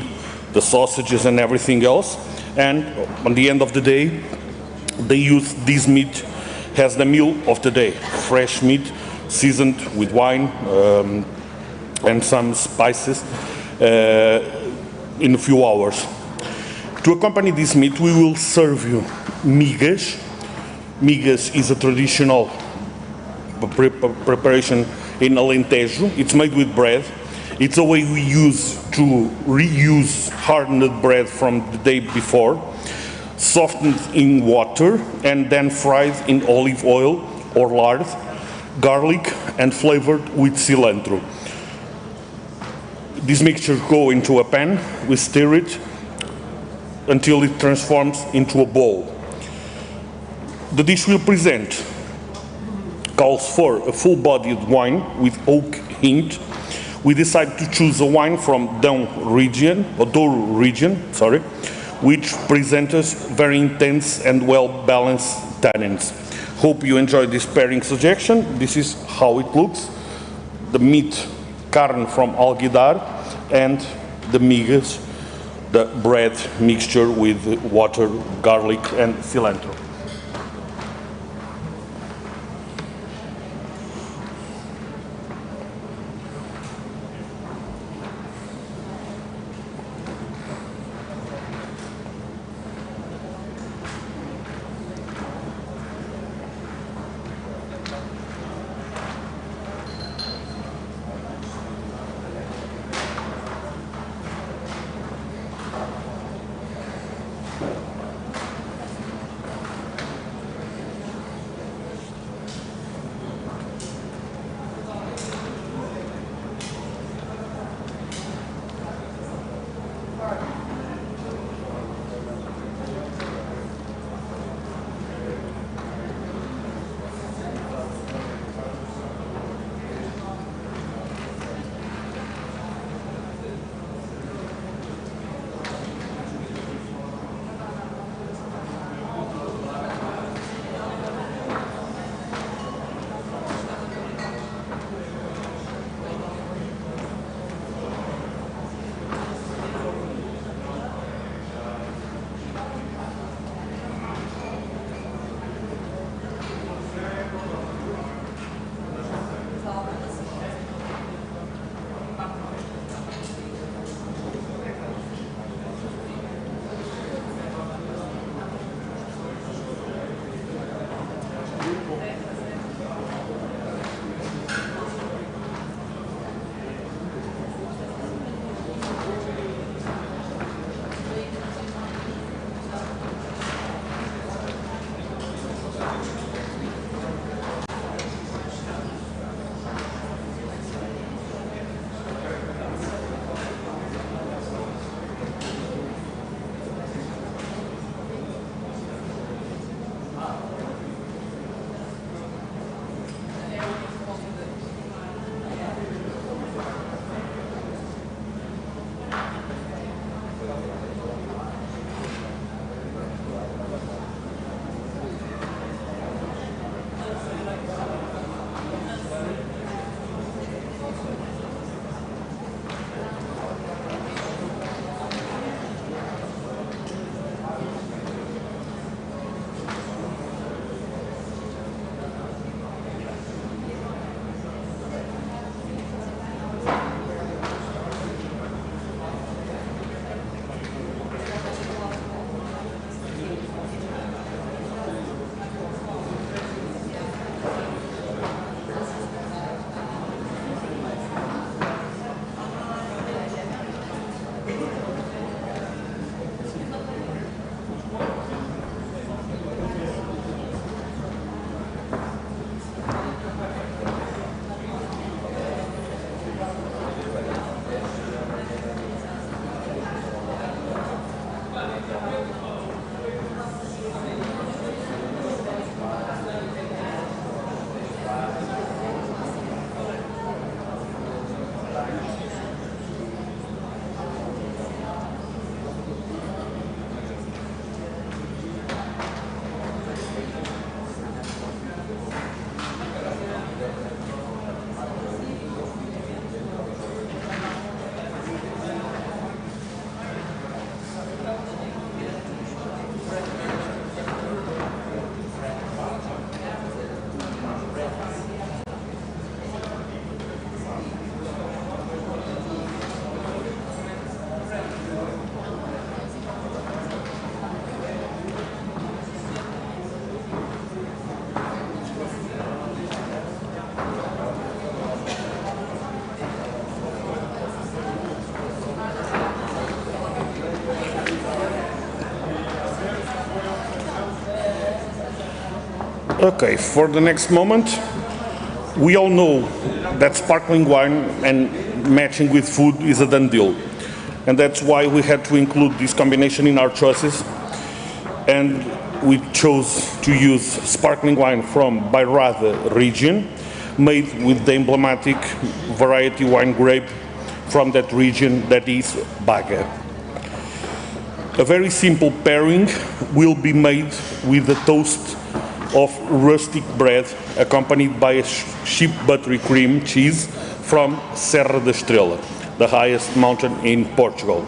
the sausages and everything else. And on the end of the day, they used this meat as the meal of the day. Fresh meat, seasoned with wine and some spices in a few hours. To accompany this meat, we will serve you migas. Migas is a traditional preparation in Alentejo. It's made with bread. It's a way we use to reuse hardened bread from the day before, softened in water and then fried in olive oil or lard, garlic and flavored with cilantro. This mixture goes into a pan, we stir it until it transforms into a bowl. The dish we'll present calls for a full-bodied wine with oak hint. We decided to choose a wine from Douro region, which presents us very intense and well-balanced tannins. Hope you enjoy this pairing suggestion. This is how it looks. The meat, carne from alguidar, and the migas, the bread mixture with water, garlic, and cilantro. Okay, for the next moment, we all know that sparkling wine and matching with food is a done deal. And that's why we had to include this combination in our choices. And we chose to use sparkling wine from Bairrada region, made with the emblematic variety wine grape from that region, that is Baga. A very simple pairing will be made with a toast of rustic bread accompanied by a sheep buttery cream cheese from Serra da Estrela, the highest mountain in Portugal,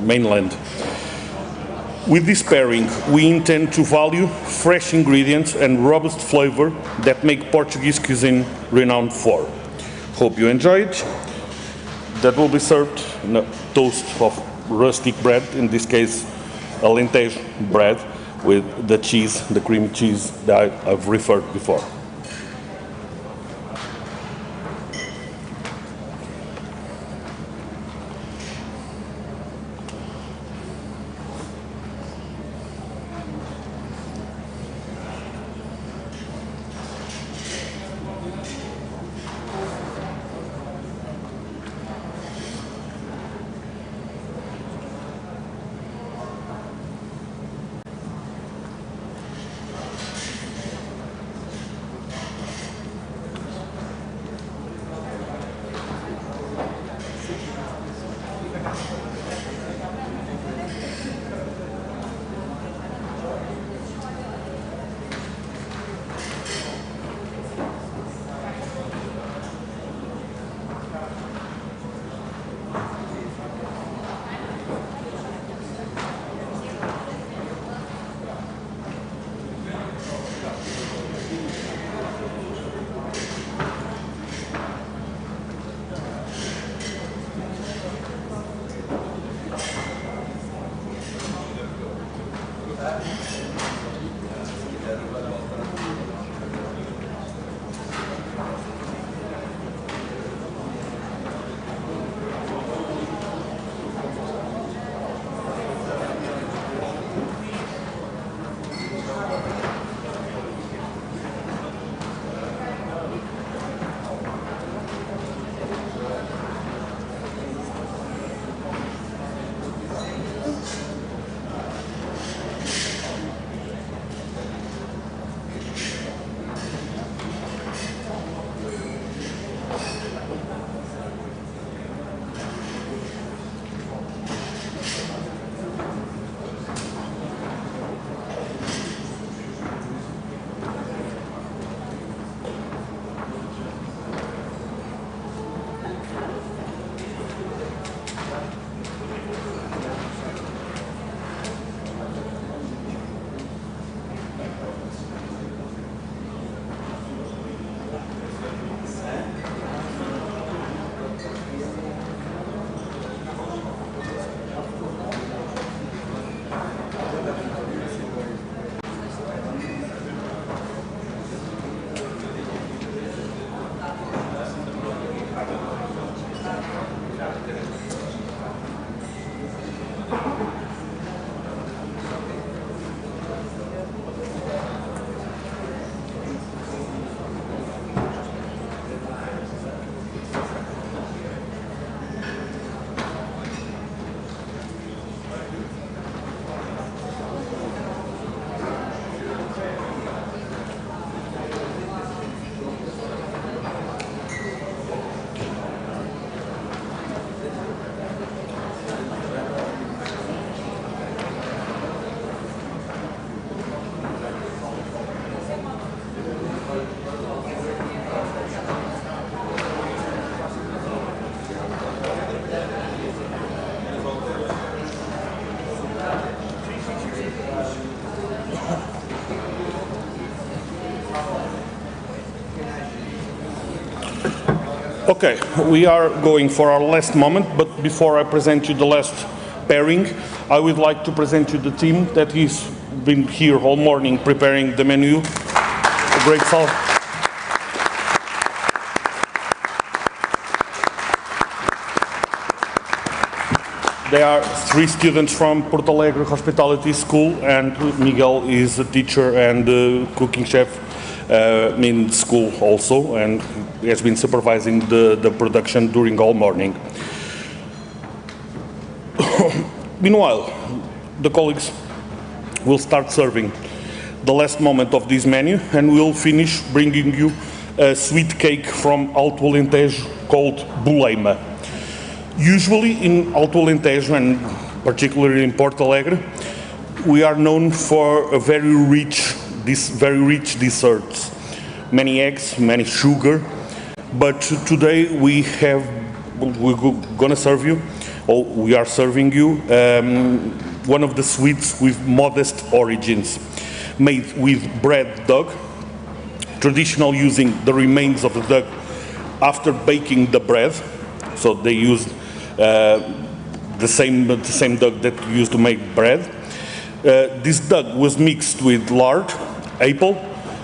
mainland. With this pairing, we intend to value fresh ingredients and robust flavor that make Portuguese cuisine renowned for. Hope you enjoyed. That will be served in a toast of rustic bread, in this case Alentejo bread, with the cheese, the cream cheese that I've referred before. Okay, we are going for our last moment, but before I present you the last pairing, I would like to present you the team that has been here all morning preparing the menu. A great salve. There are 3 students from Porto Alegre Hospitality School, and Miguel is a teacher and cooking chef in school also, and has been supervising the production during all morning. Meanwhile, the colleagues will start serving the last moment of this menu, and we'll finish bringing you a sweet cake from Alto Alentejo called Boleima. Usually in Alto Alentejo, and particularly in Porto Alegre, we are known for a very rich desserts. Many eggs, many sugar, but today we're gonna serve you, or we are serving you, one of the sweets with modest origins, made with bred duck, traditional using the remains of the duck after baking the bread. So they used the same duck that used to make bread. This duck was mixed with lard, apple,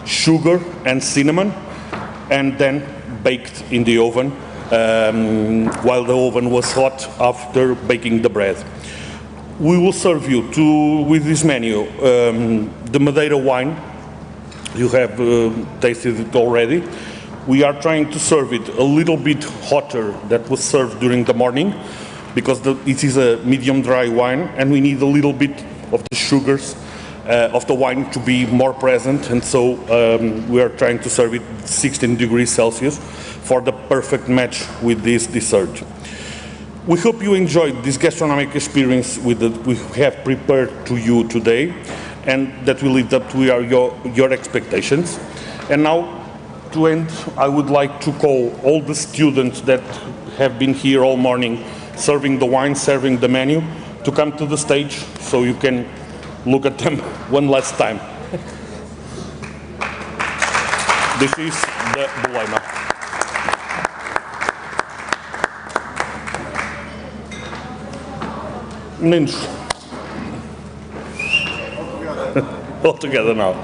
sugar, and cinnamon, and then baked in the oven while the oven was hot after baking the bread. We will serve you with this menu the Madeira wine. You have tasted it already. We are trying to serve it a little bit hotter than was served during the morning, because it is a medium dry wine, and we need a little bit of the sugars of the wine to be more present, and so we are trying to serve it 16 degrees Celsius for the perfect match with this dessert. We hope you enjoyed this gastronomic experience we have prepared to you today, and that will live up to your expectations. And now, to end, I would like to call all the students that have been here all morning serving the wine, serving the menu, to come to the stage so you can look at them one last time. This is the Boleima. Meninos. All together now.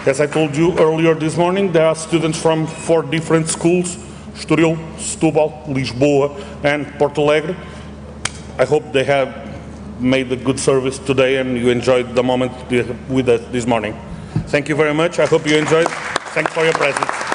As I told you earlier this morning, there are students from 4 different schools: Estoril, Setúbal, Lisboa, and Porto Alegre. I hope they have made a good service today and you enjoyed the moment with us this morning. Thank you very much. I hope you enjoyed. Thanks for your presence.